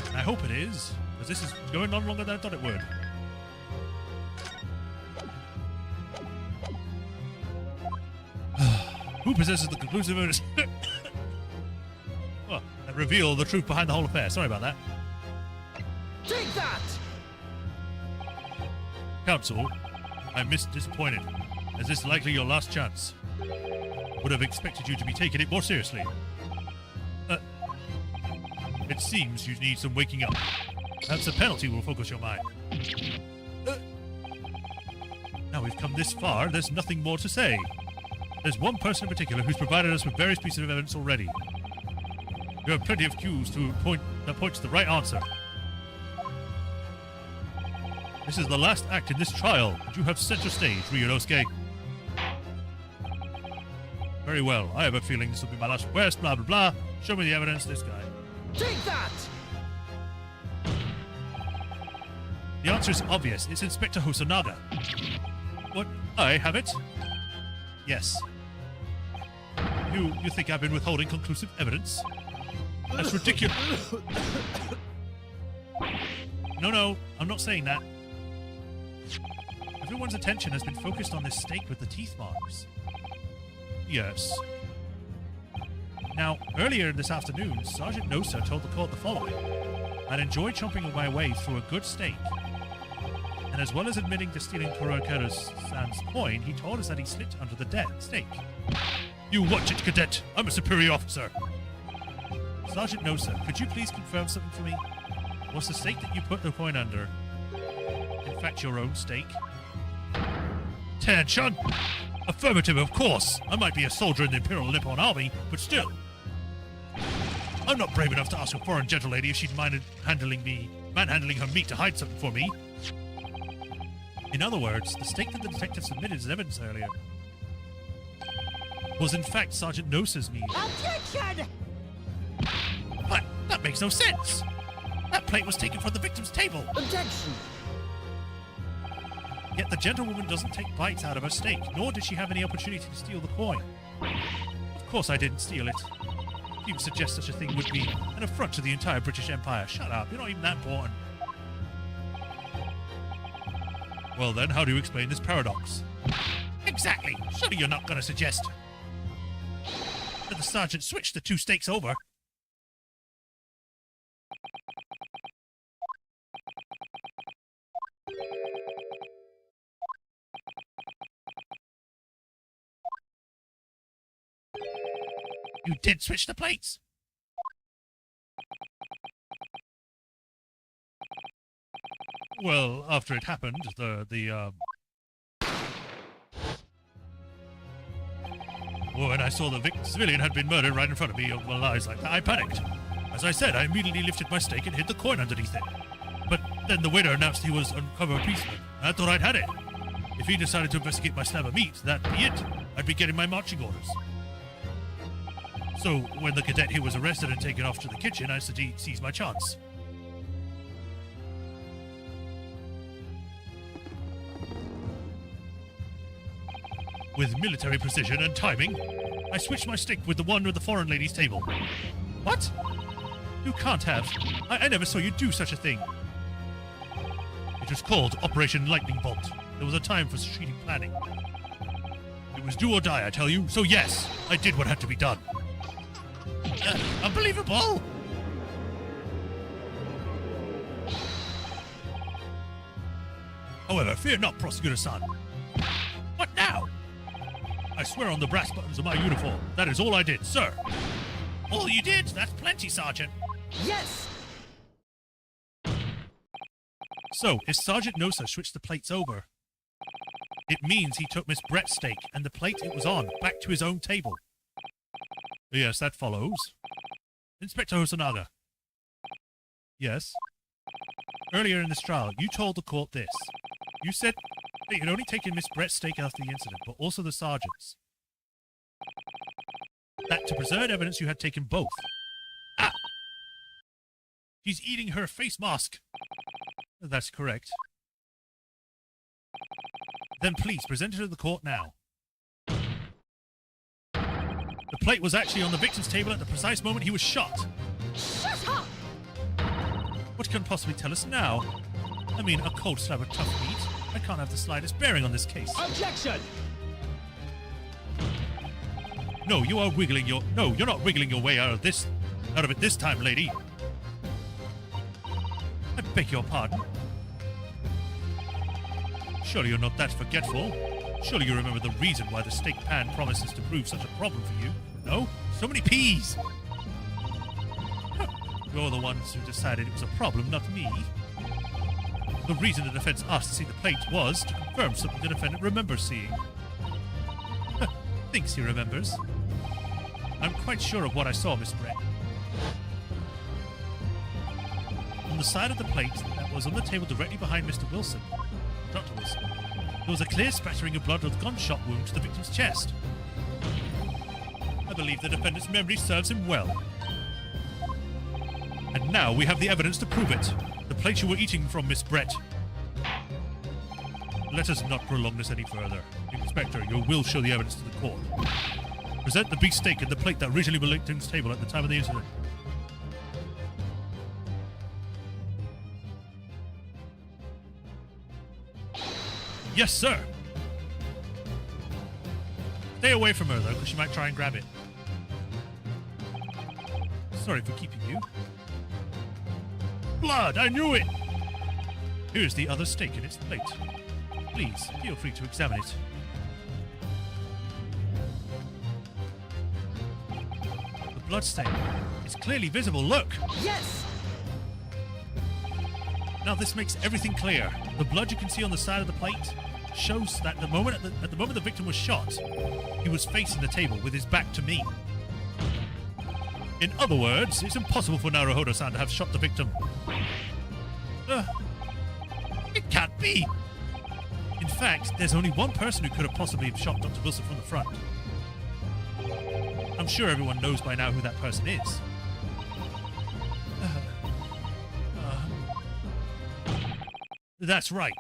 And I hope it is, because this is going on longer than I thought it would. Who possesses the conclusive evidence? Well, that reveal the truth behind the whole affair. Sorry about that. Take that! Counsel, I'm disappointed, as this is likely your last chance. Would have expected you to be taking it more seriously. It seems you need some waking up. Perhaps a penalty will focus your mind. Now we've come this far, there's nothing more to say. There's one person in particular who's provided us with various pieces of evidence already. You have plenty of cues that point to the right answer. This is the last act in this trial, and you have center stage, Ryunosuke. Very well. I have a feeling this will be my last request, blah, blah, blah. Show me the evidence, this guy. Take that! The answer is obvious. It's Inspector Hosonaga. What? I have it? Yes. You think I've been withholding conclusive evidence? That's ridiculous. No, I'm not saying that. Everyone's attention has been focused on this steak with the teeth marks. Yes. Now, earlier this afternoon, Sergeant Nosa told the court the following. I'd enjoy chomping my way through a good steak. And as well as admitting to stealing Kurokawa-san's coin, he told us that he slipped under the steak. You watch it, cadet. I'm a superior officer. Sergeant Nosa, could you please confirm something for me? Was the steak that you put the coin under, in fact, your own steak? Attention! Affirmative, of course. I might be a soldier in the Imperial Nippon Army, but still. I'm not brave enough to ask a foreign gentle lady if she'd minded manhandling her meat to hide something for me. In other words, the steak that the detective submitted as evidence earlier was in fact Sergeant Nosa's meat. Objection! But that makes no sense. That plate was taken from the victim's table. Objection! Yet the gentlewoman doesn't take bites out of her steak, nor did she have any opportunity to steal the coin. Of course I didn't steal it. If you suggest such a thing would be an affront to the entire British Empire. Shut up, you're not even that important. Well then, how do you explain this paradox? Exactly. Surely you're not going to suggest that the sergeant switched the two steaks over. You did switch the plates? Well, after it happened, when I saw the civilian had been murdered right in front of me of my eyes like that, I panicked. As I said, I immediately lifted my steak and hid the coin underneath it. But then the waiter announced he was undercover policeman. I thought I'd had it. If he decided to investigate my slab of meat, that'd be it. I'd be getting my marching orders. So, when the cadet here was arrested and taken off to the kitchen, I seized my chance. With military precision and timing, I switched my stick with the one at the foreign lady's table. What? You can't have. I never saw you do such a thing. It was called Operation Lightning Bolt. There was a time for strategic planning. It was do or die, I tell you. So yes, I did what had to be done. Unbelievable! However, fear not, Prosecutor-san. What now? I swear on the brass buttons of my uniform. That is all I did, sir. All you did? That's plenty, Sergeant. Yes! So, if Sergeant Nosa switched the plates over, it means he took Miss Brett's steak and the plate it was on back to his own table. Yes, that follows. Inspector Hosonaga. Yes? Earlier in this trial, you told the court this. You said that you had only taken Miss Brett's steak after the incident, but also the sergeant's. That to preserve evidence, you had taken both. Ah! She's eating her face mask. That's correct. Then please, present it to the court now. The plate was actually on the victim's table at the precise moment he was shot. Shut up! What can possibly tell us now? I mean, a cold slab of tough meat. I can't have the slightest bearing on this case. Objection! No, you are wiggling your... No, you're not wiggling your way out of it this time, lady. I beg your pardon. Surely you're not that forgetful. Surely you remember the reason why the steak pan promises to prove such a problem for you. No? So many peas! You're the ones who decided it was a problem, not me. The reason the defense asked to see the plate was to confirm something the defendant remembers seeing. Thinks he remembers. I'm quite sure of what I saw, Miss Brett. On the side of the plate that was on the table directly behind Mr. Wilson, Dr. Wilson, there was a clear spattering of blood of the gunshot wound to the victim's chest. I believe the defendant's memory serves him well. And now we have the evidence to prove it. The plate you were eating from, Miss Brett. Let us not prolong this any further. Inspector, you will show the evidence to the court. Present the beefsteak and the plate that originally were linked to his table at the time of the incident. Yes, sir. Stay away from her, though, because she might try and grab it. Sorry for keeping you. Blood! I knew it! Here's the other steak in its plate. Please, feel free to examine it. The bloodstain is clearly visible, look! Yes! Now this makes everything clear. The blood you can see on the side of the plate shows that at the moment the victim was shot, he was facing the table with his back to me. In other words, it's impossible for Naruhodo-san to have shot the victim. It can't be. In fact, there's only one person who could have possibly shot Dr. Wilson from the front. I'm sure everyone knows by now who that person is. That's right.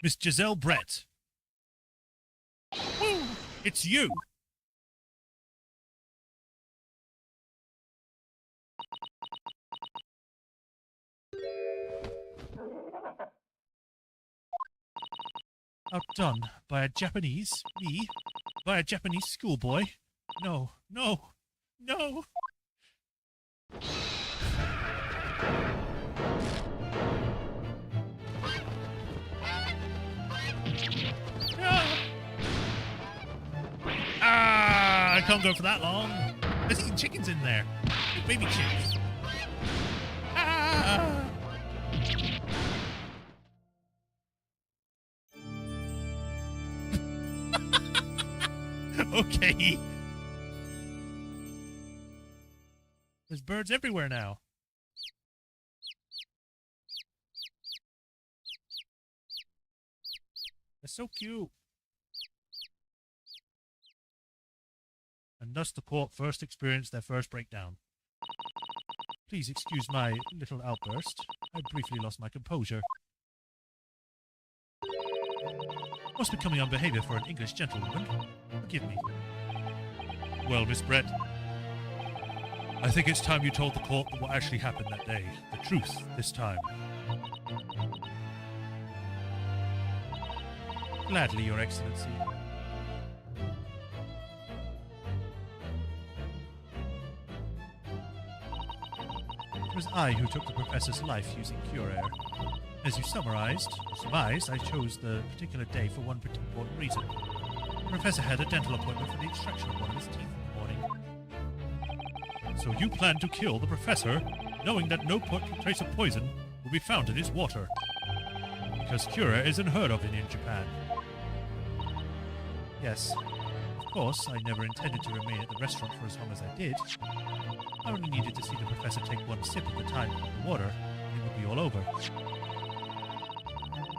Miss Giselle Brett. Woo! It's you! Outdone by a Japanese schoolboy? No, no, no! I can't go for that long. There's even chickens in there. Baby chicks. Okay. There's birds everywhere now. They're so cute. And thus the court first experienced their first breakdown. Please excuse my little outburst. I briefly lost my composure. Most becoming on behavior for an English gentlewoman. Forgive me. Well, Miss Brett, I think it's time you told the court what actually happened that day. The truth, this time. Gladly, Your Excellency. It was I who took the professor's life using cure air. As you surmised, I chose the particular day for one important reason. The professor had a dental appointment for the extraction of one of his teeth in the morning. So you planned to kill the professor, knowing that no trace of poison will be found in his water. Because cure air is unheard of in Japan. Yes, of course, I never intended to remain at the restaurant for as long as I did. I only needed to see the professor take one sip at the time of the water, and it would be all over.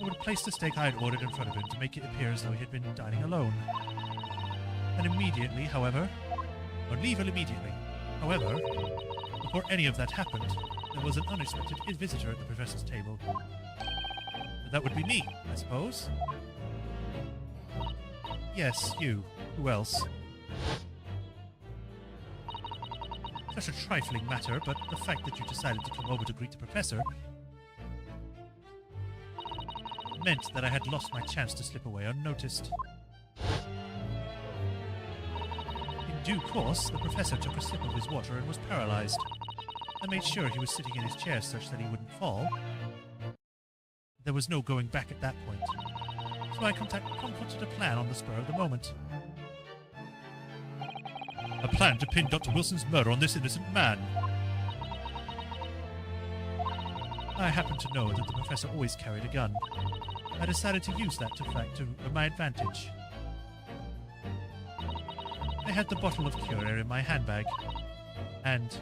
I would place the steak I had ordered in front of him to make it appear as though he had been dining alone. And immediately, however, before any of that happened, there was an unexpected visitor at the professor's table. And that would be me, I suppose? Yes, you. Who else? Such a trifling matter, but the fact that you decided to come over to greet the professor meant that I had lost my chance to slip away unnoticed. In due course, the professor took a sip of his water and was paralyzed. I made sure he was sitting in his chair such that he wouldn't fall. There was no going back at that point, so I concocted a plan on the spur of the moment. A plan to pin Dr. Wilson's murder on this innocent man. I happened to know that the professor always carried a gun. I decided to use that to my advantage. I had the bottle of cure air in my handbag, and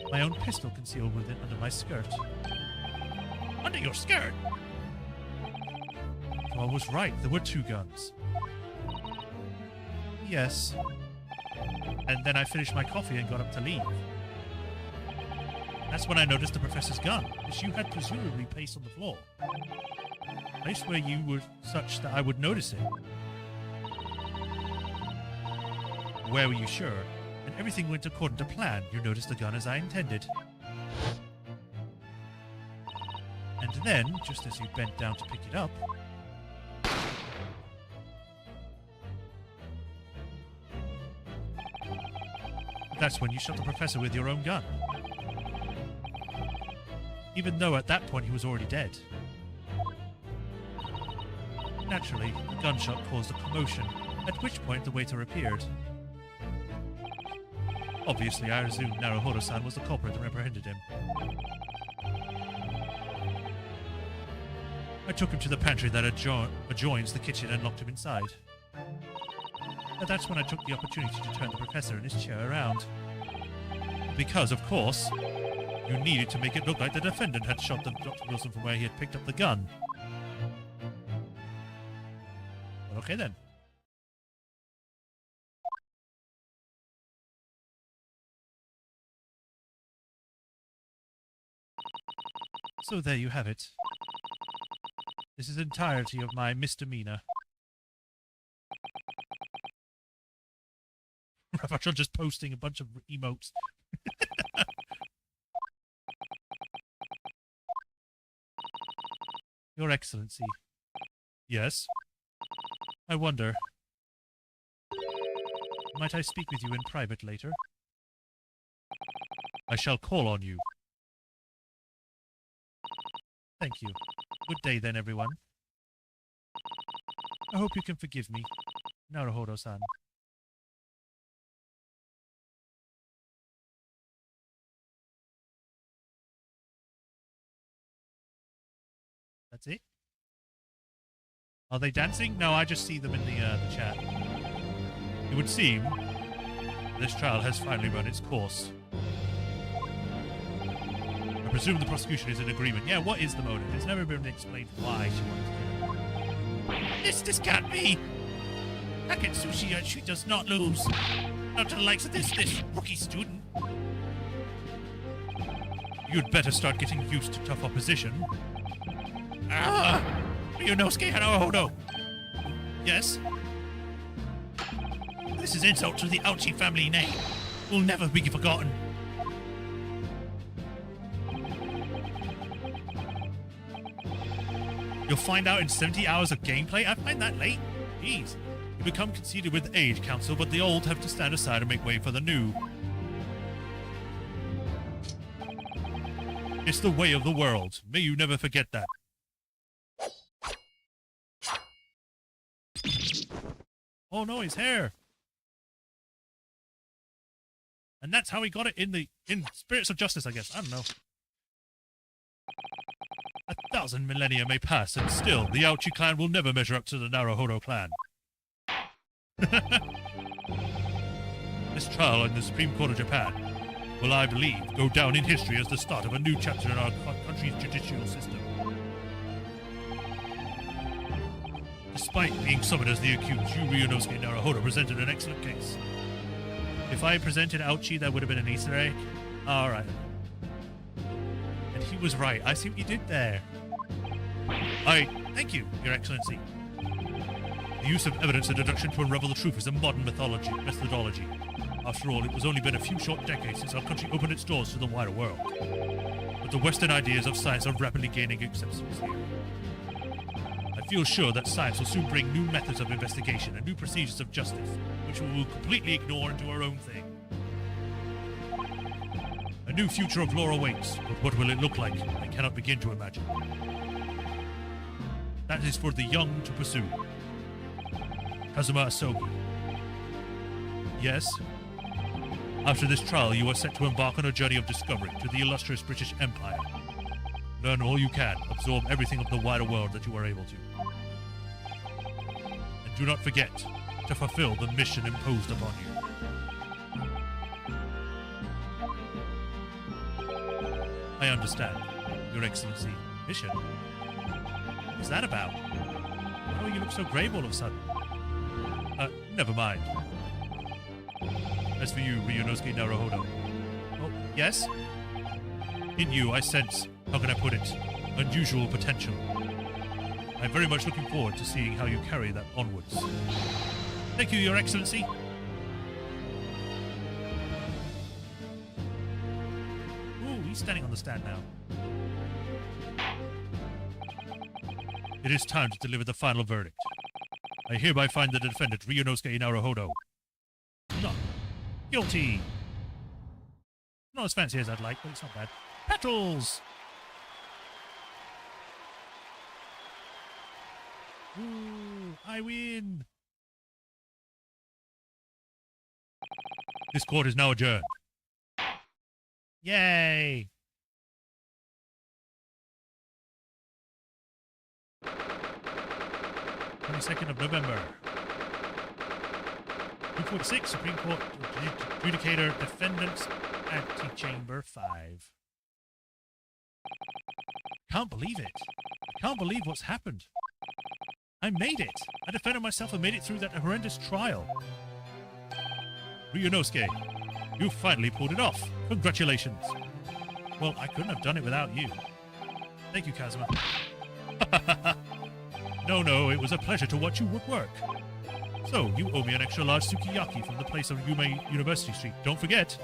my own pistol concealed within under my skirt. Under your skirt? So I was right, there were two guns. Yes. And then I finished my coffee and got up to leave. That's when I noticed the professor's gun, which you had presumably placed on the floor. Placed where you were such that I would notice it. Where were you sure? And everything went according to plan. You noticed the gun as I intended. And then, just as you bent down to pick it up, That's when you shot the professor with your own gun. Even though at that point he was already dead. Naturally, the gunshot caused a commotion, at which point the waiter appeared. Obviously, I assumed Naruhodo-san was the culprit and reprehended him. I took him to the pantry that adjoins the kitchen and locked him inside. But that's when I took the opportunity to turn the professor and his chair around. Because, of course, you needed to make it look like the defendant had shot Dr. Wilson from where he had picked up the gun. Well, okay then. So there you have it. This is the entirety of my misdemeanor. Ravachel just posting a bunch of emotes. Your Excellency. Yes? I wonder. Might I speak with you in private later? I shall call on you. Thank you. Good day then, everyone. I hope you can forgive me, Naruhodo-san. That's it? Are they dancing? No, I just see them in the chat. It would seem this trial has finally run its course. I presume the prosecution is in agreement. Yeah, what is the motive? It's never been explained why she wanted to kill him. This can't be. Akatsushi, she does not lose. Not to the likes of this rookie student. You'd better start getting used to tough opposition. Ryunosuke Naruhodo. Yes? This is insult to the Ouchi family name. Will never be forgotten. You'll find out in 70 hours of gameplay? I find that late. Jeez. You become conceited with age, Council, but the old have to stand aside and make way for the new. It's the way of the world. May you never forget that. Oh no, his hair! And that's how he got it in Spirits of Justice, I guess. I don't know. 1,000 millennia may pass, and still, the Ouchi clan will never measure up to the Naruhodo clan. This trial in the Supreme Court of Japan will, I believe, go down in history as the start of a new chapter in our country's judicial system. Despite being summoned as the accused, you, Ryunosuke Naruhodo, presented an excellent case. If I presented Ouchi, that would have been an Easter egg. Alright. And he was right. I see what you did there. Thank you, Your Excellency. The use of evidence and deduction to unravel the truth is a modern methodology. After all, it has only been a few short decades since our country opened its doors to the wider world. But the Western ideas of science are rapidly gaining acceptance here. I feel sure that science will soon bring new methods of investigation and new procedures of justice, which we will completely ignore and do our own thing. A new future of law awaits, but what will it look like? I cannot begin to imagine. That is for the young to pursue. Kazuma Asogi. Yes? After this trial, you are set to embark on a journey of discovery to the illustrious British Empire. Learn all you can, absorb everything of the wider world that you are able to. And do not forget to fulfill the mission imposed upon you. I understand, Your Excellency. Mission? What's that about? Why do you look so grave all of a sudden? Never mind. As for you, Ryunosuke Naruhodo. Oh, yes? In you, I sense, how can I put it, unusual potential. I'm very much looking forward to seeing how you carry that onwards. Thank you, Your Excellency. Ooh, he's standing on the stand now. It is time to deliver the final verdict. I hereby find the defendant, Ryunosuke Naruhodo, not guilty. Not as fancy as I'd like, but it's not bad. Petals! Ooh, I win! This court is now adjourned. Yay! 22nd of November. 246, Supreme Court Adjudicator, Defendants, Antechamber 5. Can't believe it. I can't believe what's happened. I made it. I defended myself and made it through that horrendous trial. Ryunosuke, you finally pulled it off. Congratulations. Well, I couldn't have done it without you. Thank you, Kazuma. No, it was a pleasure to watch you work. So, you owe me an extra large sukiyaki from the place on Yume University Street. Don't forget.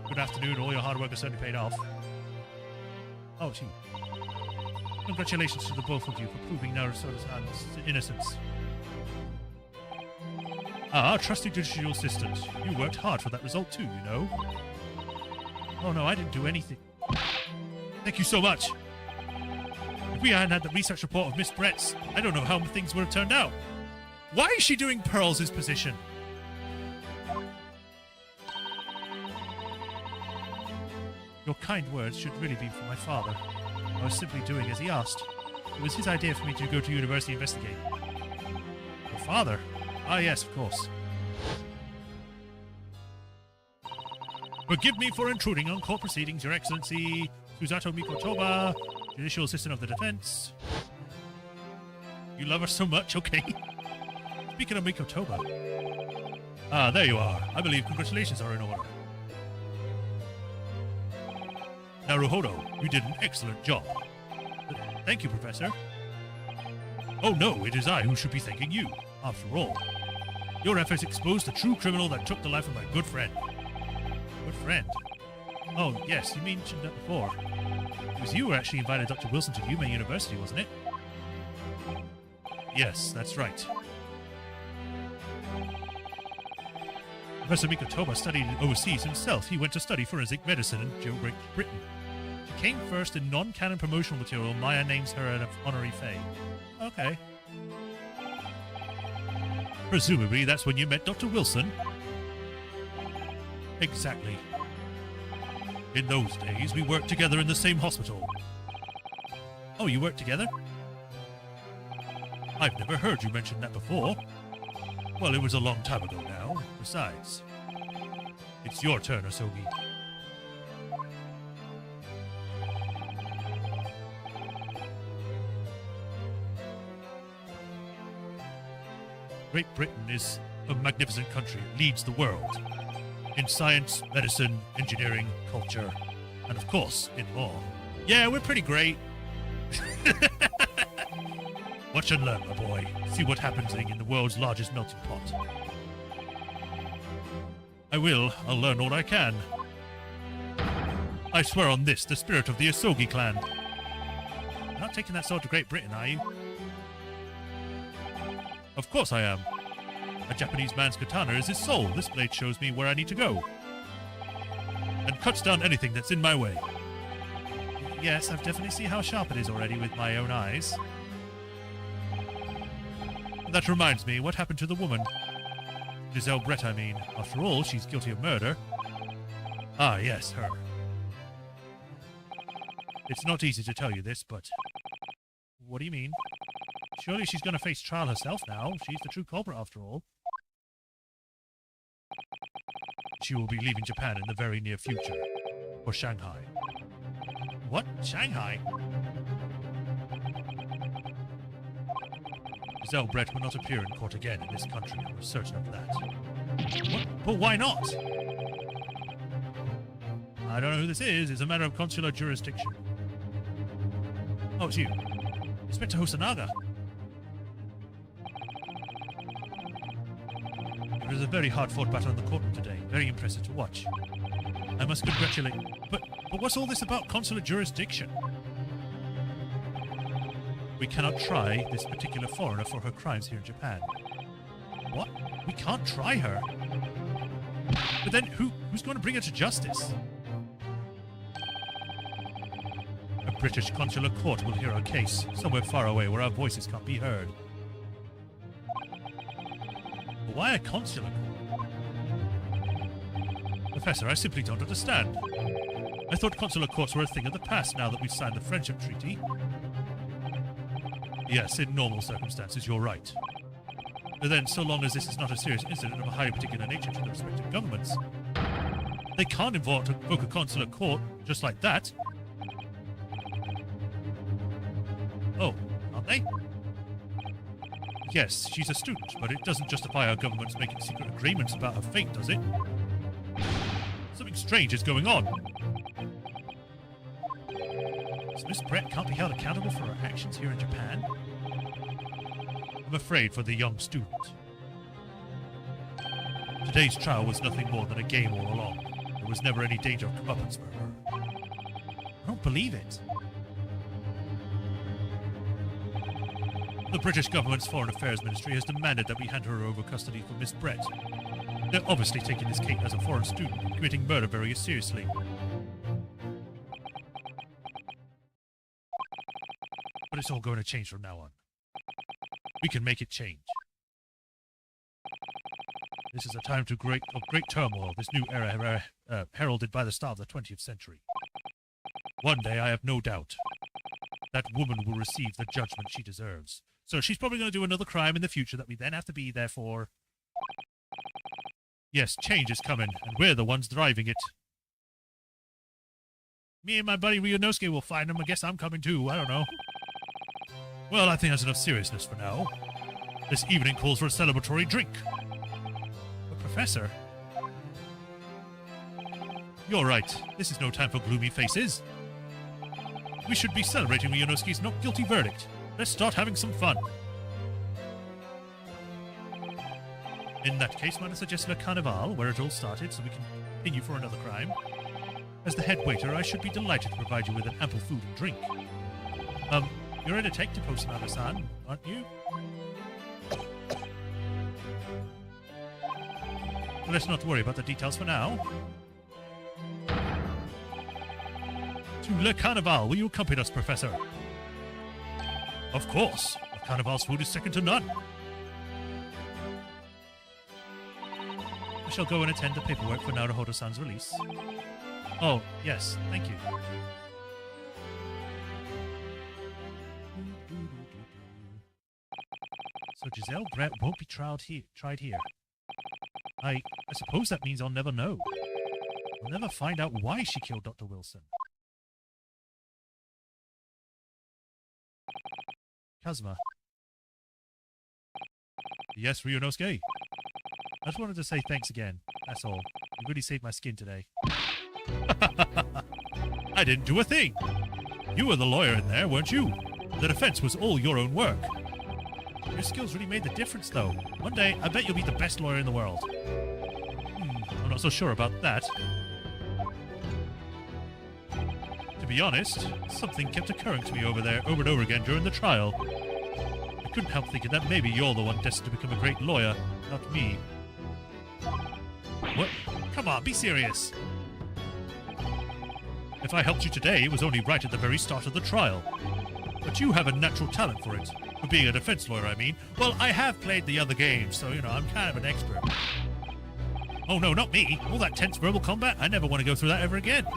Good afternoon. All your hard work has certainly paid off. Oh, gee. Congratulations to the both of you for proving Naruto-san's innocence. Ah, trusty judicial assistant. You worked hard for that result too, you know. Oh no, I didn't do anything. Thank you so much. If we hadn't had the research report of Miss Brett's, I don't know how things would have turned out. Why is she doing Pearl's position? Your kind words should really be for my father. I was simply doing as he asked. It was his idea for me to go to university and investigate. Your father? Ah, yes, of course. Forgive me for intruding on court proceedings, Your Excellency. Susato Mikotoba, Judicial Assistant of the Defense. You love her so much, okay. Speaking of Mikotoba. Ah, there you are. I believe congratulations are in order. Naruhodo, you did an excellent job. Thank you, Professor. Oh no, it is I who should be thanking you. After all, your efforts exposed the true criminal that took the life of my good friend. Good friend? Oh, yes, you mentioned that before. It was you who actually invited Dr. Wilson to Yume University, wasn't it? Yes, that's right. Professor Mikotoba studied overseas himself. He went to study forensic medicine in Great Britain. She came first in non-canon promotional material. Maya names her an honorary fay. Okay. Presumably that's when you met Dr. Wilson? Exactly. In those days, we worked together in the same hospital. Oh, you worked together? I've never heard you mention that before. Well, it was a long time ago now. Besides, it's your turn, Asogi. Great Britain is a magnificent country. It leads the world. In science, medicine, engineering, culture, and of course, in law. Yeah, we're pretty great. Watch and learn, my boy. See what happens in the world's largest melting pot. I will. I'll learn all I can. I swear on this, the spirit of the Asogi clan. You're not taking that sword to Great Britain, are you? Of course I am. A Japanese man's katana is his soul. This blade shows me where I need to go. And cuts down anything that's in my way. Yes, I've definitely seen how sharp it is already with my own eyes. That reminds me, what happened to the woman? Giselle Brett, I mean. After all, she's guilty of murder. Ah, yes, her. It's not easy to tell you this, but... What do you mean? Surely she's going to face trial herself now. She's the true culprit, after all. She will be leaving Japan in the very near future. For Shanghai. What? Shanghai? Giselle Brett will not appear in court again in this country. We're certain of that. What? But why not? I don't know who this is. It's a matter of consular jurisdiction. Oh, it's you. Inspector Hosanaga. It was a very hard-fought battle in the courtroom today. Very impressive to watch. I must congratulate... But what's all this about consular jurisdiction? We cannot try this particular foreigner for her crimes here in Japan. What? We can't try her? But then who's going to bring her to justice? A British consular court will hear our case, somewhere far away where our voices can't be heard. But why a consular court? Professor, I simply don't understand. I thought consular courts were a thing of the past now that we've signed the Friendship Treaty. Yes, in normal circumstances, you're right. But then, so long as this is not a serious incident of a highly particular nature to the respective governments, they can't invoke a consular court just like that. Oh, aren't they? Yes, she's a student, but it doesn't justify our governments making secret agreements about her fate, does it? Something strange is going on. So Miss Brett can't be held accountable for her actions here in Japan? I'm afraid for the young student. Today's trial was nothing more than a game all along. There was never any danger of comeuppance for her. I don't believe it. The British government's Foreign Affairs Ministry has demanded that we hand her over custody for Miss Brett. They're obviously taking this case as a foreign student and committing murder very seriously. But it's all going to change from now on. We can make it change. This is a time of great turmoil, this new era heralded by the start of the 20th century. One day, I have no doubt, that woman will receive the judgment she deserves. So she's probably going to do another crime in the future that we then have to be there for. Yes, change is coming, and we're the ones driving it. Me and my buddy Ryunosuke will find him. I guess I'm coming too. I don't know. Well, I think that's enough seriousness for now. This evening calls for a celebratory drink. But Professor... You're right. This is no time for gloomy faces. We should be celebrating Ryunosuke's not guilty verdict. Let's start having some fun. In that case, might I suggest Le Carnival, where it all started, so we can continue for another crime? As the head waiter, I should be delighted to provide you with an ample food and drink. You're a detective, Hosanada-san, aren't you? Let's not worry about the details for now. To Le Carnival, will you accompany us, Professor? Of course. Le Carnival's food is second to none. I shall go and attend the paperwork for Naruhodo-san's release. Oh, yes, thank you. So Giselle Brett won't be tried here. I suppose that means I'll never know. I'll never find out why she killed Dr. Wilson. Kazuma. Yes, Ryunosuke. I just wanted to say thanks again. That's all. You really saved my skin today. I didn't do a thing. You were the lawyer in there, weren't you? The defense was all your own work. Your skills really made the difference, though. One day, I bet you'll be the best lawyer in the world. I'm not so sure about that. To be honest, something kept occurring to me over and over again during the trial. I couldn't help thinking that maybe you're the one destined to become a great lawyer, not me. What? Come on, be serious. If I helped you today, it was only right at the very start of the trial. But you have a natural talent for it. For being a defense lawyer, I mean. Well, I have played the other games, so, I'm kind of an expert. Oh, no, not me. All that tense verbal combat, I never want to go through that ever again.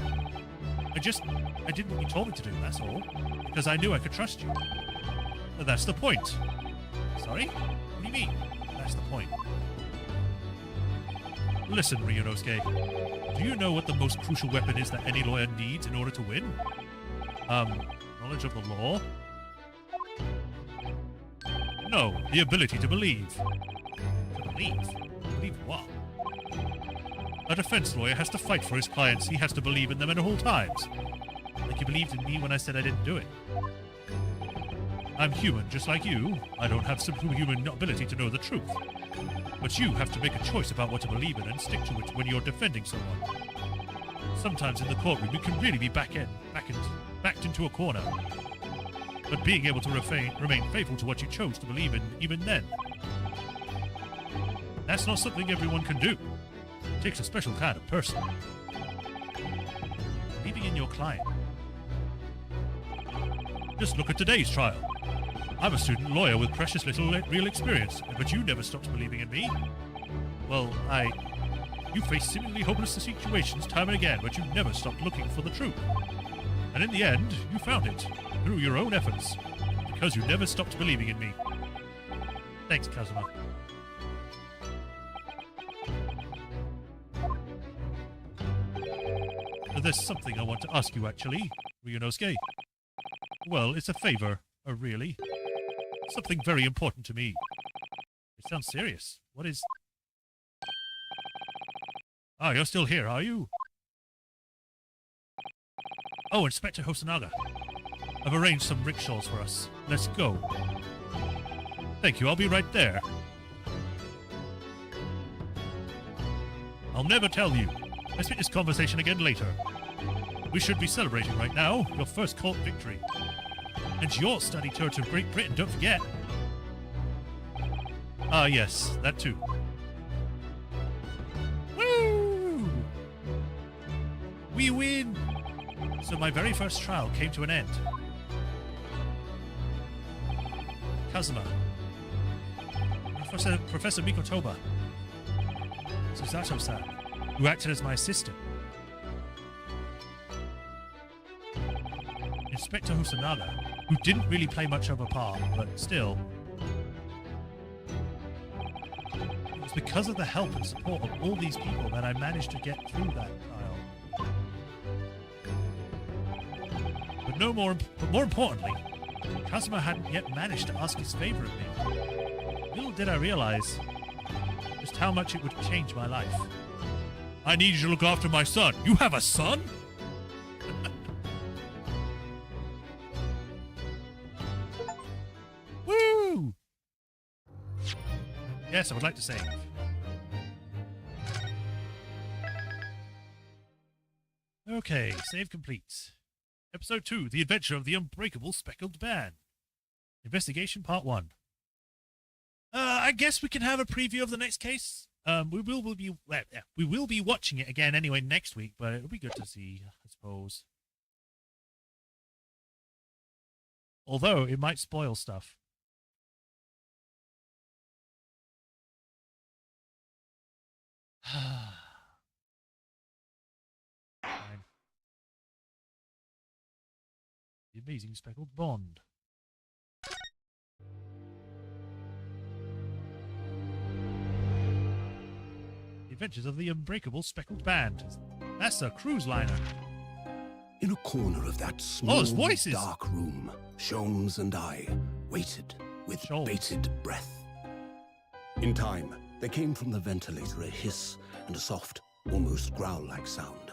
I did what you told me to do, that's all. Because I knew I could trust you. But that's the point. Sorry? What do you mean? That's the point. Listen, Ryunosuke. Do you know what the most crucial weapon is that any lawyer needs in order to win? Knowledge of the law? No, the ability to believe. To believe? Believe what? A defense lawyer has to fight for his clients. He has to believe in them at all times. Like you believed in me when I said I didn't do it. I'm human, just like you. I don't have superhuman ability to know the truth. But you have to make a choice about what to believe in and stick to it when you're defending someone. Sometimes in the courtroom you can really be backed into a corner. But being able to remain faithful to what you chose to believe in, even then, that's not something everyone can do. takes a special kind of person. Believing in your client. Just look at today's trial. I'm a student lawyer with precious little real experience, but you never stopped believing in me. Well, you faced seemingly hopeless situations time and again, but you never stopped looking for the truth. And in the end, you found it, through your own efforts, because you never stopped believing in me. Thanks, Kazuma. There's something I want to ask you, actually, Ryunosuke. Well, it's a favor, really. Something very important to me. It sounds serious. What is... Ah, you're still here, are you? Oh, Inspector Hosonaga. I've arranged some rickshaws for us. Let's go. Thank you, I'll be right there. I'll never tell you. Let's make this conversation again later. We should be celebrating right now, your first court victory. And your study tour to Great Britain, don't forget. Ah, yes, that too. Woo! We win! So my very first trial came to an end. Kazuma. Professor Mikotoba. Susato-san, who acted as my assistant. Inspector Hosonaga, who didn't really play much of a part, but still. It was because of the help and support of all these people that I managed to get through that trial. But more importantly, Kazuma hadn't yet managed to ask his favor of me. Little did I realize just how much it would change my life. I need you to look after my son. You have a son? Woo! Yes, I would like to say. Okay, save complete. Episode 2, The Adventure of the Unbreakable Speckled Band. Investigation Part 1. I guess we can have a preview of the next case. We will be watching it again anyway next week, but it'll be good to see, I suppose. Although it might spoil stuff. Fine. The Amazing Speckled Bond. The Adventures of the Unbreakable Speckled Band. That's a cruise liner. In a corner of that small, voices. dark room, Sholmes and I waited with Sholmes. bated breath. In time, there came from the ventilator a hiss and a soft, almost growl-like sound.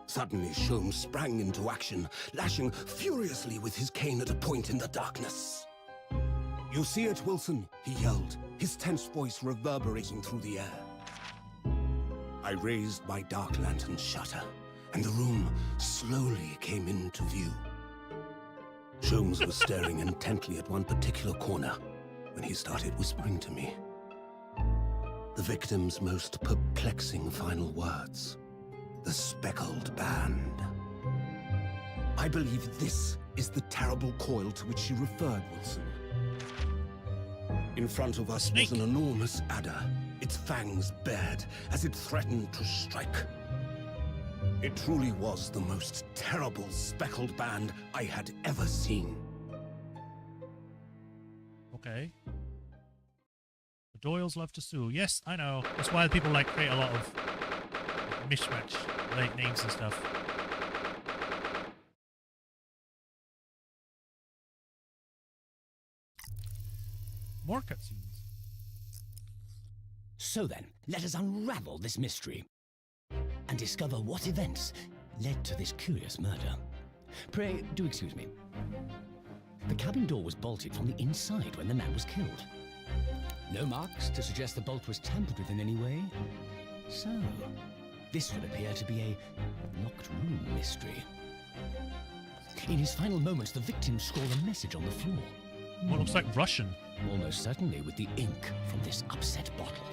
Suddenly, Sholmes sprang into action, lashing furiously with his cane at a point in the darkness. "You see it, Wilson?" he yelled, his tense voice reverberating through the air. I raised my dark lantern shutter, and the room slowly came into view. Sholmes was staring intently at one particular corner when he started whispering to me. The victim's most perplexing final words. The Speckled Band. I believe this is the terrible coil to which you referred, Wilson. In front of us was an enormous adder, its fangs bared as it threatened to strike. It truly was the most terrible speckled band I had ever seen. Okay. The Doyles love to sue. Yes, I know. That's why people create a lot of mishmash names and stuff. More cutscenes. So then, let us unravel this mystery and discover what events led to this curious murder. Pray, do excuse me. The cabin door was bolted from the inside when the man was killed. No marks to suggest the bolt was tampered with in any way. So, this would appear to be a locked room mystery. In his final moments, the victim scrawled a message on the floor. What looks like Russian. Almost certainly with the ink from this upset bottle.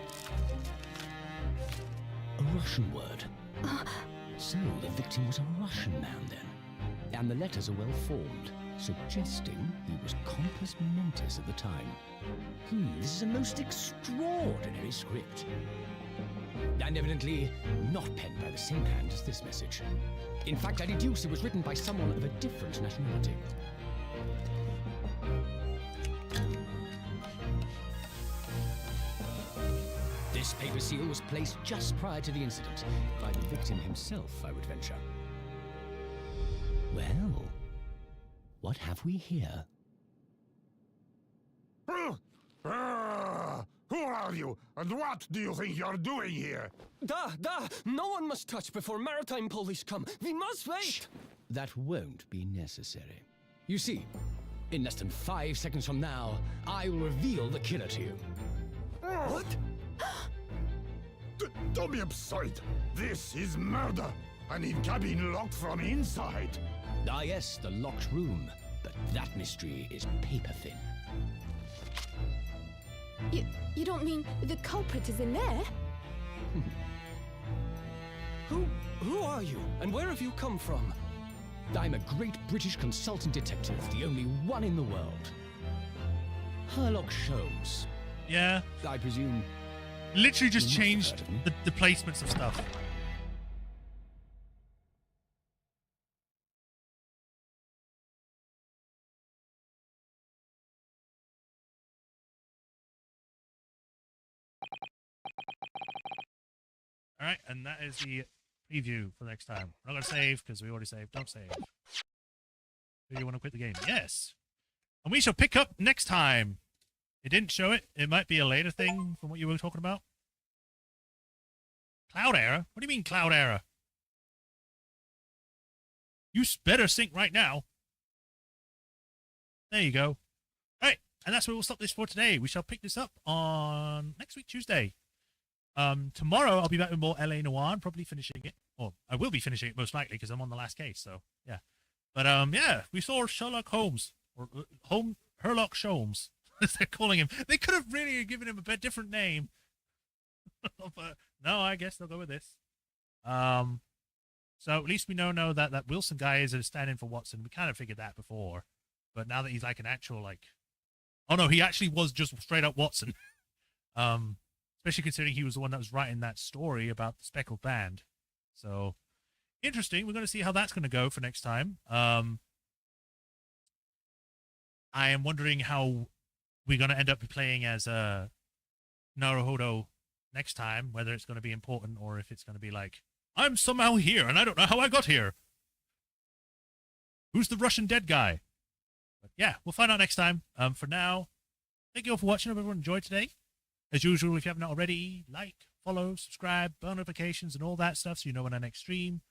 A Russian word. So the victim was a Russian man then. And the letters are well formed, suggesting he was compos mentis at the time. This is a most extraordinary script. And evidently not penned by the same hand as this message. In fact, I deduce it was written by someone of a different nationality. This paper seal was placed just prior to the incident, by the victim himself, I would venture. Well, what have we here? Who are you, and what do you think you're doing here? No one must touch before maritime police come. We must wait. Shh. That won't be necessary. You see, in less than 5 seconds from now, I will reveal the killer to you. What? Don't be absurd. This is murder. An in-cabin locked from inside. Ah yes, the locked room. But that mystery is paper thin. You don't mean the culprit is in there? Who are you, and where have you come from? I'm a great British consultant detective, the only one in the world. Sherlock Holmes. Yeah. I presume. Literally just You must have changed heard of me. the placements of stuff. Alright, and that is the preview for next time. We're not going to save, because we already saved. Don't save. Do you want to quit the game? Yes. And we shall pick up next time. It didn't show it. It might be a later thing from what you were talking about. Cloud error? What do you mean cloud error? You better sync right now. There you go. Alright, and that's where we'll stop this for today. We shall pick this up on next week, Tuesday. Tomorrow I'll be back with more LA Noire. I'm probably finishing it. Or I will be finishing it most likely because I'm on the last case, so yeah. But yeah, we saw Sherlock Holmes. Or Sherlock Holmes, as they're calling him. They could have really given him a bit different name. But no, I guess they'll go with this. So at least we know that that Wilson guy is a stand-in for Watson. We kind of figured that before. But now that he's like an actual, like... Oh no, he actually was just straight up Watson. Especially considering he was the one that was writing that story about the Speckled Band. So, interesting. We're going to see how that's going to go for next time. I am wondering how we're going to end up playing as Naruhodo next time, whether it's going to be important or if it's going to be like, I'm somehow here and I don't know how I got here. Who's the Russian dead guy? But yeah, we'll find out next time. For now, thank you all for watching. I hope everyone enjoyed today. As usual, if you haven't already, like, follow, subscribe, bell notifications, and all that stuff so you know when I next stream.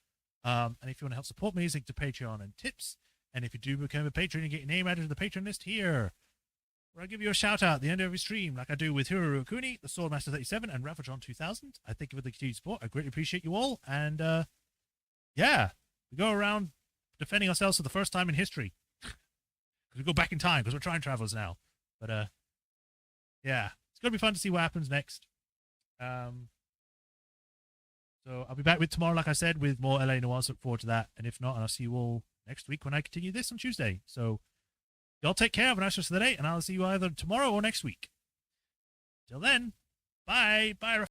And if you want to help support me, link to Patreon and tips. And if you do become a patron, you get your name added to the patron list here, where I give you a shout out at the end of every stream, like I do with Hiroru Okuni, the Swordmaster 37, and Rafajon 2000. I thank you for the continued support. I greatly appreciate you all. And yeah, we go around defending ourselves for the first time in history. Because we go back in time, because we're time travelers now. But yeah. It's going to be fun to see what happens next. So I'll be back with tomorrow, like I said, with more LA Noirs. Look forward to that. And if not, I'll see you all next week when I continue this on Tuesday. So y'all take care. Have a nice rest of the day. And I'll see you either tomorrow or next week. Till then, bye. Bye.